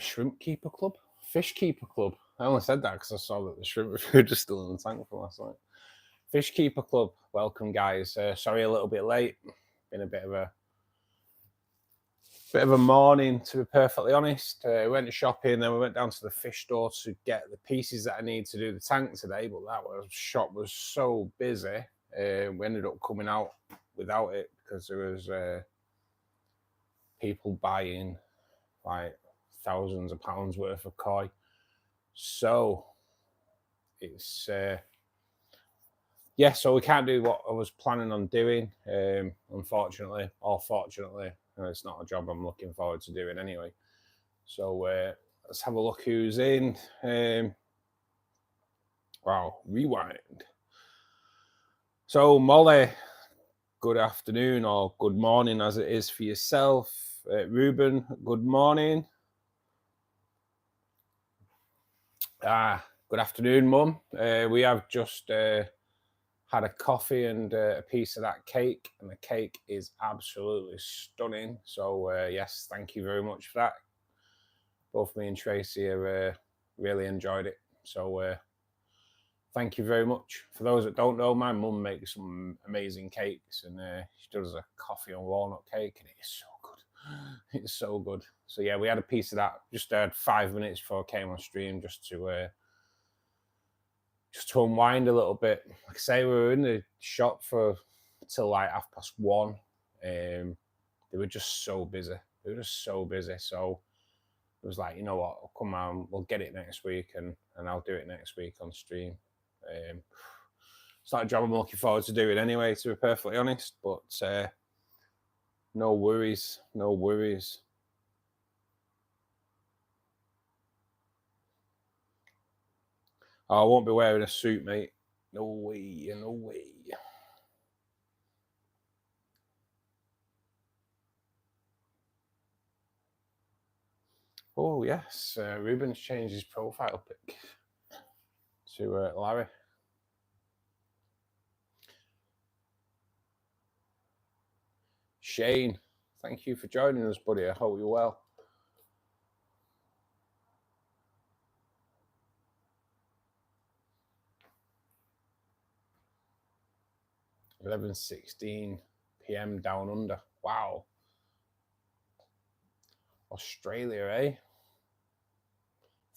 Shrimp Keeper Club? Fishkeeper Club. I only said that because I saw that the shrimp were just still in the tank from last night. Fishkeeper Club, welcome guys. Sorry a little bit late. Been a bit of a morning, to be perfectly honest. We went shopping, then we went down to the fish store to get the pieces that I need to do the tank today, but shop was so busy. We ended up coming out without it because there was people buying like thousands of pounds worth of koi. So it's yeah, so we can't do what I was planning on doing, unfortunately, or fortunately. It's not a job I'm looking forward to doing anyway. So let's have a look who's in. Wow, rewind. So Molly, good afternoon or good morning as it is for yourself. Ruben, good morning. Good afternoon, Mum. We have just had a coffee and a piece of that cake, and the cake is absolutely stunning. So yes, thank you very much for that. Both me and Tracy have really enjoyed it. So thank you very much. For those that don't know, my mum makes some amazing cakes, and she does a coffee and walnut cake, and it is so good. It's so good. So yeah, we had a piece of that. Just had 5 minutes before I came on stream, just to unwind a little bit. Like I say, we were in the shop till like 1:30. They were just so busy. So it was like, you know what, come on, we'll get it next week, and I'll do it next week on stream. It's not a job I'm looking forward to doing anyway, to be perfectly honest, but no worries. I won't be wearing a suit, mate. No way. Oh, yes. Ruben's changed his profile pic to Larry. Shane, thank you for joining us, buddy. I hope you're well. $11:16 p.m. down under. Wow. Australia, eh?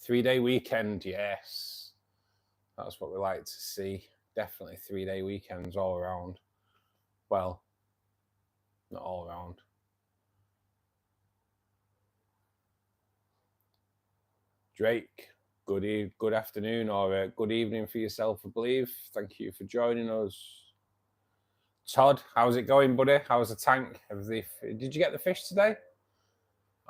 3-day weekend, yes. That's what we like to see. Definitely 3-day weekends all around. Well, not all around. Drake, good afternoon or good evening for yourself, I believe. Thank you for joining us. Todd, how's it going, buddy? How's the tank? Did you get the fish today?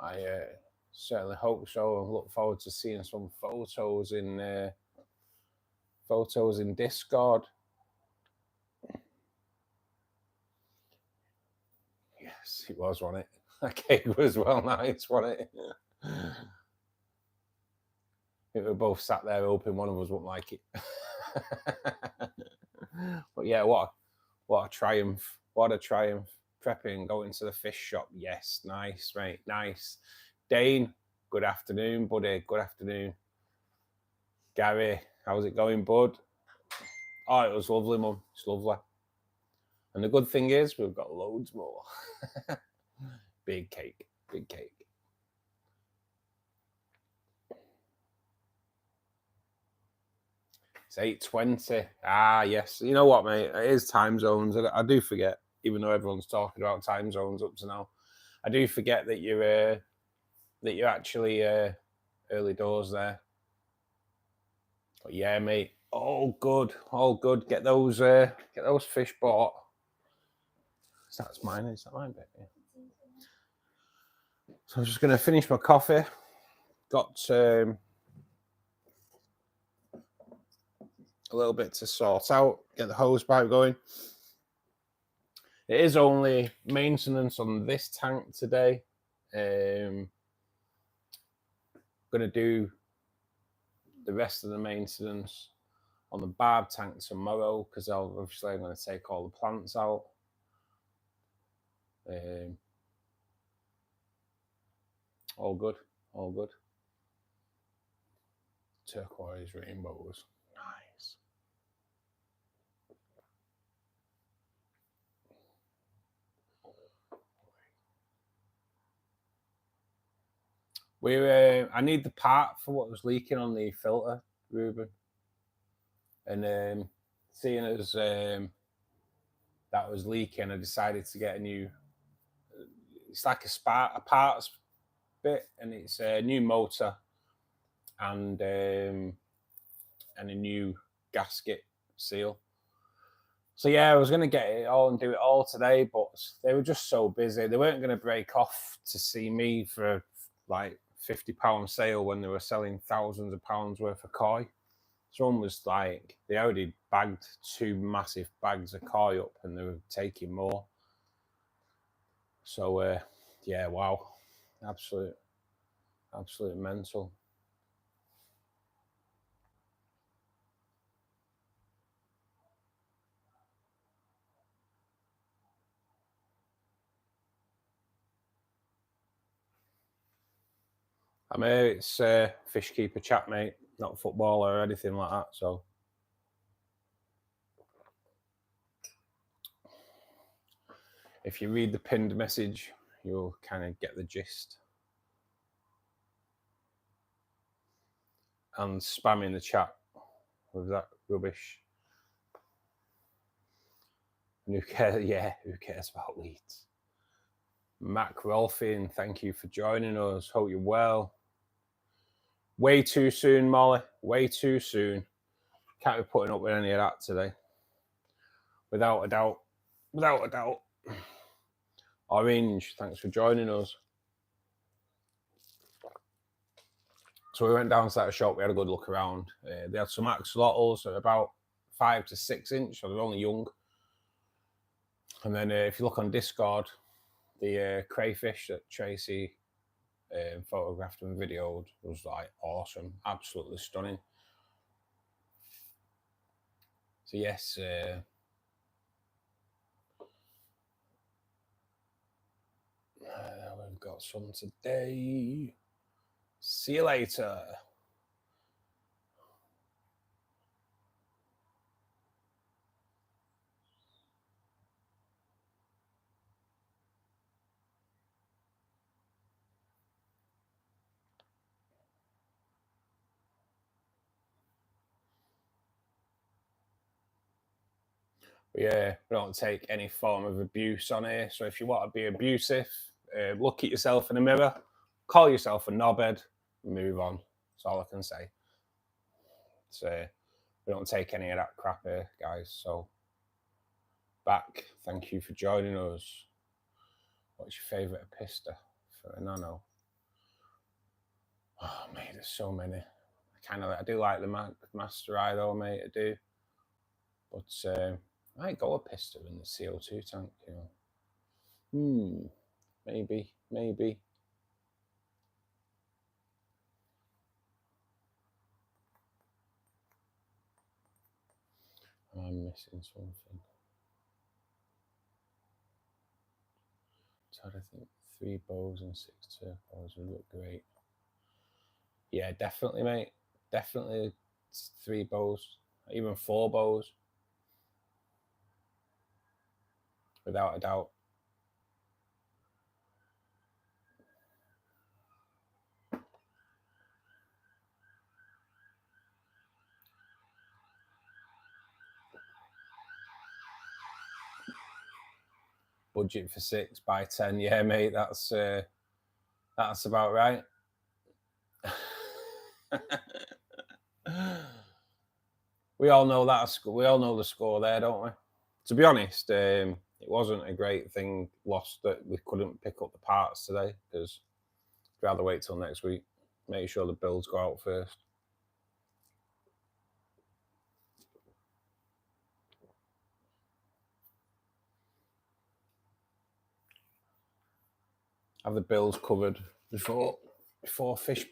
I certainly hope so. I look forward to seeing some photos in Discord. Yes, it was, wasn't it? That cake was well nice, wasn't it? If we both sat there hoping one of us wouldn't like it. But yeah, what a triumph. What a triumph. Prepping, going to the fish shop. Yes, nice, mate, nice. Dane, good afternoon, buddy. Good afternoon. Gary, how's it going, bud? Oh, it was lovely, Mum. It's lovely. And the good thing is we've got loads more. Big cake. It's 8:20. Ah, yes. You know what, mate? It is time zones. I do forget, even though everyone's talking about time zones up to now. I do forget that you're actually early doors there. But yeah, mate. All good. Get those fish bought. That's mine. Is that mine, baby? So I'm just going to finish my coffee. Got a little bit to sort out. Get the hose pipe going. It is only maintenance on this tank today. Going to do the rest of the maintenance on the barb tank tomorrow because obviously I'm going to take all the plants out. All good. turquoise rainbows. Nice. I need the part for what was leaking on the filter, Ruben. And seeing as that was leaking, I decided to get a new. It's like a parts bit, and it's a new motor and a new gasket seal. So yeah, I was going to get it all and do it all today, but they were just so busy. They weren't going to break off to see me for like £50 sale when they were selling thousands of pounds worth of koi. Someone was like, they already bagged 2 massive bags of koi up and they were taking more. So yeah, wow, absolute mental. I'm here, it's Fishkeeper chat, mate, not football or anything like that. So if you read the pinned message, you'll kind of get the gist. And spamming the chat with that rubbish. And who cares? Yeah, who cares about Leeds? Mac Rolfing, thank you for joining us. Hope you're well. Way too soon, Molly. Way too soon. Can't be putting up with any of that today. Without a doubt. Without a doubt. Orange, thanks for joining us. So we went down to that shop. We had a good look around. They had some axolotls at about 5 to 6 inch, so they're only young. And then if you look on Discord, the crayfish that Tracy photographed and videoed was like awesome, absolutely stunning. So yes, we've got some today. See you later. Yeah, we don't take any form of abuse on here. So if you want to be abusive, look at yourself in the mirror, call yourself a knobhead, move on. That's all I can say. So we don't take any of that crap here, guys. So back, thank you for joining us. What's your favourite pista for a nano? Oh, mate, there's so many. I do like the Master Eye though, mate. I do. But I might go a pista in the CO2 tank, you know. Maybe. I'm missing something. So I think 3 bows and 6 turquoise would look great. Yeah, definitely, mate. Definitely 3 bows, even 4 bows. Without a doubt. Budget for 6 by 10. Yeah, mate, that's about right. We all know that. We all know the score there, don't we? To be honest, it wasn't a great thing lost that we couldn't pick up the parts today, because I'd rather wait till next week. Make sure the bills go out first. Have the bills covered before fish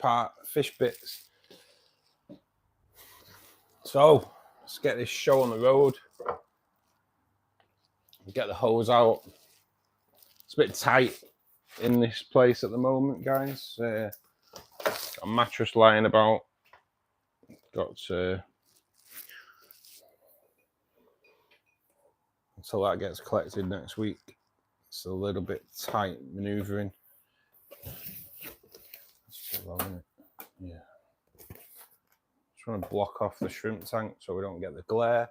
bits. So let's get this show on the road. Get the hose out. It's a bit tight in this place at the moment, guys. A mattress lying about. got until that gets collected next week. It's a little bit tight manoeuvring. It's too low, isn't it? Yeah. Just want to block off the shrimp tank so we don't get the glare.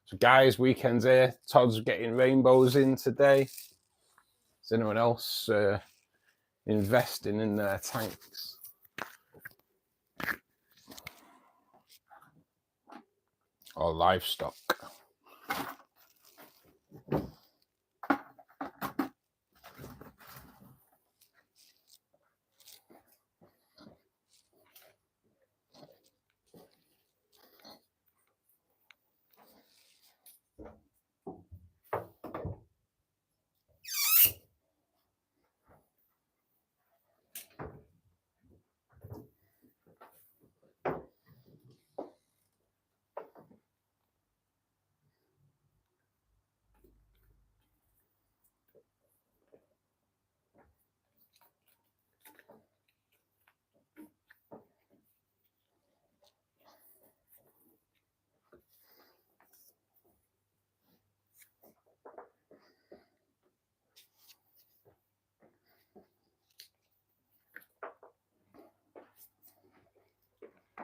So guys, weekend's here. Todd's getting rainbows in today. Is anyone else investing in their tanks? Or livestock?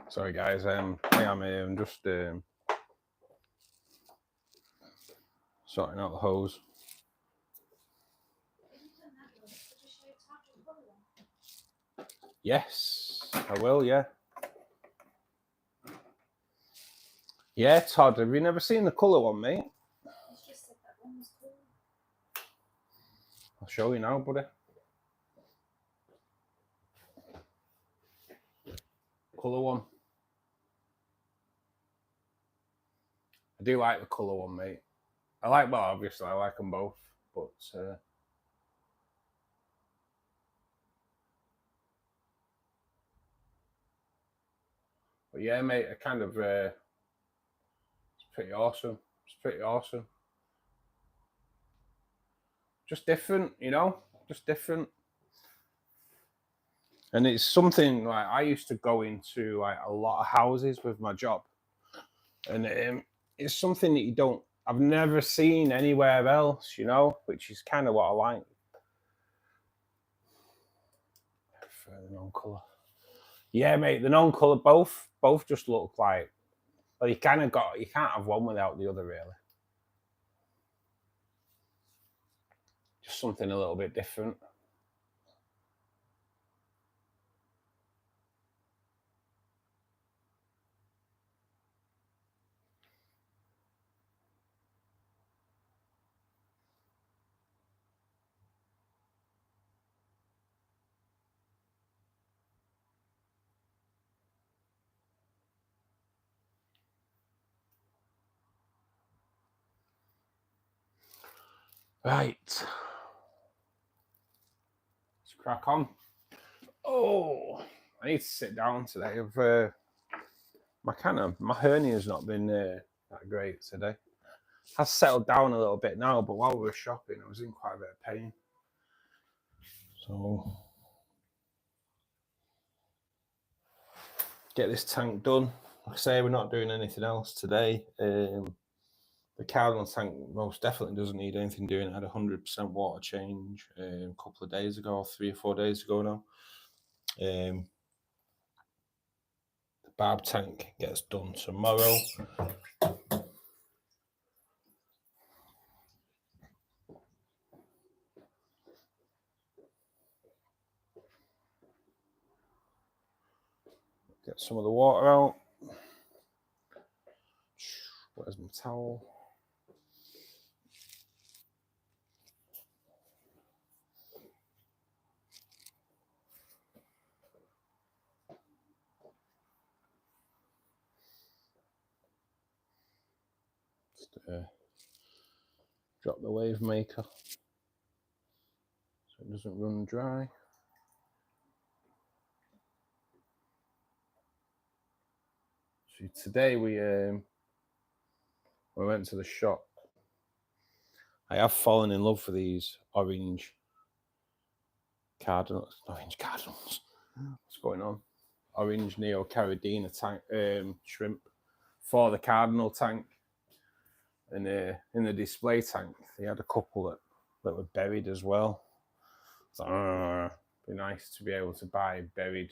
Sorry guys, I am here. I'm just sorting out the hose. Yes, I will, yeah. Yeah, Todd, have you never seen the colour one, mate? Just said that one was cool. I'll show you now, buddy. Colour one. I do like the colour one, mate. Well, obviously I like them both, but yeah, mate, I kind of it's pretty awesome. It's pretty awesome. Just different, you know, just different. And it's something like I used to go into like a lot of houses with my job, and it's something that I've never seen anywhere else, you know, which is kind of what I like. For the non-colour, yeah, mate, the non-colour both just look like. Well, you can't have one without the other, really. Just something a little bit different. Right. Let's crack on. Oh, I need to sit down today. My hernia's not been that great today. Has settled down a little bit now, but while we were shopping, I was in quite a bit of pain. So get this tank done. Like I say, we're not doing anything else today. The cardinal tank most definitely doesn't need anything doing. It had 100% water change a couple of days ago, 3 or 4 days ago now. The barb tank gets done tomorrow. Get some of the water out. Where's my towel? Just drop the wave maker so it doesn't run dry. See, today we went to the shop. I have fallen in love with these orange cardinals. What's going on? orange Neocaridina tank shrimp for the cardinal tank, and in the display tank they had a couple that were buried as well. So be nice to be able to buy buried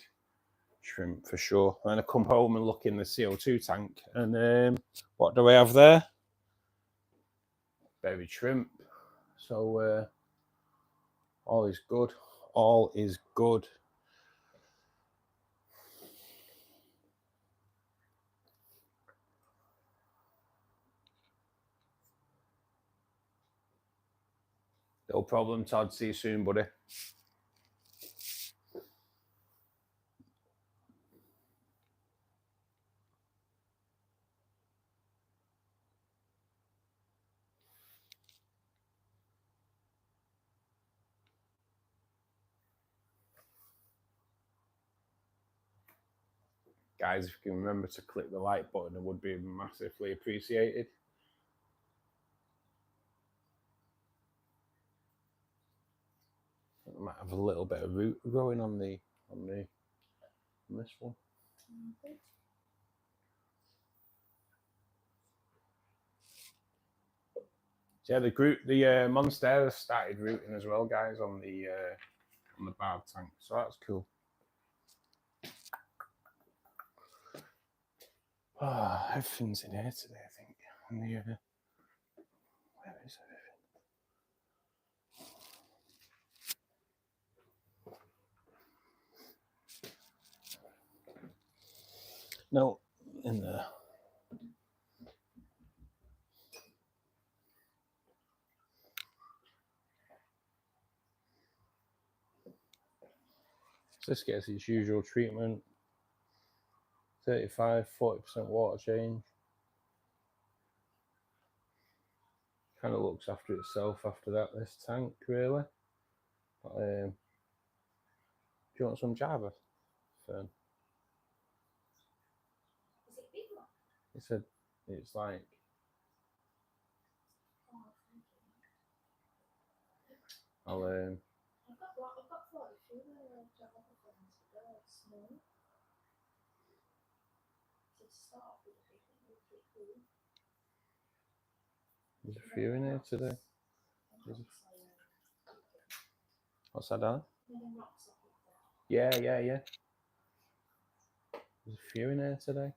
shrimp for sure. And I come home and look in the CO2 tank, and what do I have there? Buried shrimp. So all is good. All is good. No problem, Todd. See you soon, buddy. Guys, if you can remember to click the like button, it would be massively appreciated. I might have a little bit of root growing on this one. So yeah, the Monstera started rooting as well, guys, on the barb tank. So that's cool. Everything's in here today, I think. Where is everything? No, in there. So this gets its usual treatment. 35-40% water change. Kind of looks after itself after that, this tank, really. But, do you want some Java, Fern? Is it big one? He said it's like... Oh, I'll I've got 42 Java ones, but they're small. So to start off with a big one would be cool. There's a few in here today. What's that, Alan? Yeah. There's a few in here today.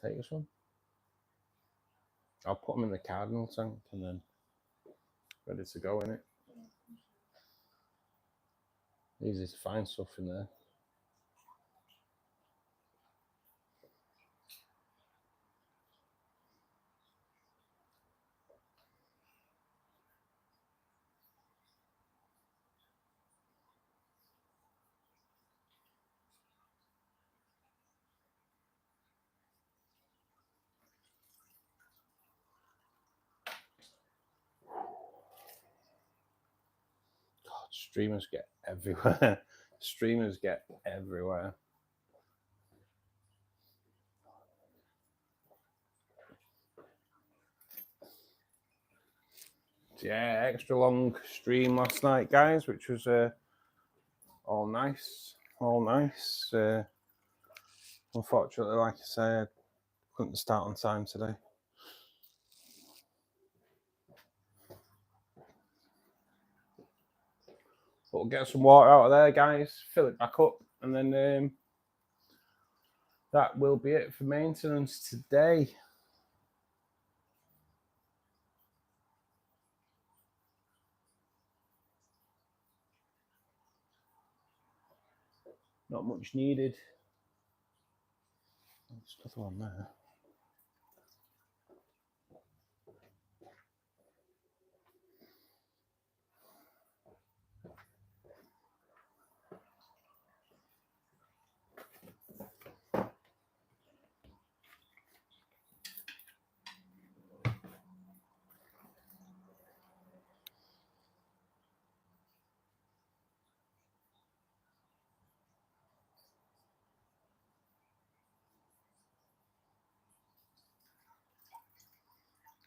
Take us one. I'll put them in the cardinal tank and then ready to go in it. Easy to find stuff in there. God, streamers get everywhere. Streamers get everywhere. Yeah, extra long stream last night, guys, which was all nice. Unfortunately, like I said, couldn't start on time today. But we'll get some water out of there, guys, fill it back up, and then that will be it for maintenance today. Not much needed. There's another one there.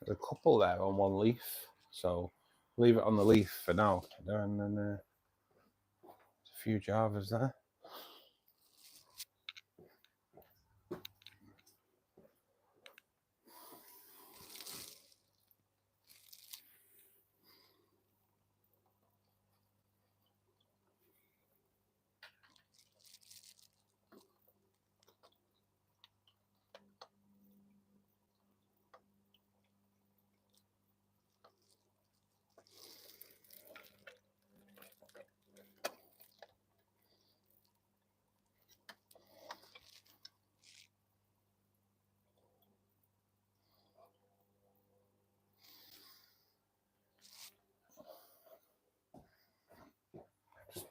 There's a couple there on one leaf, so leave it on the leaf for now. And then there's a few Javas there.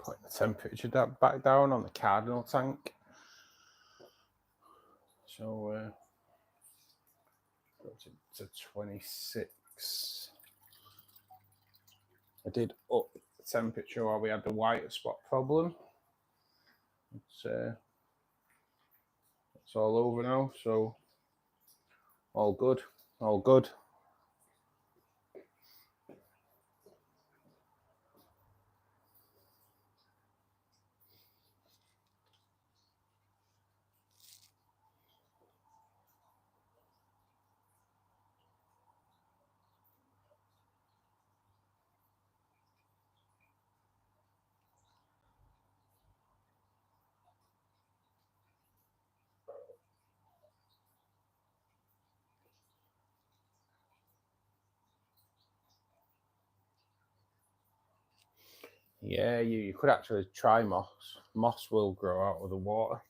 Put the temperature back down on the cardinal tank. So to 26. I did up the temperature while we had the white spot problem. It's all over now, so all good, all good. Yeah, you could actually try moss. Moss will grow out of the water.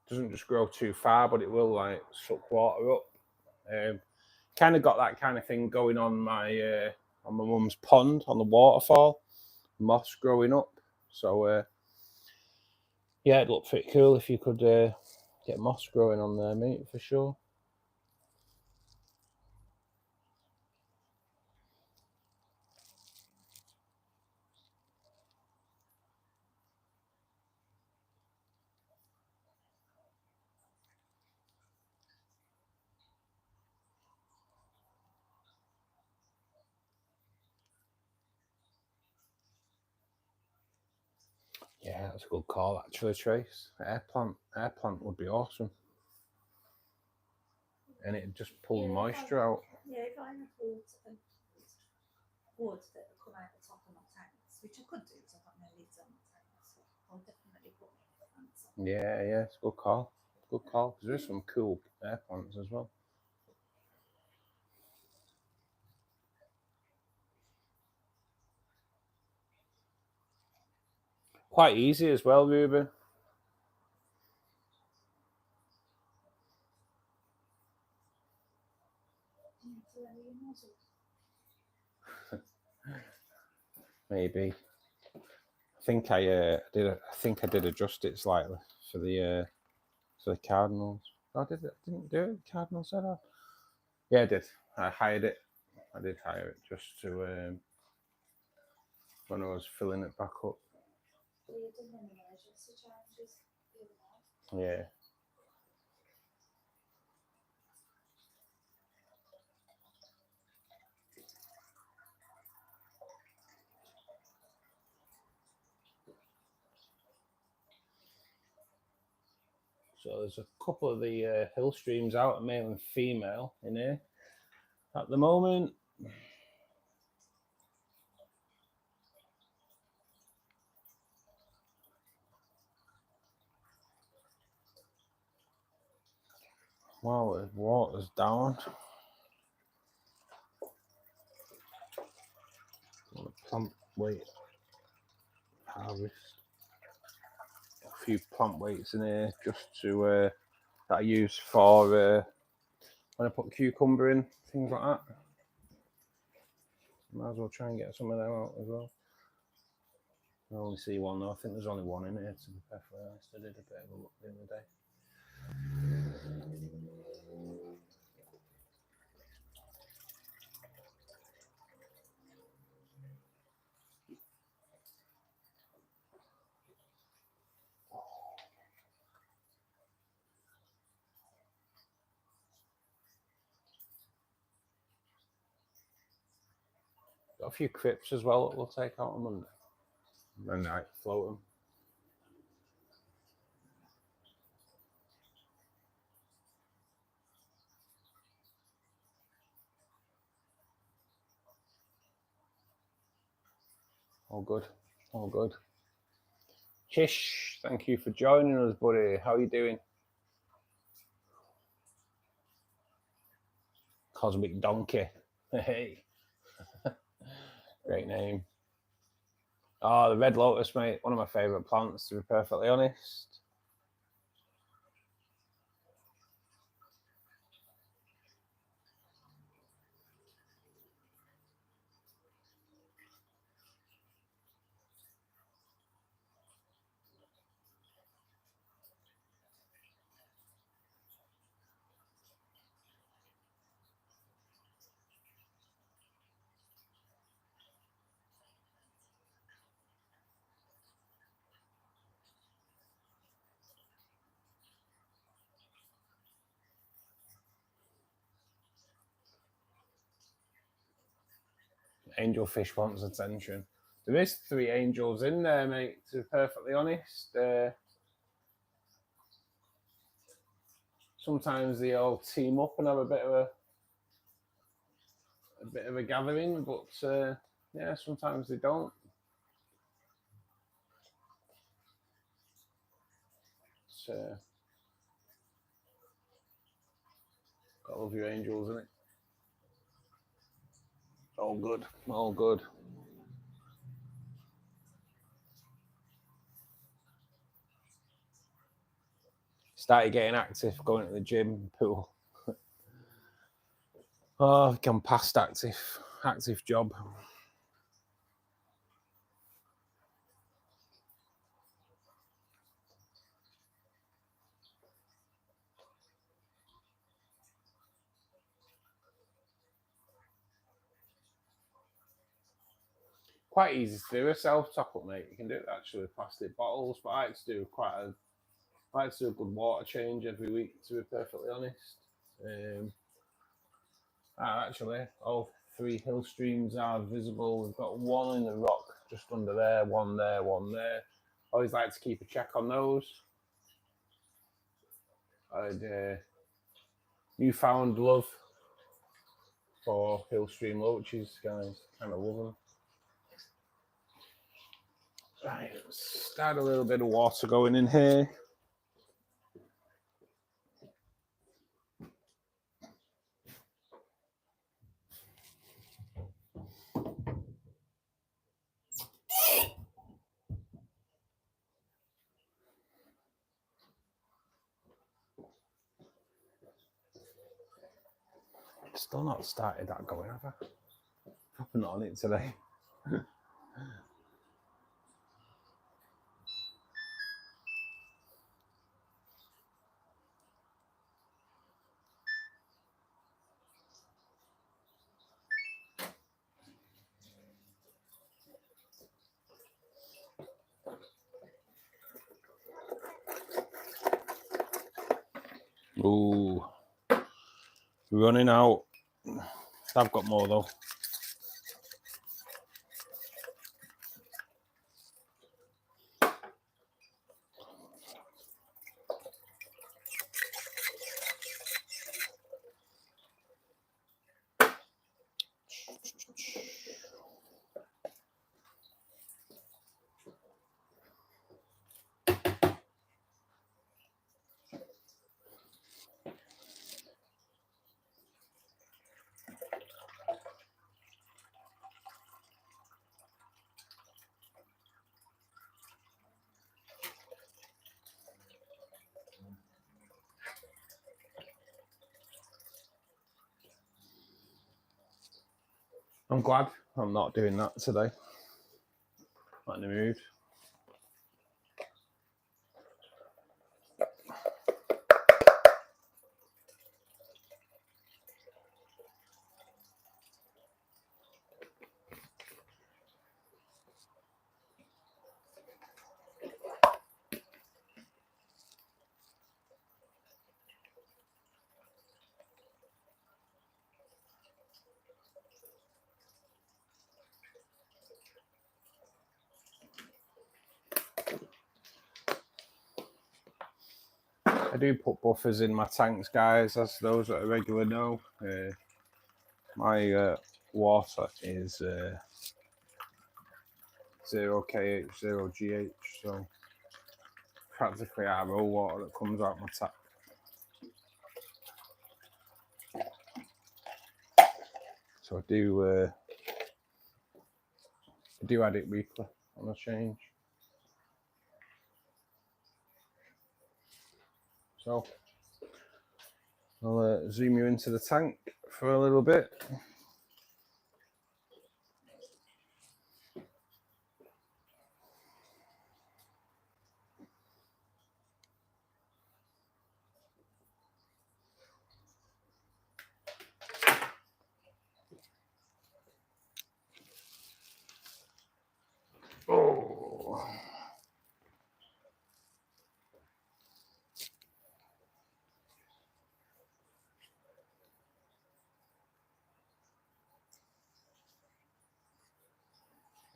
Doesn't just grow too far, but it will like suck water up. Kind of got that kind of thing going on my mum's pond on the waterfall. Moss growing up. So yeah, it'd look pretty cool if you could get moss growing on there, mate, for sure. Yeah, that's a good call, actually, Trace. Air plant would be awesome. And it'd just pull the moisture out. Yeah, if I had wood that would come out the top of my tanks, which I could do because I've got no lids on my tanks, I'll definitely put plants on. Yeah, it's a good call. Good call, because there's some cool air plants as well. Quite easy as well, Ruben. Maybe. I think I did adjust it slightly for the Cardinals. Oh, I didn't do it. Cardinals said that. Yeah, I did. I hired it. I did hire it just to when I was filling it back up. Yeah. So there's a couple of the hill streams out, male and female, in here at the moment. Wow, the water's down. Plant weight harvest. A few plant weights in here just to that I use for when I put cucumber in, things like that. Might as well try and get some of them out as well. I only see one though. I think there's only one in here, to be perfectly honest. I did a bit of a look the other day. Got a few crypts as well that we'll take out on Monday. And I float them. All good. All good. Chish, thank you for joining us, buddy. How are you doing? Cosmic Donkey. Hey. Great name. Oh, the red lotus, mate. One of my favourite plants, to be perfectly honest. Angelfish wants attention. There is 3 angels in there, mate, to be perfectly honest. Sometimes they all team up and have a bit of a gathering, but yeah, sometimes they don't. Gotta love your angels, isn't it? All good, all good. Started getting active, going to the gym, pool. Oh, gone past active job. Quite easy to do a self top up, mate. You can do it actually with plastic bottles, but I like to do a good water change every week, to be perfectly honest. Actually, all 3 hill streams are visible. We've got one in the rock just under there, one there, one there. Always like to keep a check on those. I'd newfound love for hill stream loaches, guys. Kind of love them. Right, let's start a little bit of water going in here. Still not started that going, have I? Proper not on it today. Ooh, running out. I've got more though. I'm glad I'm not doing that today. Not in the mood. I do put buffers in my tanks, guys, as those that are regular know. My water is 0 kH, 0 GH, so practically RO water that comes out my tap. So I do add it weekly on a change. So I'll zoom you into the tank for a little bit. Oh.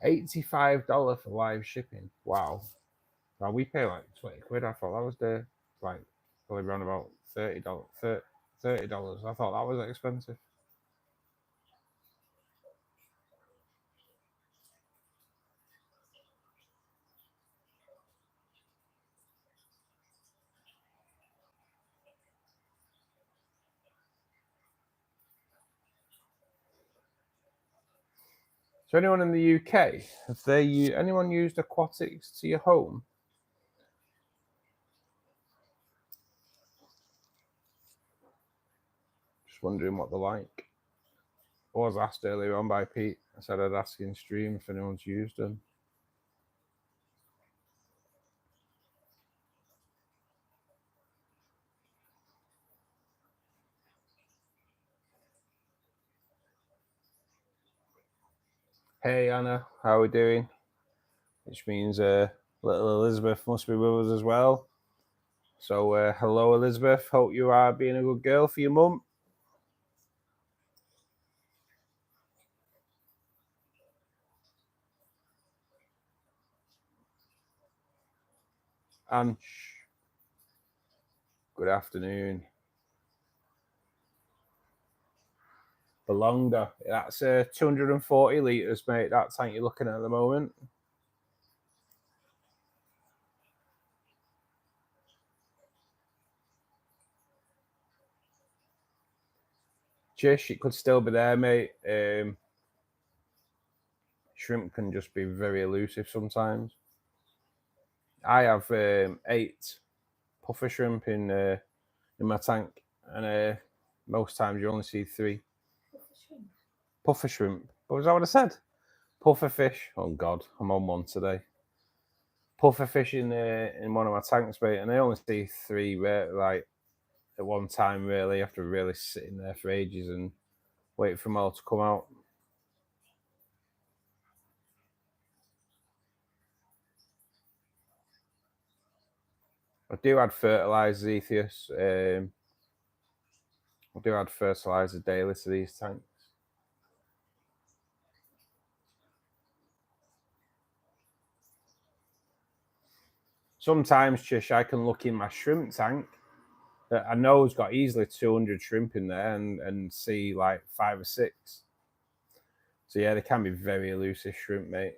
$85 for live shipping. Wow. Now we pay like 20 quid. I thought that was like probably around about $30. $30. I thought that was expensive. So anyone in the UK, have anyone used aquatics to your home? Just wondering what they're like. I was asked earlier on by Pete. I said I'd ask in stream if anyone's used them. Hey Anna, how are we doing? Which means little Elizabeth must be with us as well. So hello Elizabeth, hope you are being a good girl for your mum. And good afternoon. Belongda, that's 240 litres, mate. That tank you're looking at the moment. Chish, it could still be there, mate. Shrimp can just be very elusive sometimes. I have 8 puffer shrimp in my tank, and most times you only see 3. Puffer shrimp. What was that what I said? Puffer fish. Oh God, I'm on one today. Puffer fish in one of my tanks, mate, and I only see 3 like at one time. Really, after really sitting there for ages and waiting for them all to come out. I do add fertilizer, Ethius. I do add fertilizer daily to these tanks. Sometimes, Chish, I can look in my shrimp tank that I know has got easily 200 shrimp in there and see like 5 or 6. So yeah, they can be very elusive shrimp, mate.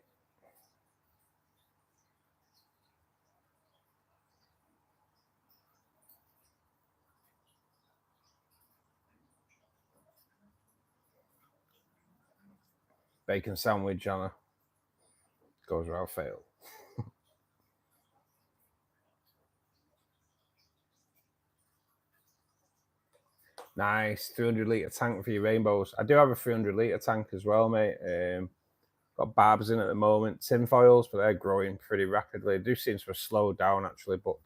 Bacon sandwich, Anna. Goes without fail. Nice, 300 litre tank for your rainbows. I do have a 300 litre tank as well, mate. Got barbs in at the moment, tinfoils, but they're growing pretty rapidly. They do seem to have slowed down actually, but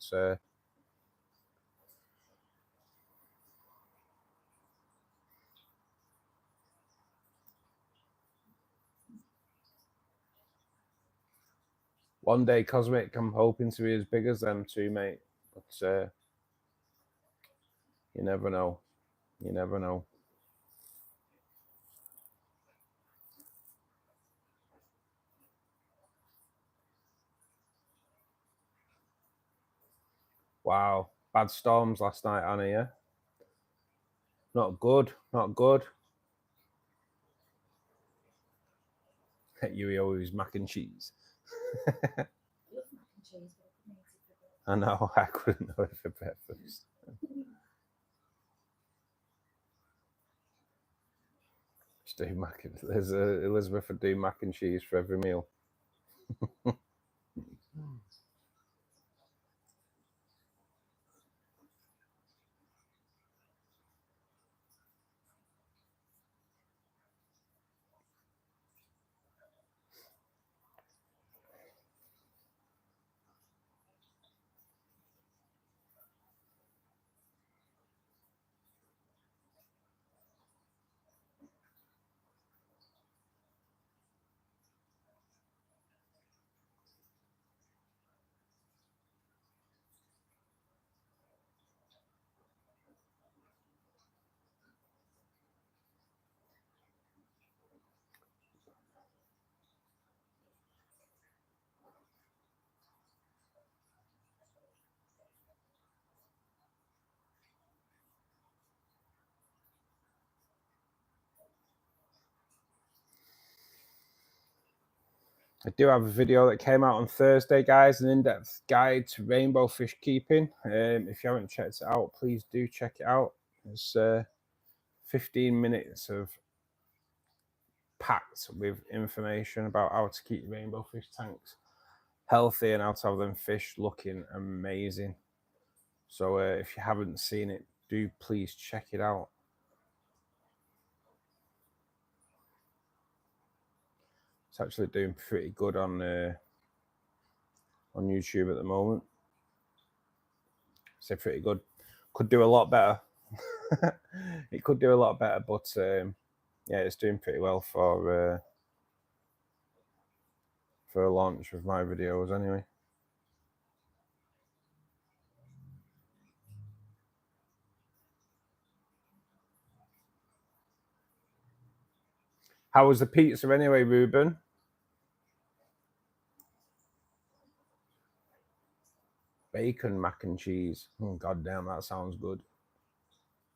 one day, Cosmic, I'm hoping to be as big as them too, mate. But you never know. You never know. Wow, bad storms last night, Anna, yeah? Not good, not good. You always mac and cheese. I know, I couldn't know it for breakfast. Just do mac and there's Elizabeth would do mac and cheese for every meal. I do have a video that came out on Thursday, guys, an in-depth guide to rainbow fish keeping. If you haven't checked it out, please do check it out. It's 15 minutes of packed with information about how to keep rainbow fish tanks healthy and how to have them fish looking amazing. So if you haven't seen it, do please check it out. It's actually doing pretty good on YouTube at the moment. So pretty good. Could do a lot better. It could do a lot better, but yeah, it's doing pretty well for a launch of my videos anyway. How was the pizza anyway, Ruben? Bacon mac and cheese. Oh, god damn, that sounds good.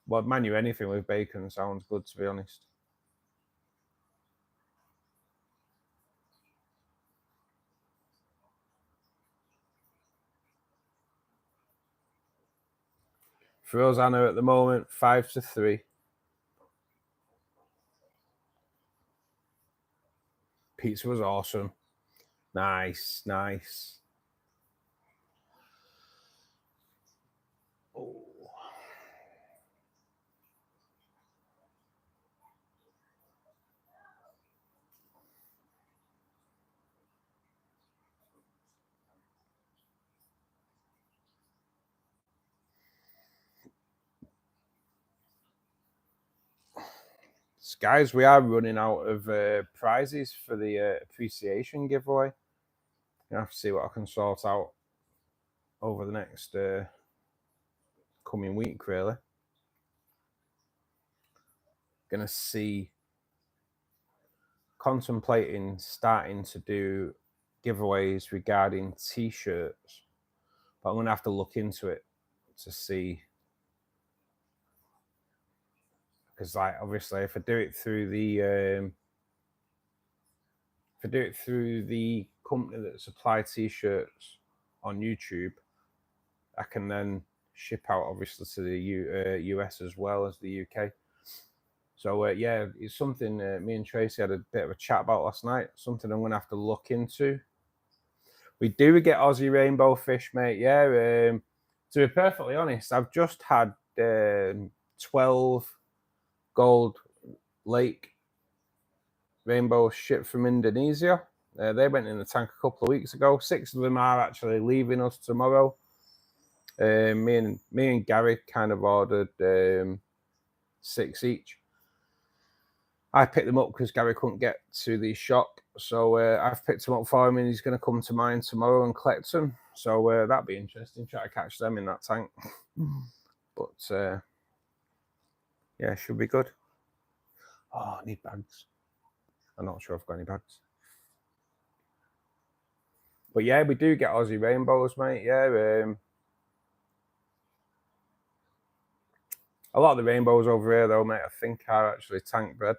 Well, menu anything with bacon sounds good, to be honest. For us, Anna, at the moment, 5-3. Pizza was awesome. Nice, nice. Oh. Guys, we are running out of prizes for the appreciation giveaway. I have to see what I can sort out over the next coming week, really. Gonna see, contemplating starting to do giveaways regarding t-shirts, but I'm gonna have to look into it to see, because like obviously if I do it through the company that supply t-shirts on YouTube, I can then ship out obviously to the US as well as the UK. So yeah, it's something me and Tracy had a bit of a chat about last night. Something I'm gonna have to look into. We do get Aussie rainbow fish, mate. Yeah. To be perfectly honest, I've just had 12 gold lake rainbows shipped from Indonesia. They went in the tank a couple of weeks ago. 6 of them are actually leaving us tomorrow. Me and Gary kind of ordered 6 each. I picked them up because Gary couldn't get to the shop, so I've picked them up for him, and he's going to come to mine tomorrow and collect them. So that'd be interesting. Try to catch them in that tank. But yeah, should be good. Oh, I need bags. I'm not sure I've got any bags. But yeah, we do get Aussie rainbows, mate. Yeah. A lot of the rainbows over here, though, mate, I think are actually tank bred.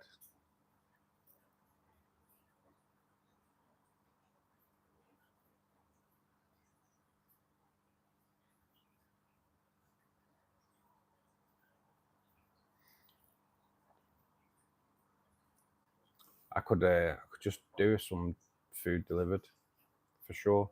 I could just do some food delivered for sure.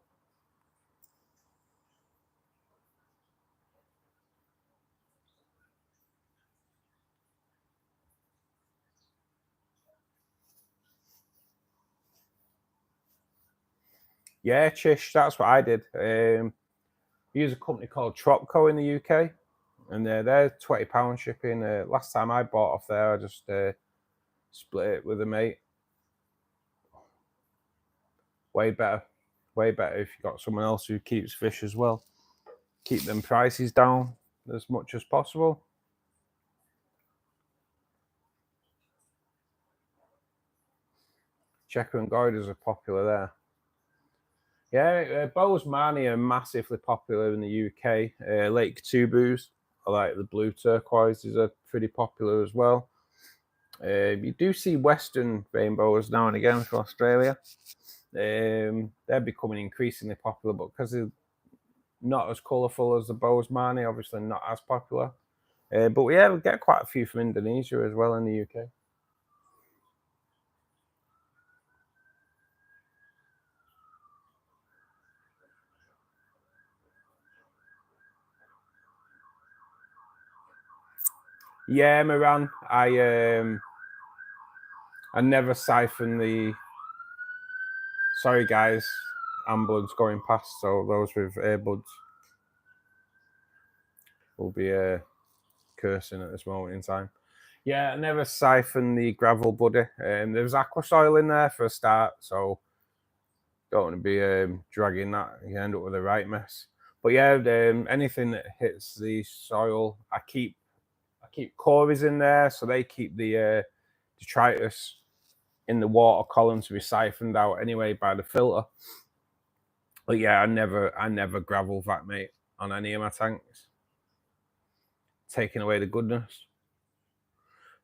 Yeah, Chish, that's what I did. I use a company called Tropco in the UK, and they're £20 shipping. Last time I bought off there, I just split it with a mate. Way better if you've got someone else who keeps fish as well. Keep them prices down as much as possible. Checker and Goiders are popular there. Yeah, Bowes Marnie are massively popular in the UK. Lake Tubus, I like the blue turquoises, are pretty popular as well. You do see Western rainbows now and again from Australia. They're becoming increasingly popular, but because they're not as colourful as the Bosemani, obviously not as popular. But yeah, we get quite a few from Indonesia as well in the UK. Yeah, Moran. I never siphon the. Sorry, guys. Ambulance going past, so those with earbuds will be cursing at this moment in time. Yeah, I never siphon the gravel buddy. There's aqua soil in there for a start, so don't want to be dragging that. You end up with a right mess. But yeah, anything that hits the soil, I keep cories in there, so they keep the detritus in the water column to be siphoned out anyway by the filter. But yeah, I never gravel vac, mate, on any of my tanks. Taking away the goodness.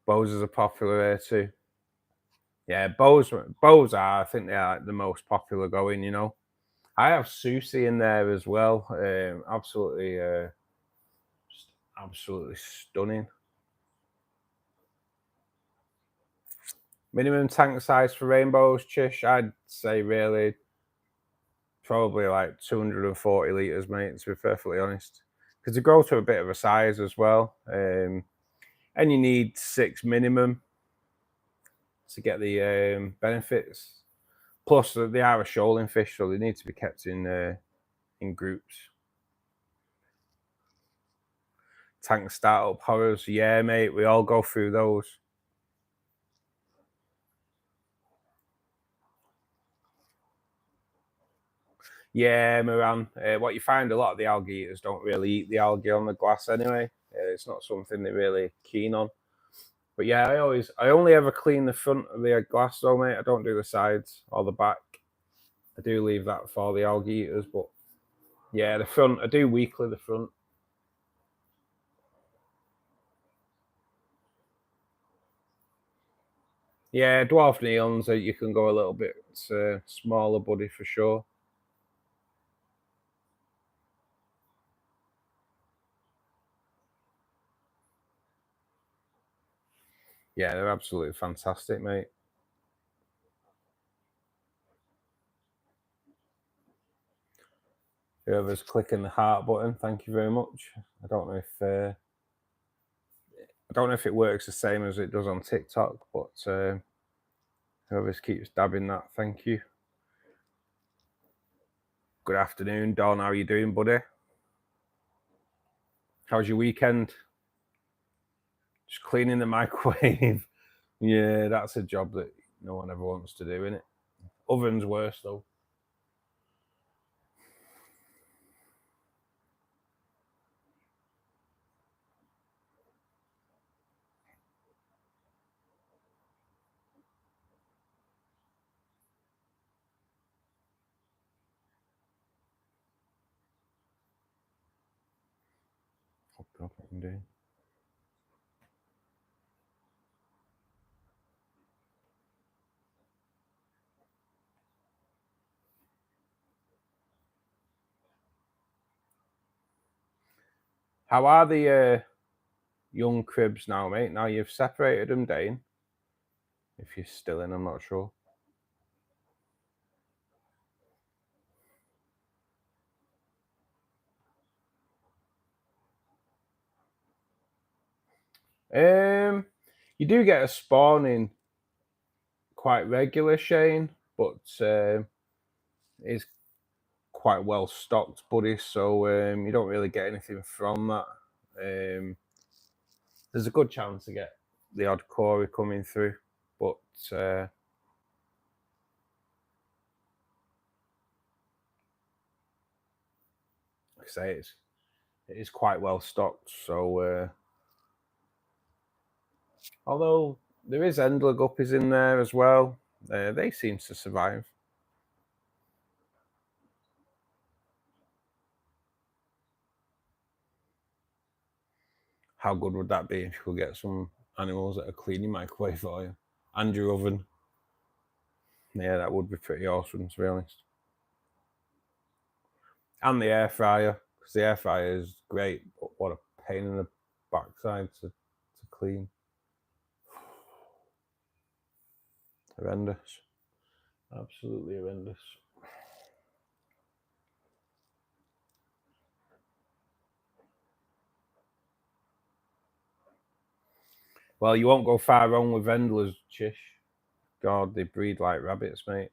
Bows are popular here too. Yeah, bows are, I think they are the most popular going, you know. I have Susie in there as well. Just absolutely stunning. Minimum tank size for rainbows, Chish, I'd say really probably like 240 litres, mate, to be perfectly honest. Because they grow to a bit of a size as well. And you need 6 minimum to get the benefits. Plus, they are a shoaling fish, so they need to be kept in groups. Tank startup horrors, yeah, mate, we all go through those. Yeah, Moran. What you find, a lot of the algae eaters don't really eat the algae on the glass anyway. It's not something they're really keen on. But yeah, I only ever clean the front of the glass though, mate. I don't do the sides or the back. I do leave that for the algae eaters, but yeah, the front, I do weekly the front. Yeah, dwarf neons, you can go a little bit smaller buddy for sure. Yeah, they're absolutely fantastic, mate. Whoever's clicking the heart button, thank you very much. I don't know if it works the same as it does on TikTok, but whoever keeps dabbing that, thank you. Good afternoon, Don. How are you doing, buddy? How's your weekend? Just cleaning the microwave. Yeah, that's a job that no one ever wants to do, innit? Oven's worse though. What I can do. How are the young cribs now, mate? Now you've separated them, Dane. If you're still in, I'm not sure. You do get a spawning quite regular, Shane, but it's quite well stocked, buddy. So you don't really get anything from that. There's a good chance to get the odd Corey coming through, but like I say, it is quite well stocked. So although there is Endler guppies in there as well, they seem to survive. How good would that be if you could get some animals that are cleaning microwave for you and your oven? Yeah, that would be pretty awesome, to be honest. And the air fryer, because the air fryer is great, but what a pain in the backside to clean. Horrendous. Absolutely horrendous. Well, you won't go far wrong with vendors, Chish. God, they breed like rabbits, mate.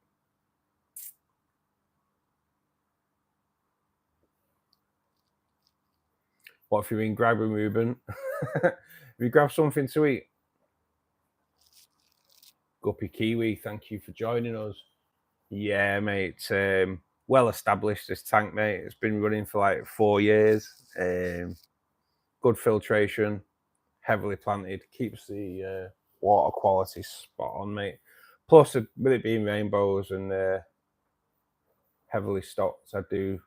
What if you're in grabbing, Ruben? If you grab something to eat? Guppy Kiwi, thank you for joining us. Yeah, mate. Well established, this tank, mate. It's been running for like 4 years. Good filtration, heavily planted, keeps the water quality spot on, mate. Plus, with it being rainbows and heavily stocked, I do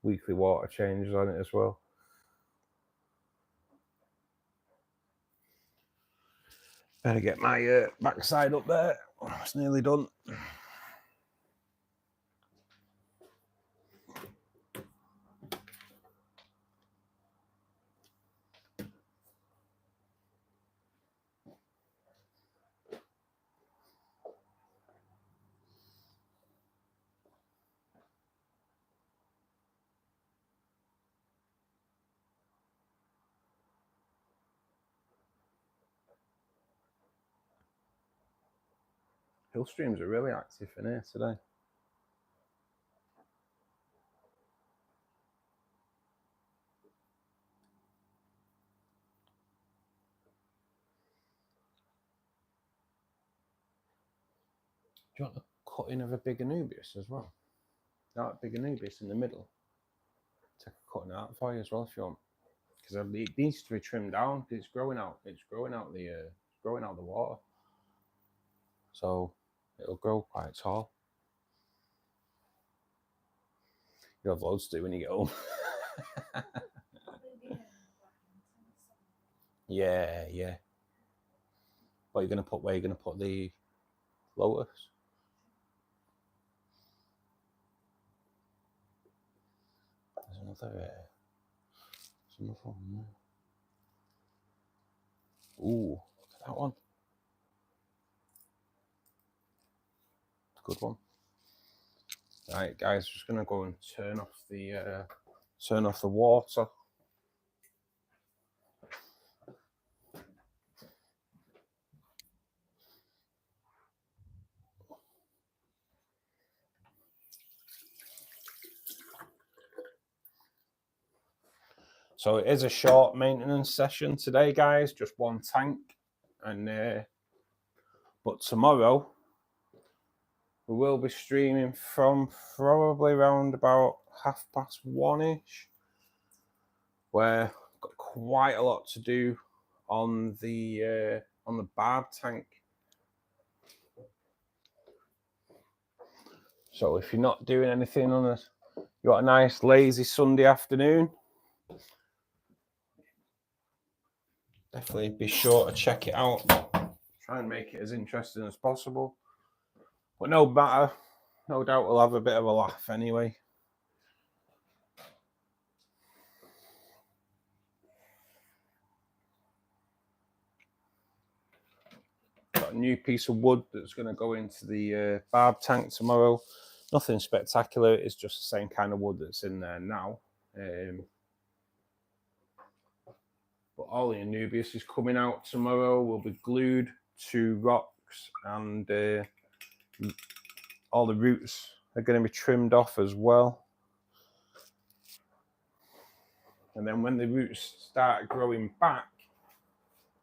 weekly water changes on it as well. Better get my backside up there. It's nearly done. Hill streams are really active in here today. Do you want the cutting of a big Anubias as well? That big Anubias in the middle. Take a cutting out for you as well if you want. Because it needs to be trimmed down. It's growing out. It's growing out the water. So it'll grow quite tall. You'll have loads to do when you get home. Yeah, yeah. What are you gonna put? Where are you gonna put the lotus? There's another one there. Ooh, look at that one. Good one. Right, guys, just gonna go and turn off the water. So it is a short maintenance session today, guys. Just one tank, and but tomorrow we will be streaming from probably around about 1:30ish, where I've got quite a lot to do on the barb tank. So if you're not doing anything on this, you got a nice lazy Sunday afternoon, definitely be sure to check it out. Try and make it as interesting as possible. But no matter, no doubt we'll have a bit of a laugh anyway. Got a new piece of wood that's going to go into the barb tank tomorrow. Nothing spectacular, it's just the same kind of wood that's in there now. But all the Anubias is coming out tomorrow, will be glued to rocks, and all the roots are going to be trimmed off as well. And then when the roots start growing back,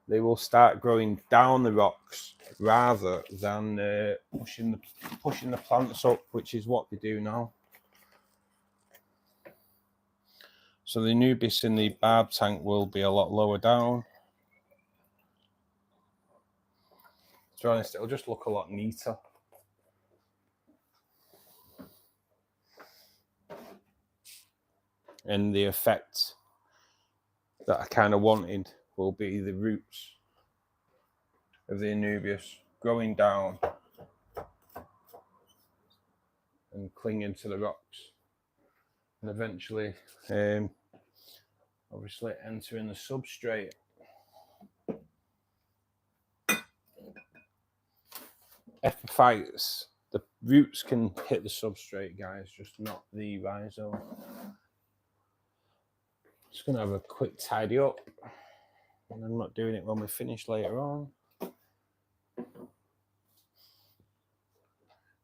they will start growing down the rocks rather than pushing the plants up, which is what they do now. So the Anubias in the barb tank will be a lot lower down. To be honest, it'll just look a lot neater. And the effect that I kind of wanted will be the roots of the Anubias growing down and clinging to the rocks, and eventually obviously entering the substrate. Epiphytes, the roots can hit the substrate, guys, just not the rhizome. Just going to have a quick tidy up, and I'm not doing it when we finish later on.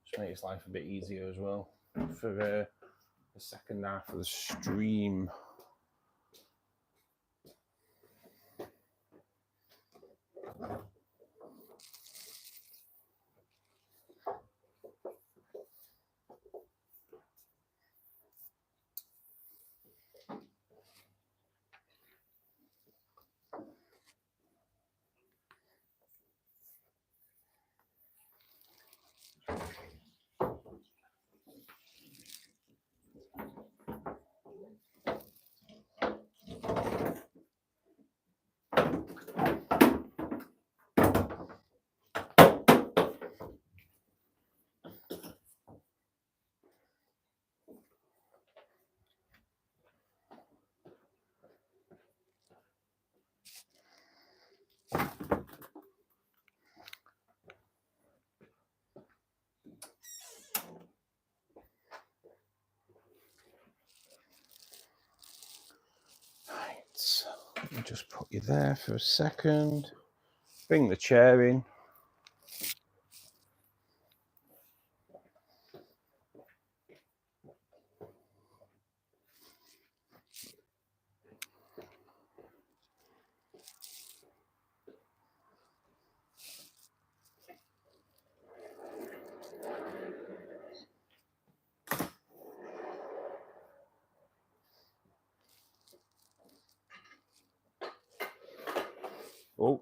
Just makes life a bit easier as well for the second half of the stream. Let me just put you there for a second. Bring the chair in. Oh.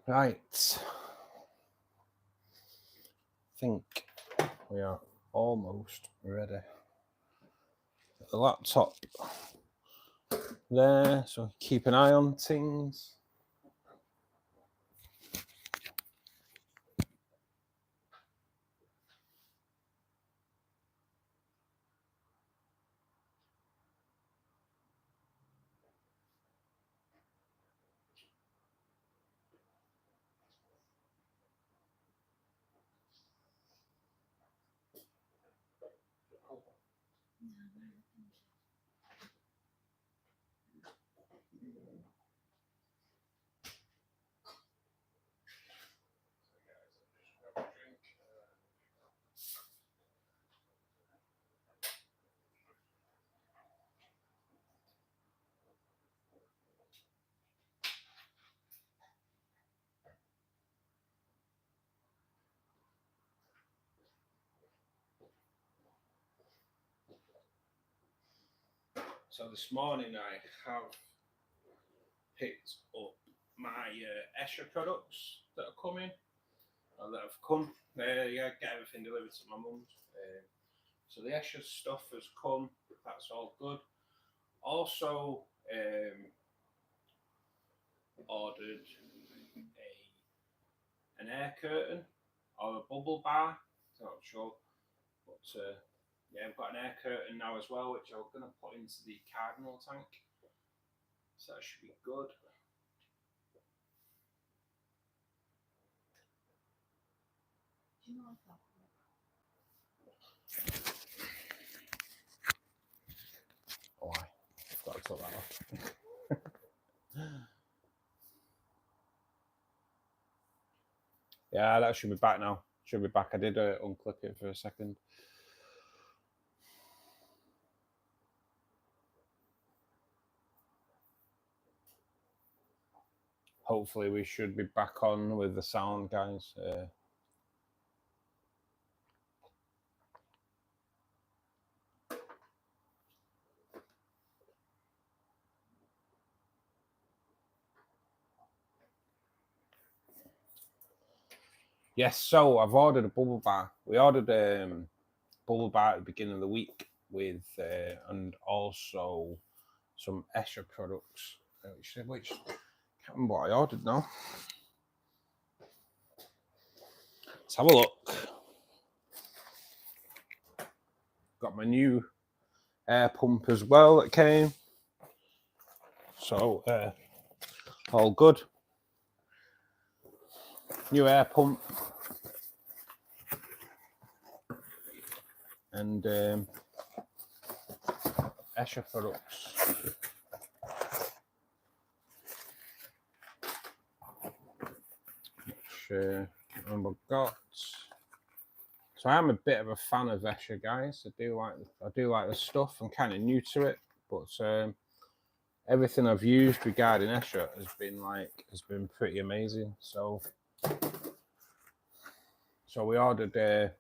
Right. I think we are almost ready. The laptop there, so keep an eye on things. So this morning I have picked up my Escher products that are coming, or that have come. Yeah, get everything delivered to my mum's. So the Escher stuff has come. That's all good. Also ordered an air curtain or a bubble bar. I'm not sure, but yeah, I've got an air curtain now as well, which I'm going to put into the cardinal tank. So that should be good. Do you know that? Oh, I've got to take that off. Yeah, that should be back now. Should be back. I did unclip it for a second. Hopefully we should be back on with the sound, guys. Yes, so I've ordered a bubble bar. We ordered bubble bar at the beginning of the week with and also some Escher products, which I can't remember what I ordered now. Let's have a look. Got my new air pump as well that came. So all good. New air pump. And Escher products. Which I've got. So I'm a bit of a fan of Escher, guys. I do like the stuff. I'm kind of new to it, but everything I've used regarding Escher has been pretty amazing. So we ordered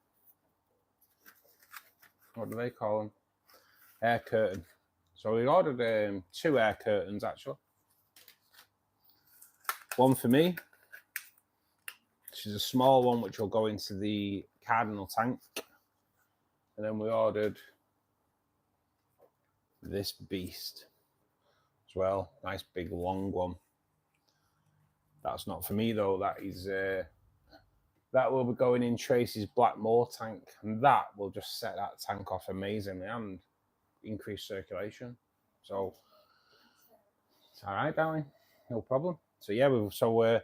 what do they call them? Air curtain. So we ordered 2 air curtains actually. One for me, which is a small one, which will go into the cardinal tank. And then we ordered this beast as well. Nice big long one. That's not for me though. That is that will be going in Tracy's black moor tank, and that will just set that tank off amazingly and increase circulation. So it's all right, darling, no problem. So yeah, we're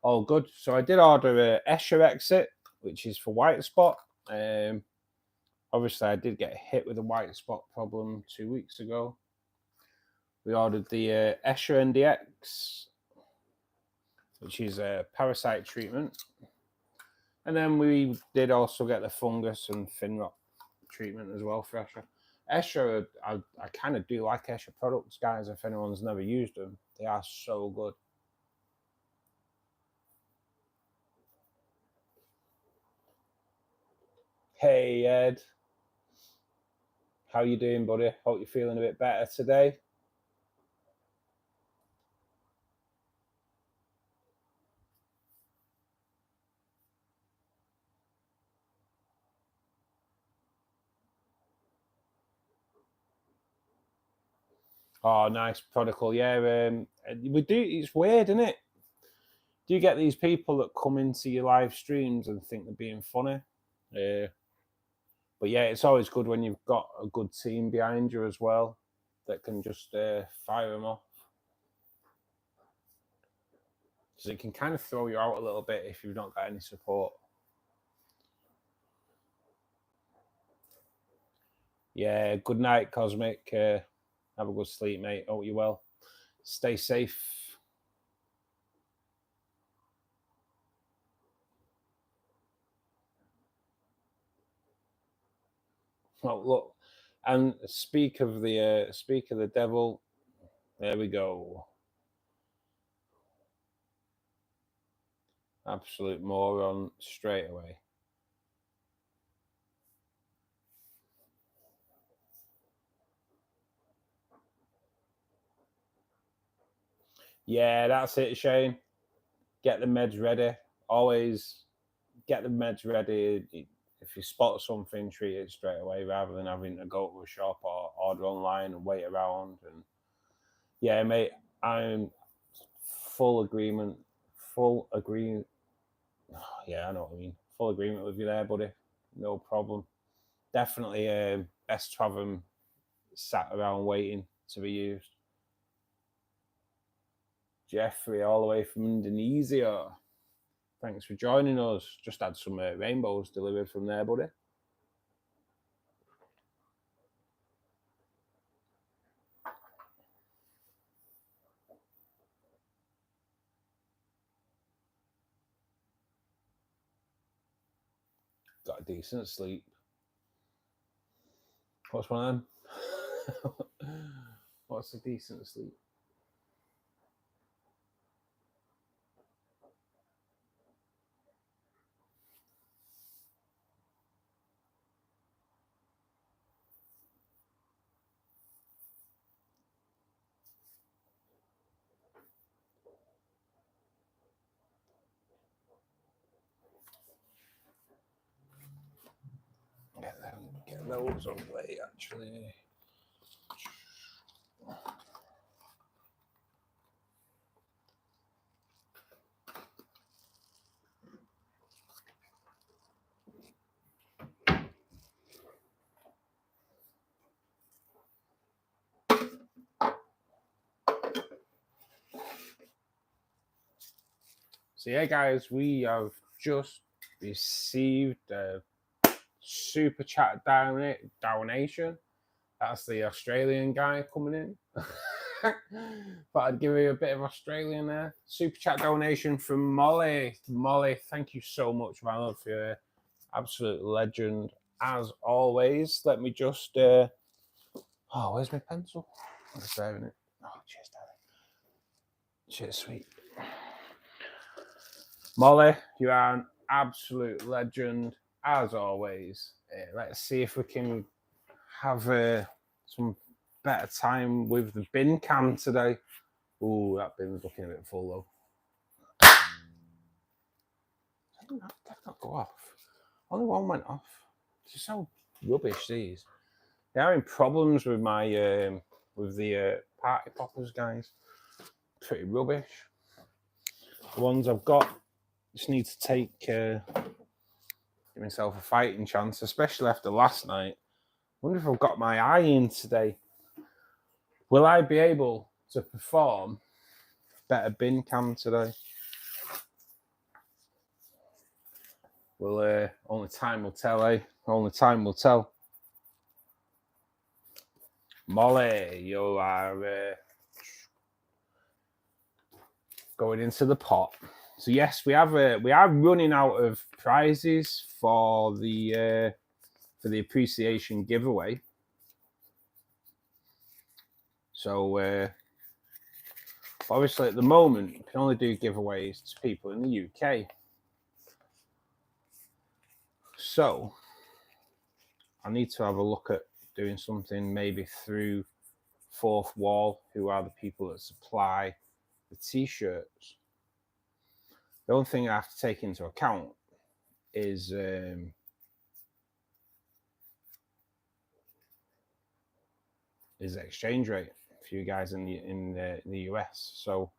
all good. So I did order a Escher exit, which is for white spot. Obviously, I did get hit with a white spot problem 2 weeks ago. We ordered the Escher NDX, which is a parasite treatment. And then we did also get the fungus and fin rot treatment as well for Escher. Escher, I kind of do like Escher products, guys, if anyone's never used them. They are so good. Hey, Ed. How you doing, buddy? Hope you're feeling a bit better today. Oh, nice prodigal. Yeah, we do. It's weird, isn't it? Do you get these people that come into your live streams and think they're being funny? But yeah, it's always good when you've got a good team behind you as well that can just fire them off. Because it can kind of throw you out a little bit if you've not got any support. Yeah, good night, Cosmic. Have a good sleep, mate. Hope you're well. Stay safe. Oh, look. And speak of the devil. There we go. Absolute moron straight away. Yeah, that's it, Shane. Get the meds ready. Always get the meds ready. If you spot something, treat it straight away rather than having to go to a shop or order online and wait around. And yeah, mate, I'm full agreement. Yeah, I know what I mean. Full agreement with you there, buddy. No problem. Definitely best to have them sat around waiting to be used. Jeffrey, all the way from Indonesia. Thanks for joining us. Just had some rainbows delivered from there, buddy. Got a decent sleep. What's one of them? What's a decent sleep? get those away actually. So yeah, guys, we have just received a super chat donation. That's the Australian guy coming in. But I'd give you a bit of Australian there. Super chat donation from Molly. Molly, thank you so much, my love, for your absolute legend as always. Let me just oh, where's my pencil? I'm just saving it. Oh, cheers, darling. Cheers, sweet. Molly, you are an absolute legend as always. Let's see if we can have some better time with the bin cam today. Ooh, that bin's looking a bit full though. Did not go off. Only one went off. They're so rubbish, these. They're having problems with my with the party poppers, guys. Pretty rubbish. The ones I've got just need to take give myself a fighting chance, especially after last night. Wonder if I've got my eye in today. Will I be able to perform better bin cam today? Well, only time will tell, eh? Only time will tell. Molly, you are going into the pot. So yes, we are running out of prizes for the appreciation giveaway. So obviously at the moment we can only do giveaways to people in the UK. So I need to have a look at doing something maybe through Fourth Wall, who are the people that supply the t-shirts. The only thing I have to take into account is exchange rate for you guys in the US. So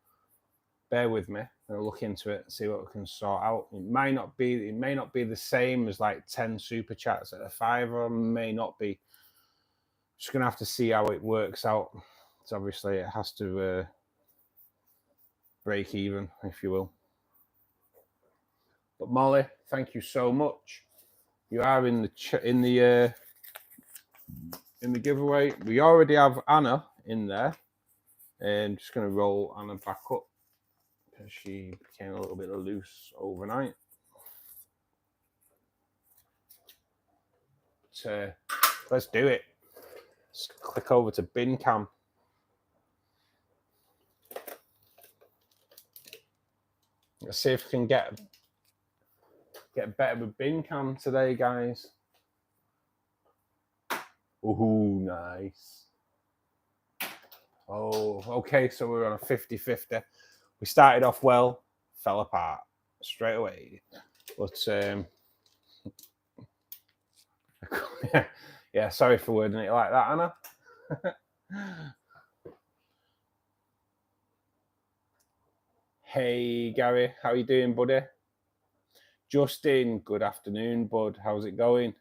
bear with me. I'll look into it and see what we can sort out. It may not be the same as like 10 super chats at a $5, may not be. Just gonna have to see how it works out. So obviously it has to break even, if you will. But Molly, thank you so much. You are in the giveaway. We already have Anna in there. I'm just going to roll Anna back up because she became a little bit loose overnight. So let's do it. Let's click over to bin cam. Let's see if we can get better with bin cam today, guys. Ooh, nice. Oh, okay, so we're on a 50-50. We started off well, fell apart straight away. But yeah, sorry for wording it like that, Anna. Hey, Gary, how you doing, buddy? Justin, good afternoon, bud. How's it going?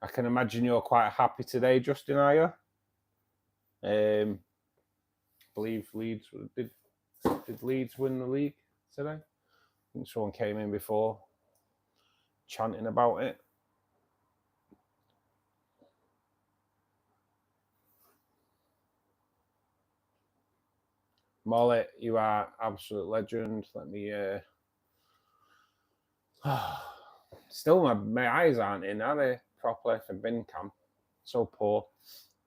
I can imagine you're quite happy today, Justin, are you? I believe Leeds did Leeds win the league today? I think someone came in before chanting about it. Molly, you are absolute legend. Let me still my eyes aren't in, are they? Properly for bin cam. So poor.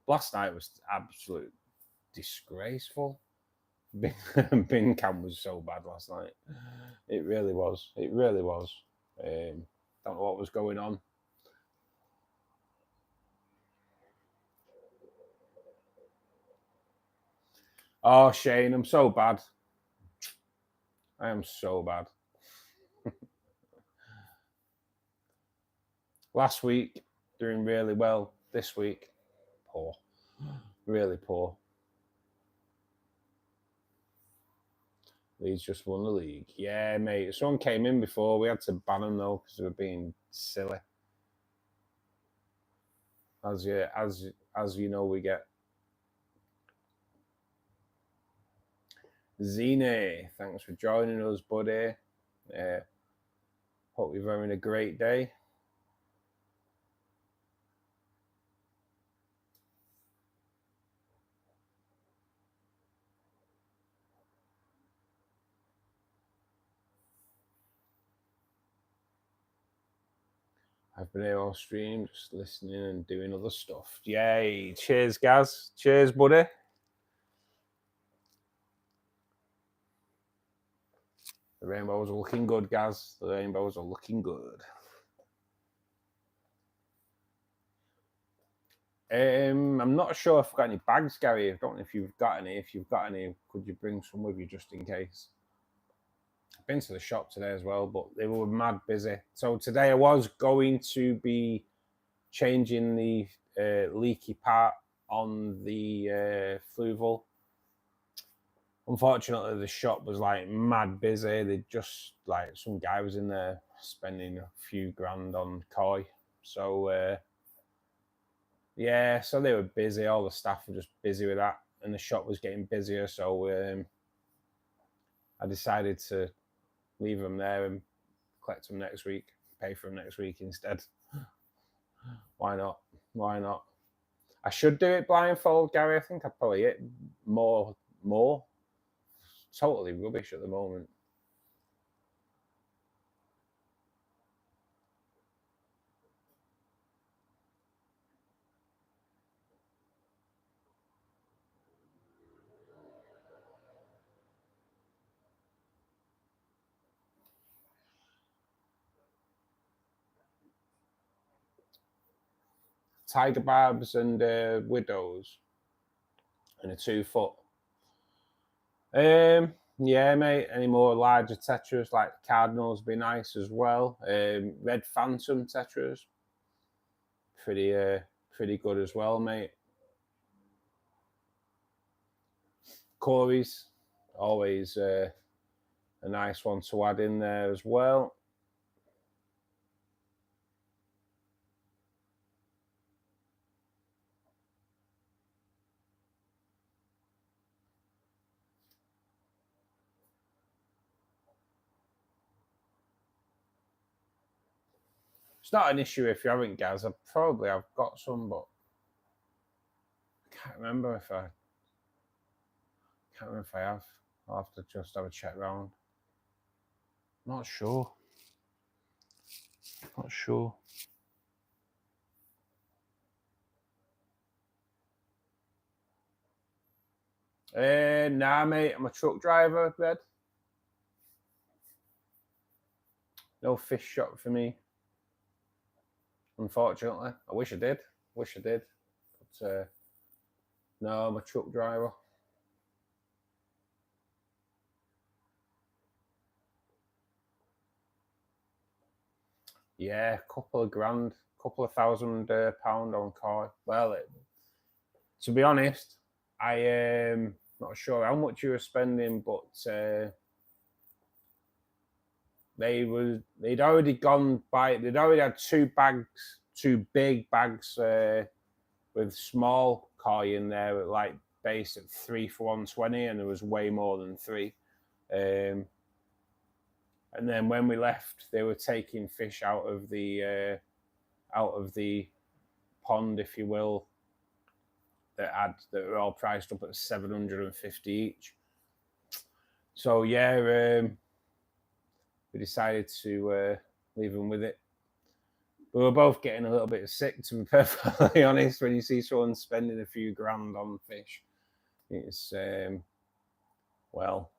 Last night was absolute disgraceful. Bin cam was so bad last night. It really was. It really was. Don't know what was going on. Oh, Shane, I'm so bad. I am so bad. Last week, doing really well this week. Poor. Really poor. Leeds just won the league. Yeah, mate. Someone came in before. We had to ban them, though, because they were being silly. As you know, we get. Zine, thanks for joining us, buddy. Hope you're having a great day. I've been here all stream, just listening and doing other stuff. Yay. Cheers, Gaz. Cheers, buddy. The rainbows are looking good, Gaz. The rainbows are looking good. I'm not sure if I've got any bags, Gary. I don't know if you've got any. If you've got any, could you bring some with you just in case? I've been to the shop today as well, but they were mad busy. So today I was going to be changing the leaky part on the fluval. Unfortunately, the shop was like mad busy. They just like some guy was in there spending a few grand on koi. So yeah, so they were busy. All the staff were just busy with that, and the shop was getting busier. So I decided to leave them there and collect them next week. Pay for them next week instead. Why not? Why not? I should do it blindfold, Gary. I think I'd probably hit more. Totally rubbish at the moment. Tiger barbs and widows and a 2 foot. Yeah, mate. Any more larger tetras like cardinals would be nice as well. Red phantom tetras, pretty good as well, mate. Corys, always a nice one to add in there as well. It's not an issue if you haven't, Gaz. I've got some, but I can't remember if I have. I'll have to just have a check round. Not sure. Not sure. Nah, mate. I'm a truck driver, Red. No fish shop for me, unfortunately. I wish I did. But no, I'm a truck driver. Yeah, couple of grand, couple of £1,000 on koi. Well, to be honest, I am not sure how much you were spending, but they'd already had two big bags with small koi in there, like based at 3 for 120, and there was way more than 3. And then when we left, they were taking fish out of the pond, if you will, that were all priced up at 750 each. So yeah, we decided to leave them with it. We were both getting a little bit sick, to be perfectly honest. When you see someone spending a few grand on fish, it's well,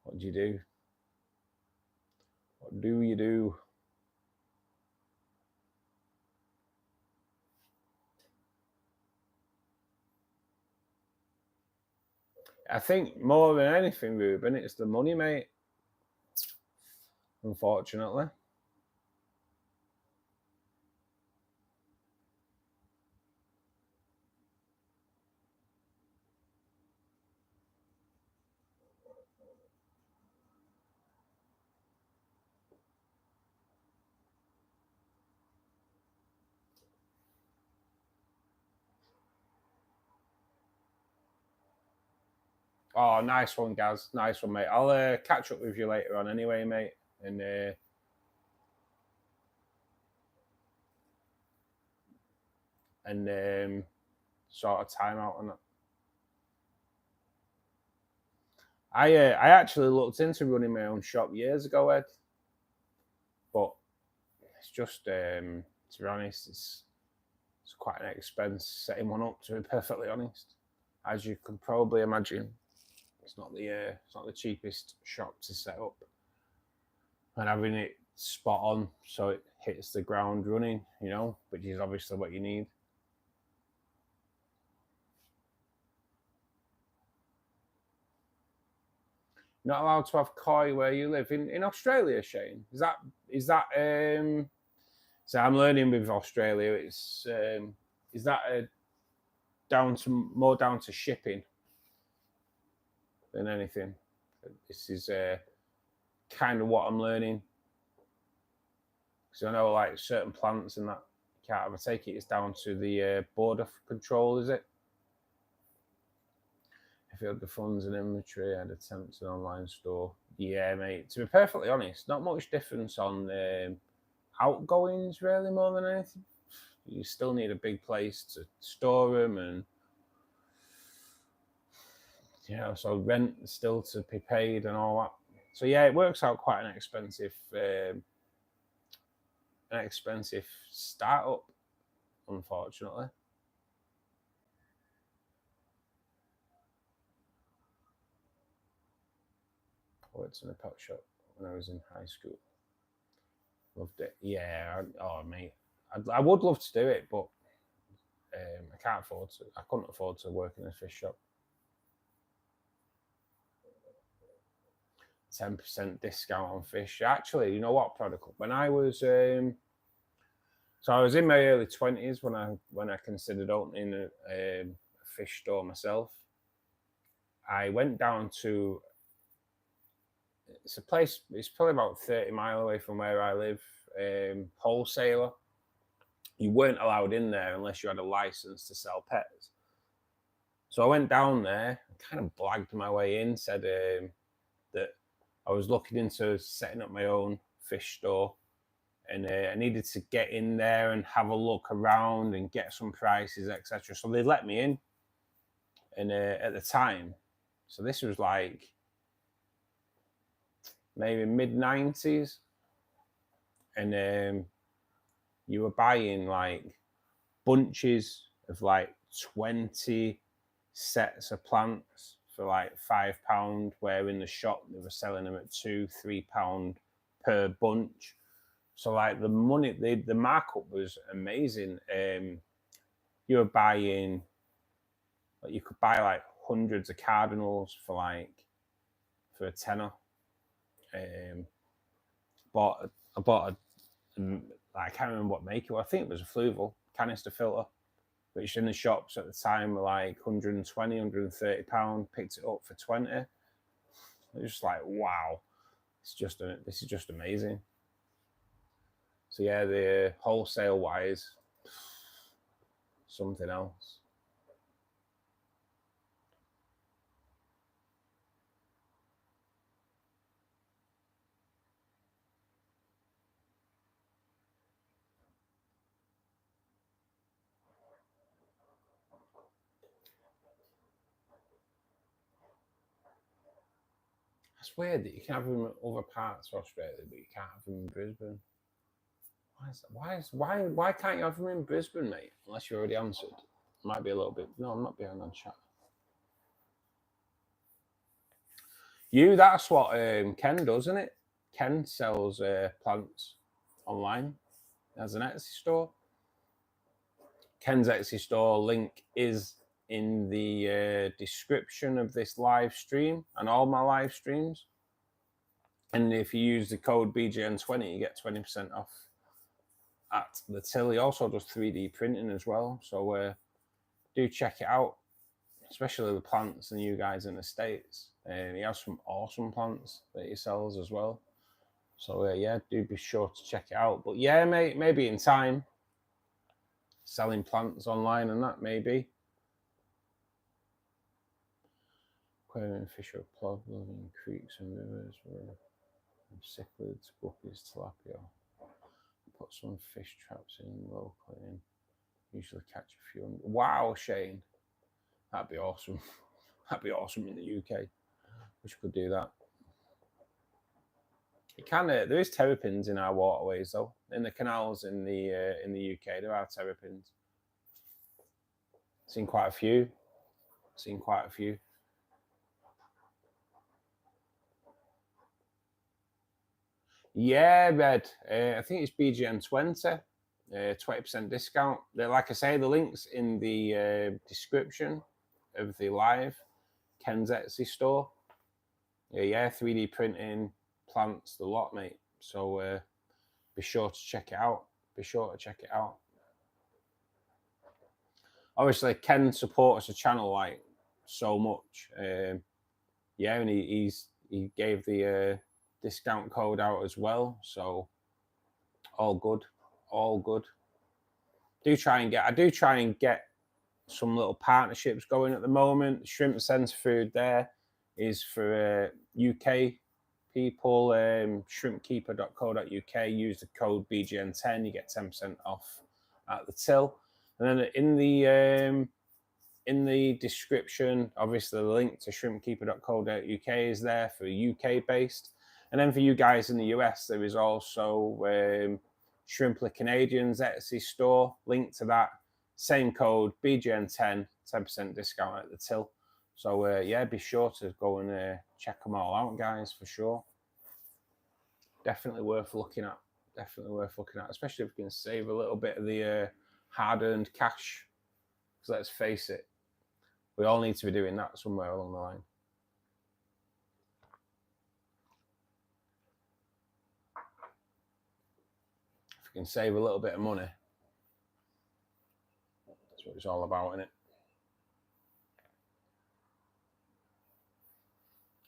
what do you do? What do you do? I think more than anything, Ruben, it's the money, mate. Unfortunately. Oh, nice one, Gaz. Nice one, mate. I'll catch up with you later on anyway, mate. And sort of time out on that. I actually looked into running my own shop years ago, Ed. But it's just, to be honest, it's quite an expense setting one up, to be perfectly honest. As you can probably imagine, it's not the cheapest shop to set up. And having it spot on so it hits the ground running, you know, which is obviously what you need. Not allowed to have koi where you live in Australia, Shane. Is that so I'm learning with Australia. It's is that more down to shipping than anything? This is kind of what I'm learning. Because I know like certain plants and that you can't have. I take it it's down to the border control, is it? If you had the funds and inventory, I'd attempt an online store. Yeah, mate. To be perfectly honest, not much difference on outgoings really more than anything. You still need a big place to store them, and you know, so rent still to be paid and all that. So yeah, it works out quite an expensive startup, unfortunately. I worked in a pet shop when I was in high school. Loved it. Yeah. Oh, mate. I would love to do it, but I can't afford to. I couldn't afford to work in a fish shop. 10% discount on fish. Actually, you know what, Prodigal? When I was so I was in my early 20s when I considered opening a fish store myself. I went down to, it's a place, it's probably about 30 miles away from where I live, wholesaler. You weren't allowed in there unless you had a license to sell pets. So I went down there, kind of blagged my way in, said that I was looking into setting up my own fish store, and I needed to get in there and have a look around and get some prices, etc. So they let me in, and at the time, so this was like maybe mid-90s, and you were buying like bunches of like 20 sets of plants for like £5, where in the shop they were selling them at £2-3 per bunch. So like the money, the markup was amazing. You were buying, like you could buy like hundreds of cardinals for a tenner. I bought I can't remember what make it was. I think it was a Fluval canister filter, which in the shops at the time were like 120, 130 pound. Picked it up for 20. It was just like, wow, this is just amazing. So yeah, the wholesale wise, something else. It's weird that you can have them in other parts of Australia, but you can't have them in Brisbane. Why can't you have them in Brisbane, mate? Unless you already answered. Might be a little bit. No, I'm not behind on chat. That's what Ken does, isn't it? Ken sells plants online as an Etsy store. Ken's Etsy store link is in the description of this live stream and all my live streams. And if you use the code BGN20, you get 20% off at the till. He also does 3D printing as well. So do check it out, especially the plants and you guys in the States. He has some awesome plants that he sells as well. So yeah, do be sure to check it out. But yeah, mate, maybe in time, selling plants online and that maybe. aquarium fish are plug in creeks and rivers where cichlids, guppies, tilapia. Put some fish traps in locally and usually catch a few. Wow, Shane, that'd be awesome. That'd be awesome in the UK. Wish we could do that. It can. There is terrapins in our waterways though. In the canals in the UK, there are terrapins. Seen quite a few. Yeah, Red. I think it's BGN 20. 20% discount. Like I say, the link's in the description of the live. Ken's Etsy store. Yeah, 3D printing, plants, the lot, mate. So be sure to check it out. Obviously, Ken supports the channel like so much. Yeah, and he gave the discount code out as well. So all good. I do try and get some little partnerships going at the moment. Shrimp Sense Food there is for UK people. Shrimpkeeper.co.uk. Use the code BGN10. You get 10% off at the till. And then in the description, obviously the link to shrimpkeeper.co.uk is there for UK based. And then for you guys in the US, there is also Shrimply Canadians Etsy store. Link to that. Same code, BGN10, 10% discount at the till. So yeah, be sure to go and check them all out, guys, for sure. Definitely worth looking at. Especially if you can save a little bit of the hard-earned cash. Because let's face it, we all need to be doing that somewhere along the line. If you can save a little bit of money, that's what it's all about, isn't it?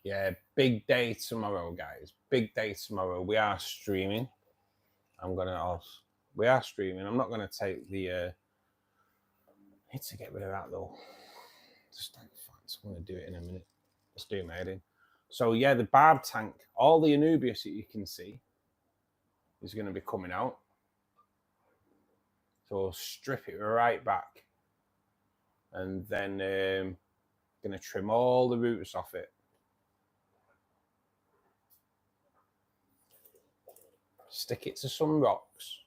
Yeah, big day tomorrow, guys. Big day tomorrow. We are streaming. We are streaming. I'm not gonna take the I need to get rid of that though. I'm gonna do it in a minute. Let's do my heading. So yeah, the barb tank, all the Anubias that you can see is gonna be coming out. So we'll strip it right back. And then gonna trim all the roots off it. Stick it to some rocks.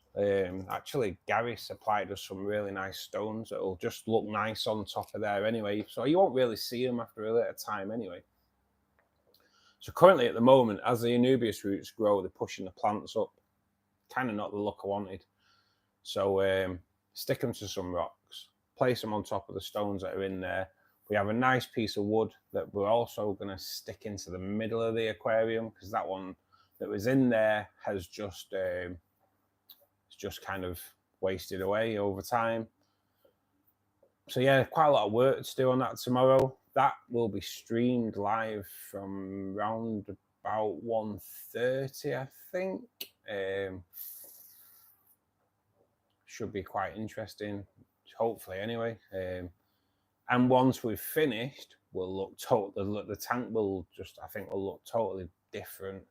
Actually, Gary supplied us some really nice stones that will just look nice on top of there anyway. So you won't really see them after a little time anyway. So currently at the moment, as the Anubias roots grow, they're pushing the plants up. Kind of not the look I wanted. So stick them to some rocks. Place them on top of the stones that are in there. We have a nice piece of wood that we're also going to stick into the middle of the aquarium because that one that was in there has just kind of wasted away over time. So yeah, quite a lot of work to do on that tomorrow. That will be streamed live from round about 1:30, I think. Should be quite interesting, hopefully anyway. And once we've finished, we'll look the tank will just, I think, will look totally different.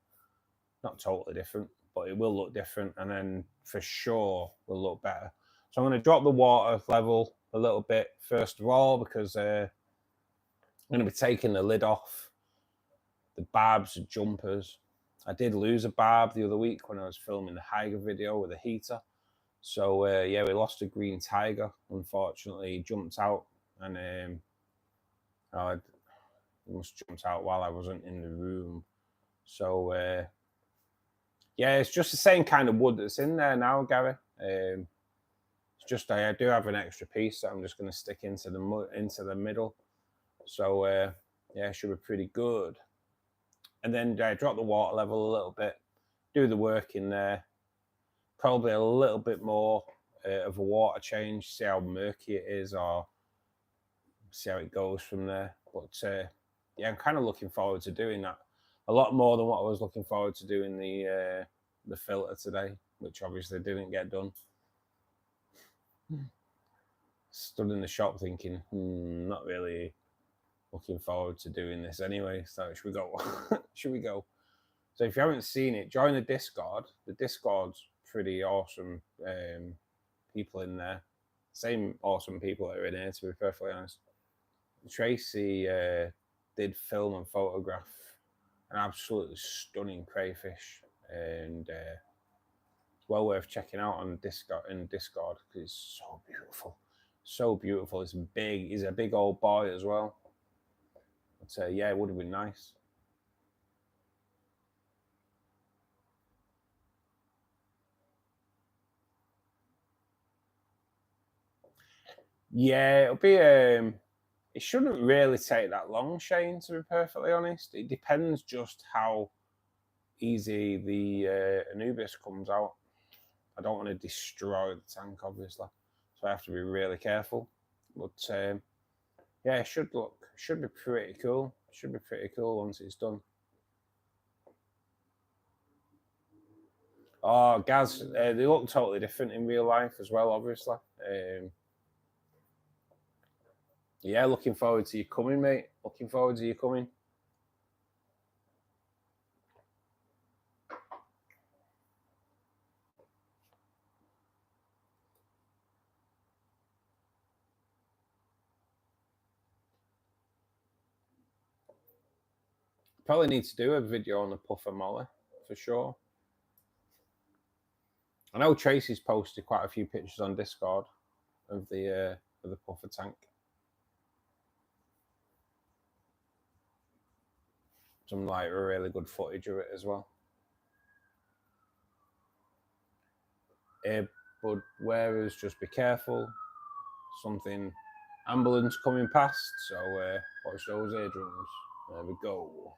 Not totally different, but it will look different, and then for sure will look better. So I'm going to drop the water level a little bit first of all because I'm going to be taking the lid off the barbs and jumpers. I did lose a barb the other week when I was filming the Hyger video with a heater. So yeah, we lost a green tiger. Unfortunately, he jumped out, and he must have jumped out while I wasn't in the room. So yeah, it's just the same kind of wood that's in there now, Gary. It's just I do have an extra piece that I'm just going to stick into the middle. So yeah, it should be pretty good. And then drop the water level a little bit, do the work in there. Probably a little bit more of a water change, see how murky it is, or see how it goes from there. But yeah, I'm kind of looking forward to doing that a lot more than what I was looking forward to doing the filter today, which obviously didn't get done. Stood in the shop thinking, not really looking forward to doing this anyway. So should we go? Should we go? So if you haven't seen it, join the Discord. The Discord's pretty awesome. People in there, same awesome people that are in here, to be perfectly honest. Tracy did film and photograph an absolutely stunning crayfish, and it's well worth checking out on Discord because it's so beautiful, so beautiful. It's big. He's a big old boy as well. But yeah, it would have been nice. Yeah, it'll be it shouldn't really take that long, Shane, to be perfectly honest. It depends just how easy the Anubis comes out. I don't want to destroy the tank, obviously, so I have to be really careful. But yeah, it should be pretty cool. It should be pretty cool once it's done. Oh, Gaz, they look totally different in real life as well, obviously. Yeah, looking forward to you coming, mate. Looking forward to you coming. Probably need to do a video on the puffer molly for sure. I know Tracy's posted quite a few pictures on Discord of the puffer tank. Some like really good footage of it as well. But wearers, just be careful. Something ambulance coming past, so watch those eardrums. There we go.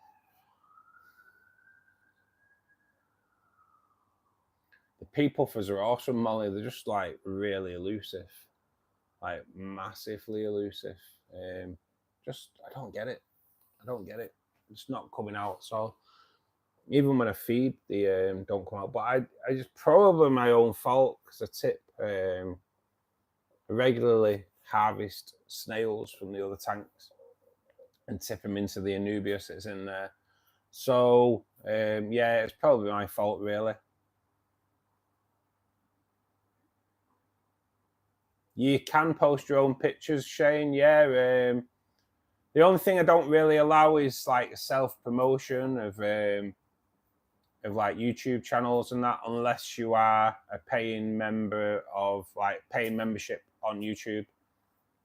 The pea puffers are awesome, Molly. They're just like really elusive, like massively elusive. Just I don't get it. I don't get it. It's not coming out. So even when I feed, they don't come out. But I just probably my own fault because I regularly harvest snails from the other tanks and tip them into the Anubias that's in there. So yeah, it's probably my fault really. You can post your own pictures, Shane. Yeah. The only thing I don't really allow is like self-promotion of like YouTube channels and that, unless you are a paying member of like paying membership on YouTube.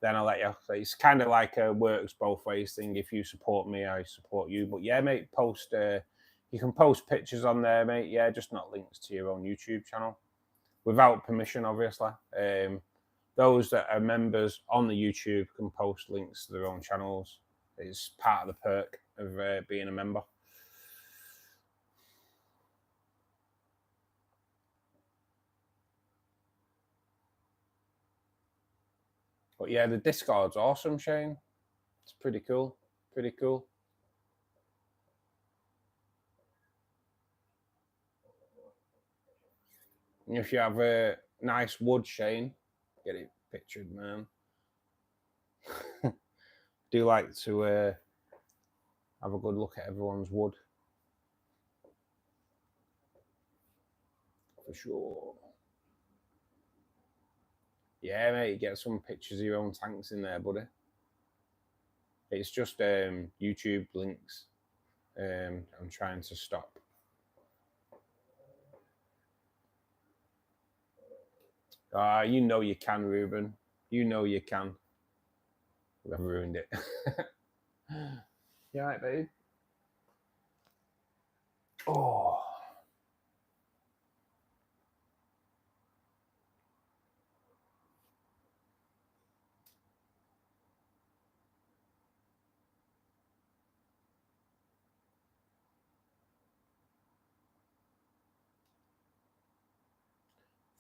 Then I'll let you. It's kind of like a works both ways thing. If you support me, I support you. But yeah, mate, post. You can post pictures on there, mate. Yeah, just not links to your own YouTube channel, without permission, obviously. Those that are members on the YouTube can post links to their own channels. It's part of the perk of being a member. But yeah, the Discord's awesome, Shane. It's pretty cool. Pretty cool. And if you have a nice wood, Shane, get it pictured, man. Do like to have a good look at everyone's wood. For sure. Yeah, mate, get some pictures of your own tanks in there, buddy. It's just YouTube links. I'm trying to stop. You know you can, Ruben. You know you can. I've ruined it. You all right, babe? Oh.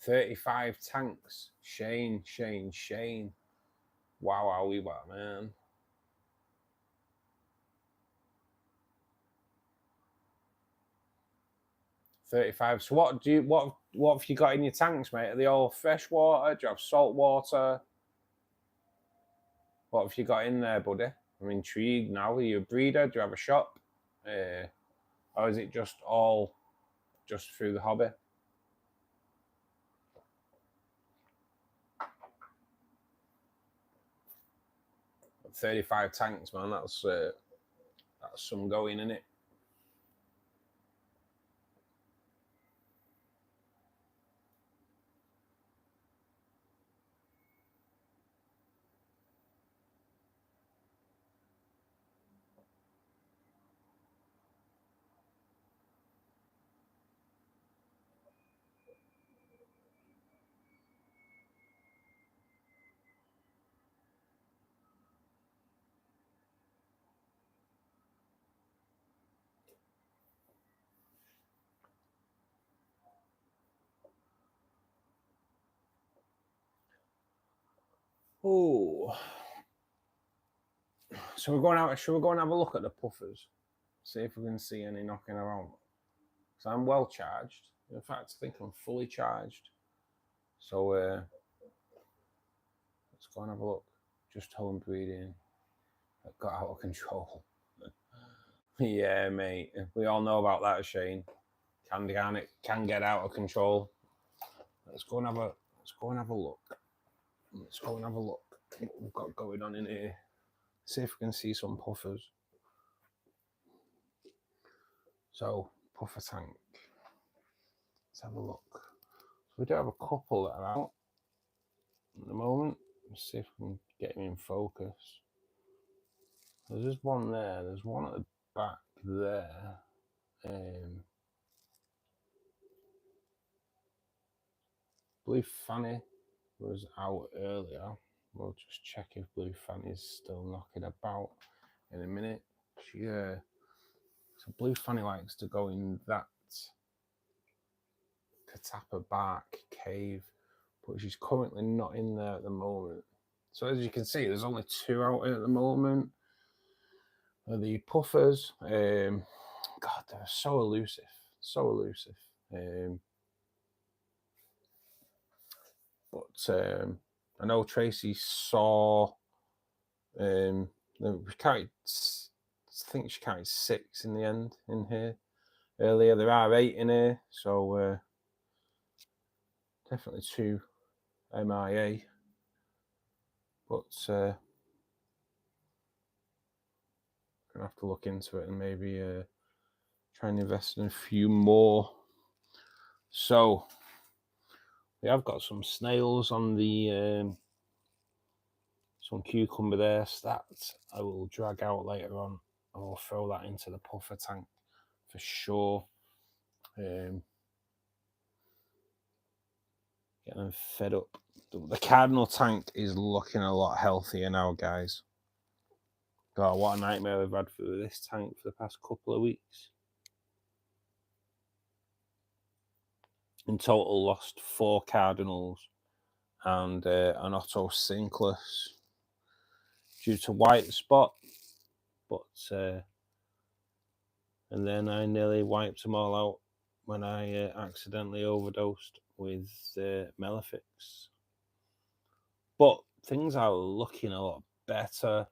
$35 tanks. Shane. Wow, man. $35. So what have you got in your tanks, mate? Are they all fresh water? Do you have salt water? What have you got in there, buddy? I'm intrigued now. Are you a breeder? Do you have a shop? Or is it just all just through the hobby? 35 tanks, man. That's some going in it. Oh, so we're going out. Should we go and have a look at the puffers? See if we can see any knocking around. So I'm well charged. In fact, I think I'm fully charged. So let's go and have a look. Just home breeding. That got out of control. Yeah, mate. We all know about that, Shane. Can get out of control. Let's go and have a look. Let's go and have a look what we've got going on in here. See if we can see some puffers. So, puffer tank. Let's have a look. So we do have a couple that are out at the moment. Let's see if we can get him in focus. There's just one there. There's one at the back there. Blue Fanny was out earlier. We'll just check if Blue Fanny's still knocking about in a minute. So Blue Fanny likes to go in that Katapa bark cave, but she's currently not in there at the moment. So as you can see, there's only 2 out at the moment. The puffers, God, they're so elusive, so elusive. But I know Tracy saw, we counted, I think she counted 6 in the end in here earlier. There are 8 in here, so definitely 2 MIA. But gonna have to look into it and maybe try and invest in a few more. So we have got some snails on the some cucumber there. That I will drag out later on. I will throw that into the puffer tank for sure. Get them fed up. The cardinal tank is looking a lot healthier now, guys. God, what a nightmare we've had for this tank for the past couple of weeks. In total, lost 4 cardinals and an Otto Synclus due to white spot, but and then I nearly wiped them all out when I accidentally overdosed with Melifix. But things are looking a lot better,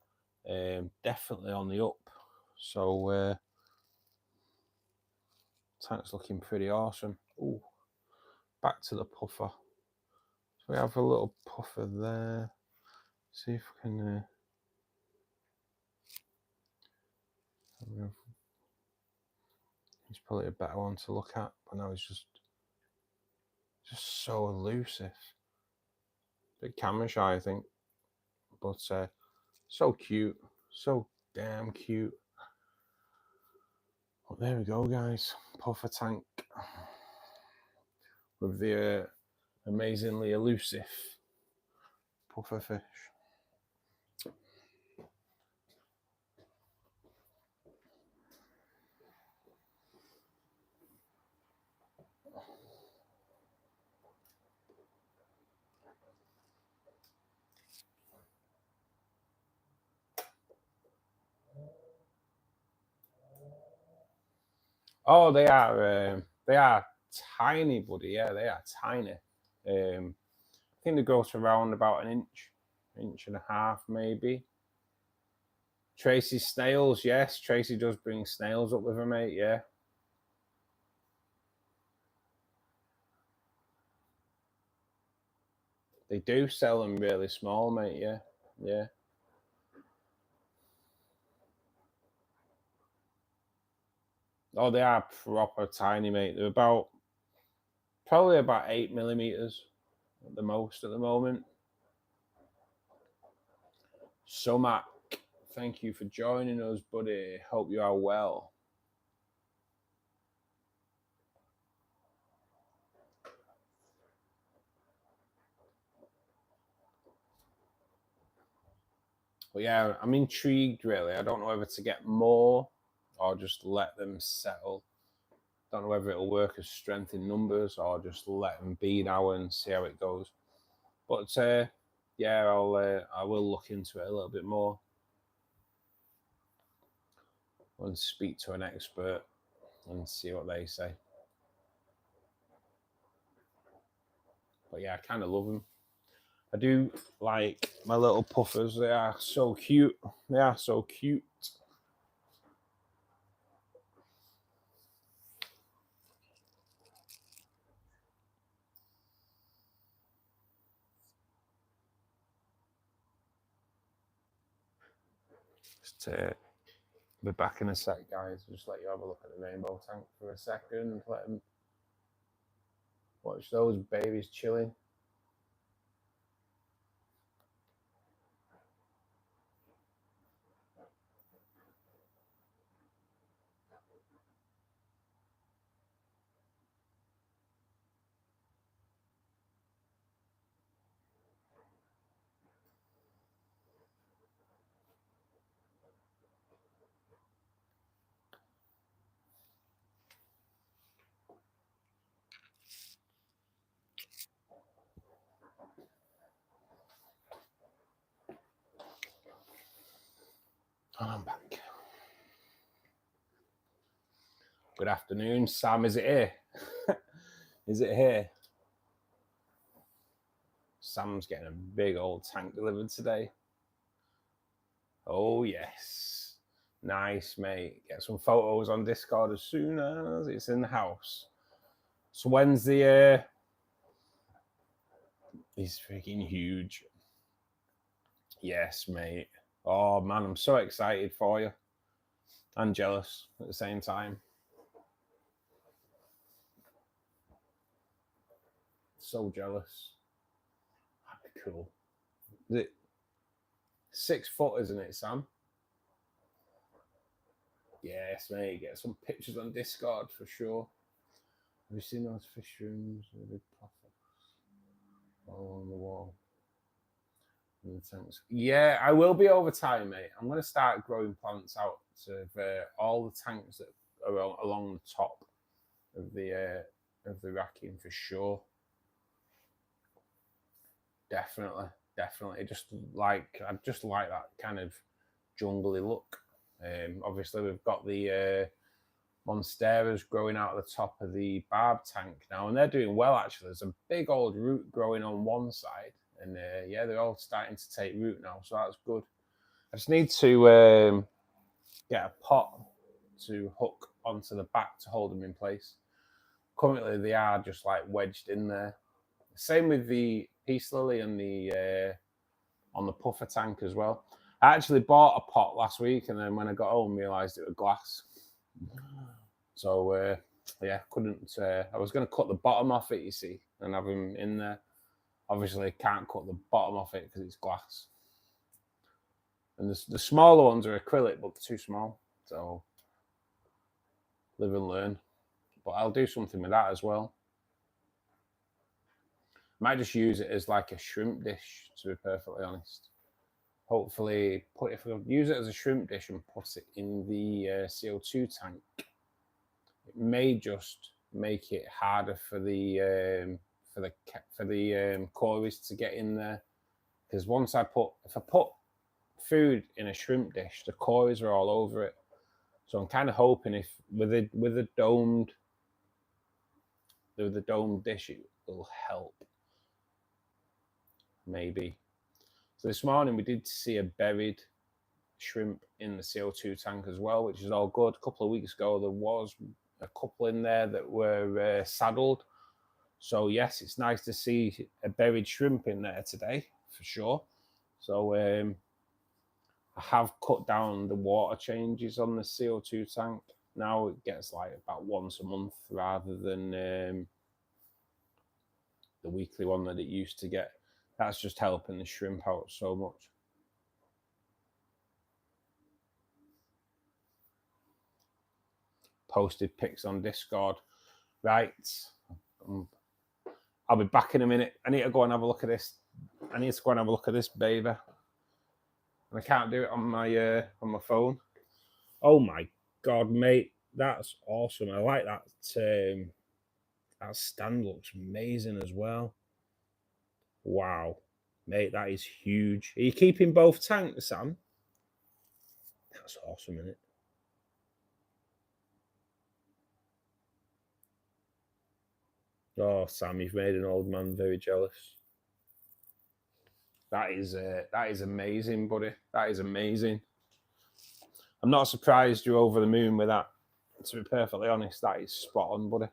definitely on the up. So tank's looking pretty awesome. Ooh, back to the puffer. So we have a little puffer there. See if we can. He's probably a better one to look at, but now he's just so elusive. Bit camera shy, I think, but so cute, so damn cute. But there we go, guys. Puffer tank with the amazingly elusive puffer fish. Oh, they are tiny, buddy. Yeah, they are tiny. I think they grow to around about an inch and a half, maybe. Tracy's snails, yes. Tracy does bring snails up with her, mate, yeah. They do sell them really small, mate, yeah. Yeah. Oh, they are proper tiny, mate. They're probably about 8 millimeters at the most at the moment. So, Mac, thank you for joining us, buddy. Hope you are well. But yeah, I'm intrigued, really. I don't know whether to get more or just let them settle. Don't know whether it'll work as strength in numbers or just let them be now and see how it goes. But yeah, I will look into it a little bit more and speak to an expert and see what they say. But yeah, I kind of love them. I do like my little puffers. They are so cute. They are so cute. Just be back in a sec, guys. Just let you have a look at the rainbow tank for a second. Let them watch those babies chilling. And I'm back. Good afternoon, Sam. Is it here? Is it here? Sam's getting a big old tank delivered today. Oh, yes. Nice, mate. Get some photos on Discord as soon as it's in the house. So when's the... He's freaking huge. Yes, mate. Oh, man, I'm so excited for you. And jealous at the same time. So jealous. That'd be cool. Is it 6 foot, isn't it, Sam? Yes, mate. Get some pictures on Discord for sure. Have you seen those fish rooms with the plastics all on the wall? And the tanks. Yeah, I will be over time, mate. I'm going to start growing plants out of all the tanks that are along the top of the racking for sure. Definitely. I just like that kind of jungly look. Obviously, we've got the monsteras growing out of the top of the barb tank now, and they're doing well actually. There's a big old root growing on one side, and yeah, they're all starting to take root now, so that's good. I just need to get a pot to hook onto the back to hold them in place. Currently, they are just like wedged in there. Same with the peace lily and the on the puffer tank as well. I actually bought a pot last week, and then when I got home, realised it was glass. So yeah, couldn't. I was going to cut the bottom off it, you see, and have them in there. Obviously, can't cut the bottom off it because it's glass. And the smaller ones are acrylic, but they're too small. So live and learn. But I'll do something with that as well. Might just use it as like a shrimp dish, to be perfectly honest. Hopefully, if I use it as a shrimp dish and put it in the CO2 tank, it may just make it harder for the cories to get in there. Because if I put food in a shrimp dish, the cories are all over it. So I'm kind of hoping if with a domed dish, it will help. Maybe. So this morning we did see a buried shrimp in the CO2 tank as well, which is all good. A couple of weeks ago, there was a couple in there that were saddled. So yes, it's nice to see a buried shrimp in there today, for sure. So I have cut down the water changes on the CO2 tank. Now it gets like about once a month rather than the weekly one that it used to get. That's just helping the shrimp out so much. Posted pics on Discord. Right. I'll be back in a minute. I need to go and have a look at this. I need to go and have a look at this baby. And I can't do it on my phone. Oh my God, mate. That's awesome. I like that. That stand looks amazing as well. Wow. Mate, that is huge. Are you keeping both tanks, Sam? That's awesome, isn't it? Oh, Sam, you've made an old man very jealous. That is amazing, buddy. That is amazing. I'm not surprised you're over the moon with that. To be perfectly honest, that is spot on, buddy.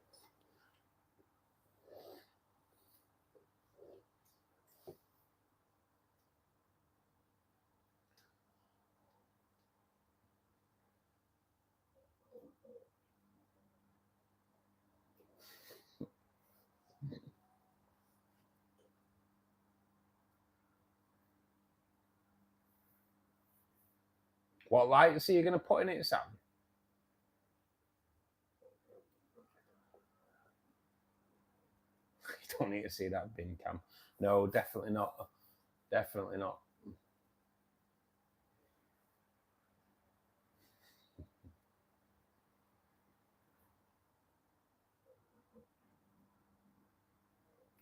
What lights are you going to put in it, Sam? You don't need to see that bin cam. No, definitely not. Definitely not.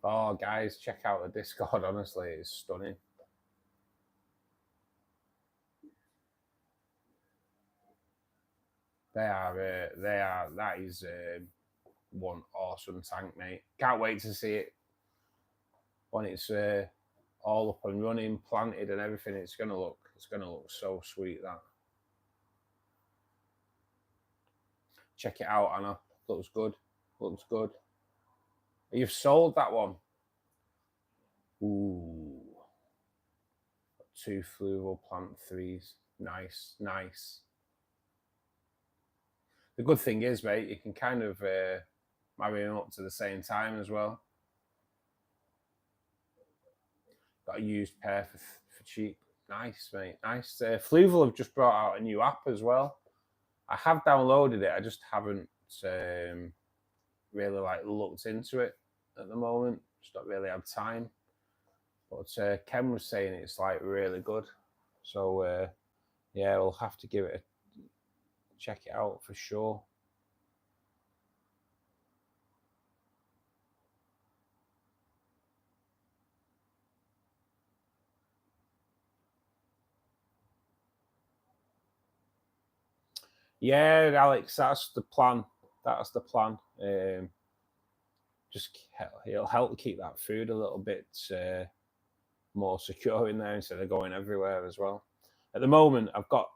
Oh, guys, check out the Discord. Honestly, it's stunning. That is one awesome tank, mate. Can't wait to see it when it's all up and running, planted and everything. It's gonna look so sweet. That. Check it out, Anna. Looks good. Looks good. You've sold that one. Ooh. 2 fluval plant 3s. Nice, nice. The good thing is, mate, you can kind of marry them up to the same time as well. Got a used pair for cheap. Nice, mate. Nice. Fluval have just brought out a new app as well. I have downloaded it. I just haven't really looked into it at the moment. Just not really had time. But Ken was saying it's really good. So yeah, we'll have to give it a check it out for sure. Yeah, Alex, that's the plan. That's the plan. Just it'll help keep that food a little bit more secure in there instead of going everywhere as well. At the moment, I've got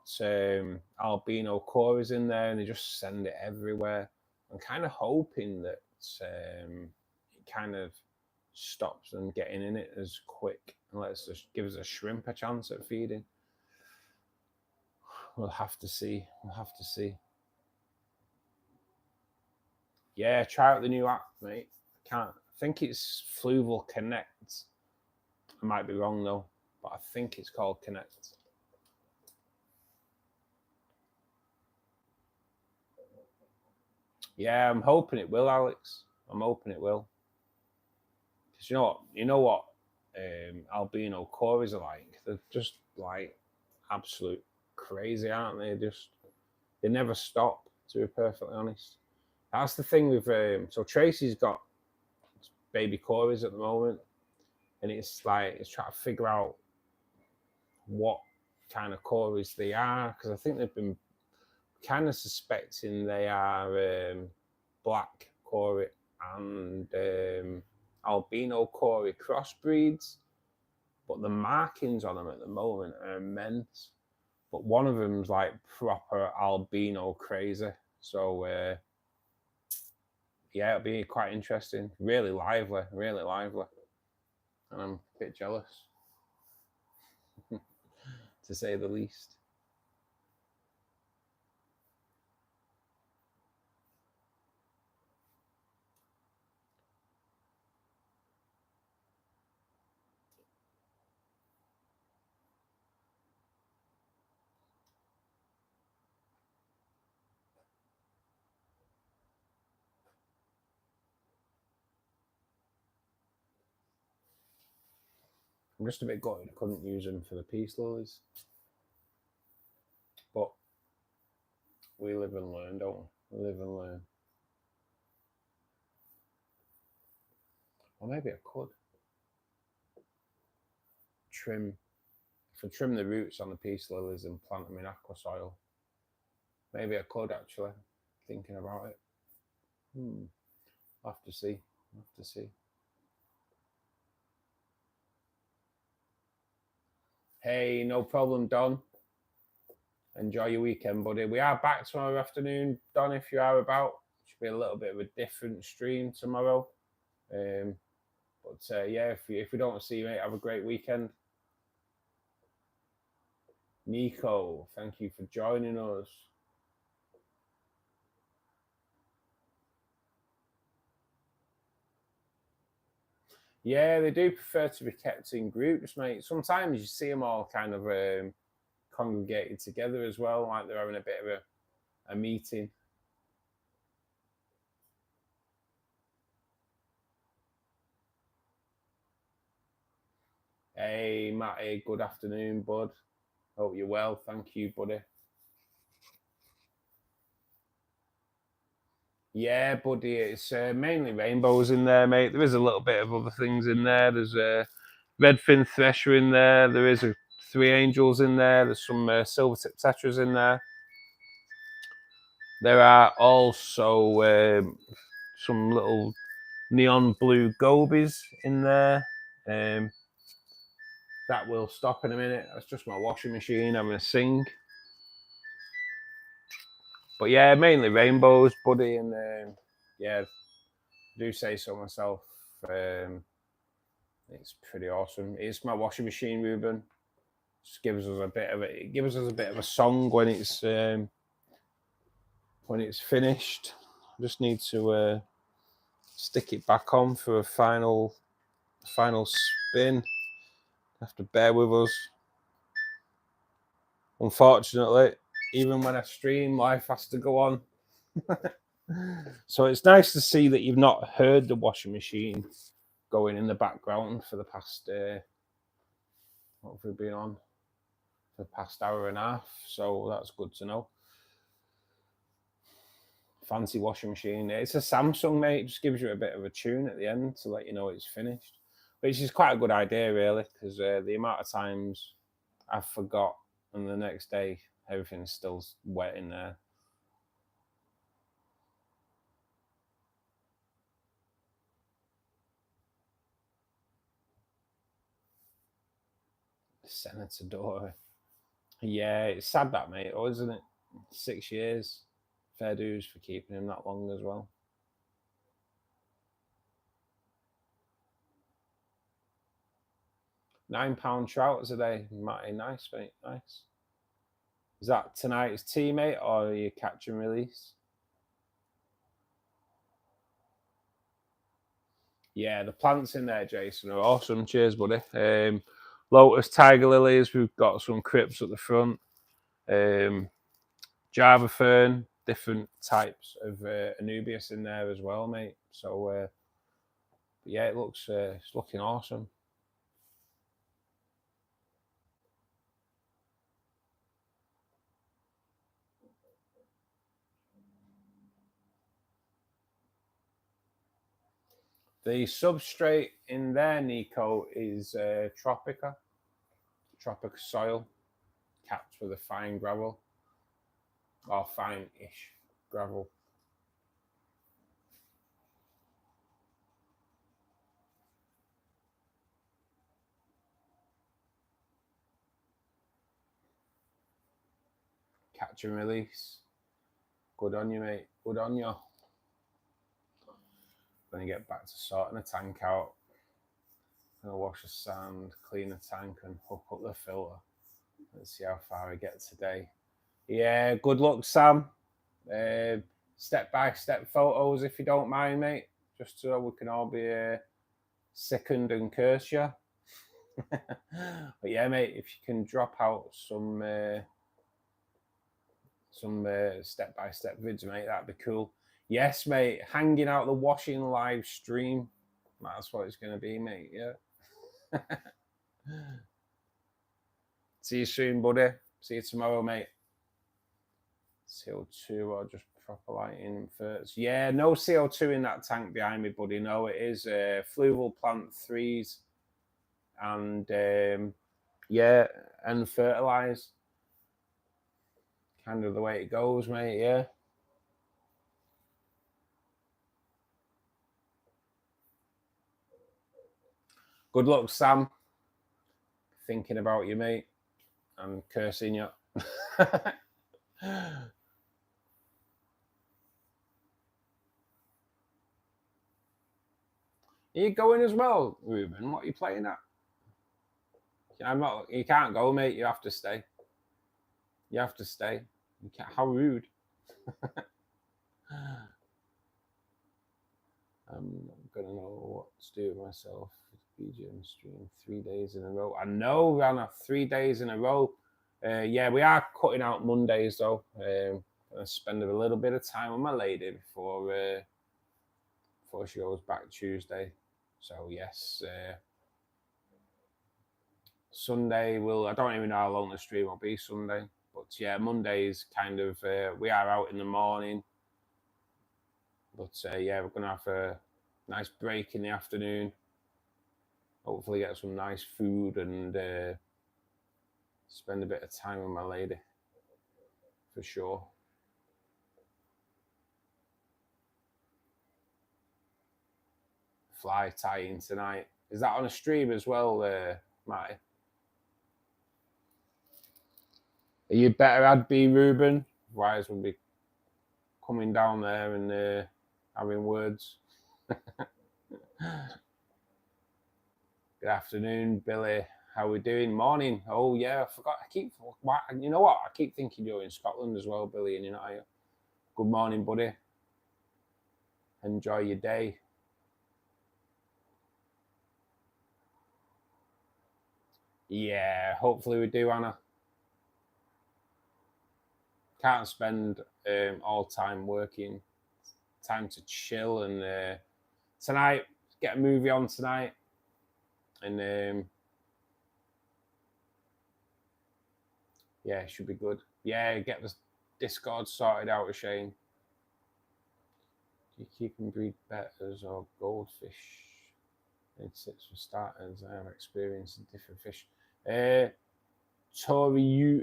albino cories in there, and they just send it everywhere. I'm kind of hoping that it kind of stops them getting in it as quick and gives a shrimp a chance at feeding. We'll have to see. We'll have to see. Yeah, try out the new app, mate. I think it's Fluval Connect. I might be wrong though, but I think it's called Connect. Yeah, I'm hoping it will, Alex. I'm hoping it will. Because you know what albino cories are like? They're just absolute crazy, aren't they? They never stop, to be perfectly honest. That's the thing with so Tracy's got baby cories at the moment, and it's trying to figure out what kind of cories they are, because I think they've been kind of suspecting they are black cory and albino cory crossbreeds, but the markings on them at the moment are immense. but one of them's like proper albino crazy. So yeah, it'll be quite interesting. Really lively, really lively. And I'm a bit jealous, to say the least. I'm just a bit gutted I couldn't use them for the peace lilies. But we live and learn, don't we? We live and learn. Or maybe I could trim the roots on the peace lilies and plant them in aqua soil. Maybe I could actually, thinking about it. I'll have to see. I'll have to see. Hey, no problem, Don. Enjoy your weekend, buddy. We are back tomorrow afternoon, Don, if you are about. Should be a little bit of a different stream tomorrow. But yeah, if we don't see you, mate, have a great weekend. Nico, thank you for joining us. Yeah, they do prefer to be kept in groups, mate. Sometimes you see them all kind of congregated together as well, like they're having a bit of a meeting. Hey, Matty, good afternoon, bud. Hope you're well. Thank you, buddy. Yeah, buddy, it's mainly rainbows in there, mate. There is a little bit of other things in there. There's a redfin thresher in there. There is a three angels in there. There's some silver tip tetras in there. There are also some little neon blue gobies in there. That will stop in a minute. That's just my washing machine having a sing. But yeah, mainly rainbows, buddy, and yeah, I do say so myself. It's pretty awesome. It's my washing machine, Ruben. Just gives us a bit of it. It gives us a bit of a song when it's finished. Just need to stick it back on for a final spin. Have to bear with us. Unfortunately, even when I stream, life has to go on. So it's nice to see that you've not heard the washing machine going in the background for the past what have we been on for the past hour and a half, so that's good to know. Fancy washing machine. It's a Samsung, mate. It just gives you a bit of a tune at the end to let you know it's finished, which is quite a good idea, really, because the amount of times I forgot and the next day everything's still wet in there. Senator Dory. Yeah, it's sad that, mate, isn't it? 6 years. Fair dues for keeping him that long as well. £9 trout a day. Matty, nice, mate. Nice. Is that tonight's teammate or are you catch and release? Yeah, the plants in there, Jason, are awesome. Cheers, buddy. Lotus tiger lilies. We've got some crypts at the front. Java fern, different types of Anubias in there as well, mate. So yeah, it looks it's looking awesome. The substrate in there, Nico, is Tropica soil, capped with a fine gravel, or fine-ish gravel. catch and release. Good on you, mate. Good on you. Gonna get back to sorting the tank out. Gonna wash the sand, clean the tank, and hook up the filter. Let's see how far I get today. Yeah, good luck, Sam. Step-by-step photos, if you don't mind, mate. Just so we can all be sickened and curse you. But yeah, mate, if you can drop out some step-by-step vids, mate, that'd be cool. Yes, mate, hanging out the washing live stream. That's what it's going to be, mate, yeah. See you soon, buddy. See you tomorrow, mate. CO2 or just proper lighting first. Yeah, no CO2 in that tank behind me, buddy. No, it is fluval plant 3s and yeah, and fertilise. Kind of the way it goes, mate, yeah. Good luck, Sam. Thinking about you, mate. I'm cursing you. Are you going as well, Ruben? What are you playing at? I'm not. You can't go, mate. You have to stay. You have to stay. You can't, how rude. I'm not gonna know what to do with myself. BGN stream 3 days in a row. I know, Rana, 3 days in a row. Yeah, we are cutting out Mondays though. Gonna spend a little bit of time with my lady before she goes back Tuesday. So yes, Sunday will. I don't even know how long the stream will be Sunday, but yeah, Monday's kind of. We are out in the morning, but yeah, we're gonna have a nice break in the afternoon. Hopefully, get some nice food and spend a bit of time with my lady for sure. Fly tying tonight. Is that on a stream as well, Matty? Are you better at B, Ruben? Otherwise, we'll be coming down there and having words. Good afternoon, Billy. How we doing? Morning. Oh yeah, I forgot. You know what? I keep thinking you're in Scotland as well, Billy, and you're not here. Good morning, buddy. Enjoy your day. Yeah, hopefully we do, Anna. Can't spend all time working. Time to chill and tonight, get a movie on tonight. And yeah, it should be good. Yeah, get the Discord sorted out with Shane. Do you keep and breed bettas or goldfish? It's for starters. I have experience in different fish. Toriu,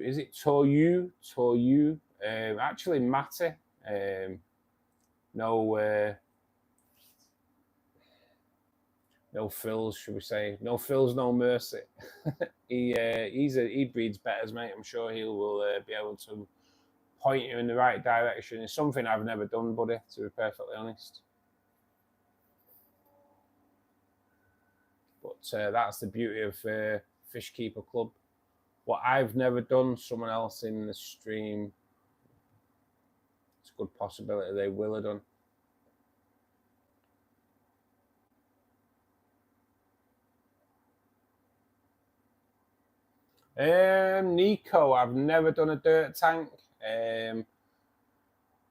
is it Toriu? Toriu. Actually, Matty. No frills, should we say? No frills, no mercy. He breeds bettas, mate. I'm sure he will be able to point you in the right direction. It's something I've never done, buddy, to be perfectly honest. But that's the beauty of Fishkeeper Club. What I've never done, someone else in the stream, it's a good possibility they will have done. Nico, I've never done a dirt tank.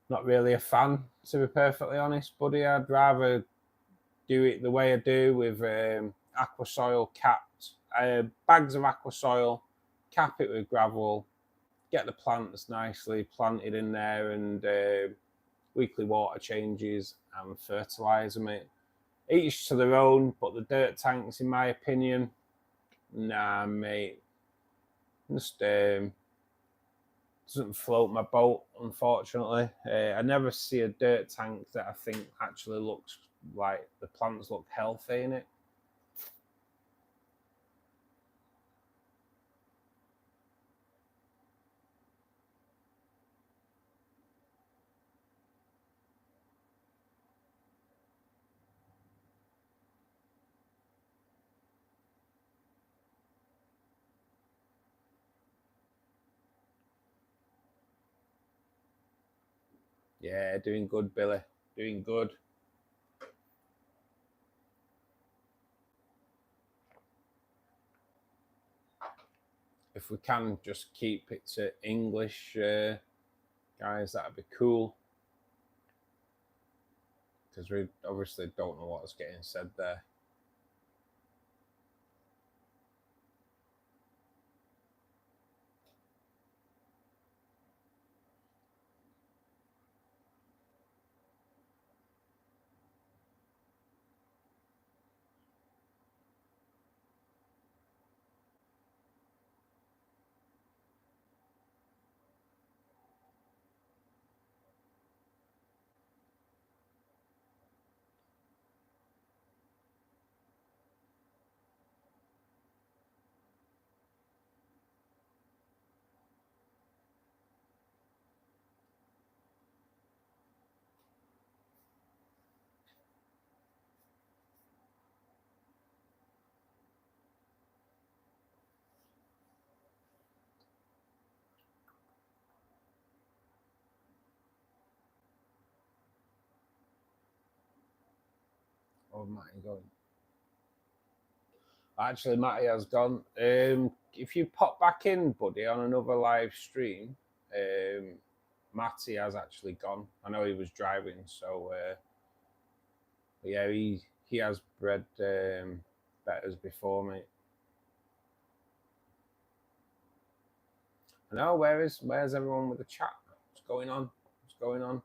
Not really a fan, to be perfectly honest, buddy. I'd rather do it the way I do with aqua soil capped, bags of aqua soil, cap it with gravel, get the plants nicely planted in there, and weekly water changes and fertilise them. Each to their own, but the dirt tanks, in my opinion, nah, mate. Just doesn't float my boat, unfortunately. I never see a dirt tank that I think actually looks like the plants look healthy in it. Yeah, doing good, Billy. Doing good. If we can just keep it to English, guys, that'd be cool. Because we obviously don't know what's getting said there. Oh, Matty going. Actually, Matty has gone. If you pop back in, buddy, on another live stream, Matty has actually gone. I know he was driving, so yeah, he has bred bettas before, mate. I know. Where's everyone with the chat? What's going on? What's going on?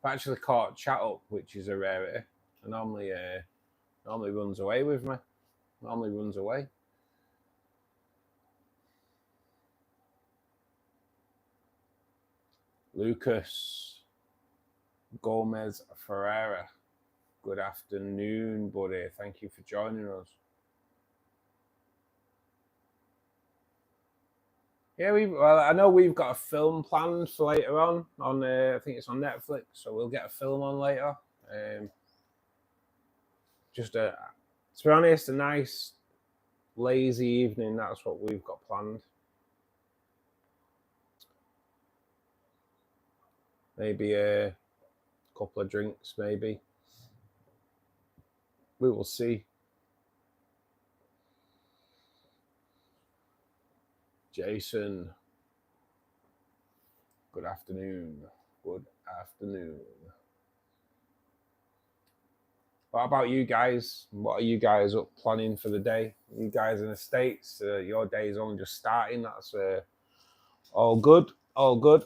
I've actually caught chat up, which is a rarity. I normally runs away with me. Normally runs away. Lucas Gomez Ferreira. Good afternoon, buddy. Thank you for joining us. Yeah, I know we've got a film planned for later on. I think it's on Netflix, so we'll get a film on later. Just to be honest, a nice lazy evening. That's what we've got planned. Maybe a couple of drinks, maybe. We will see. Jason, good afternoon. Good afternoon. What about you guys? What are you guys up planning for the day? You guys in the States, your day is only just starting. That's all good. All good.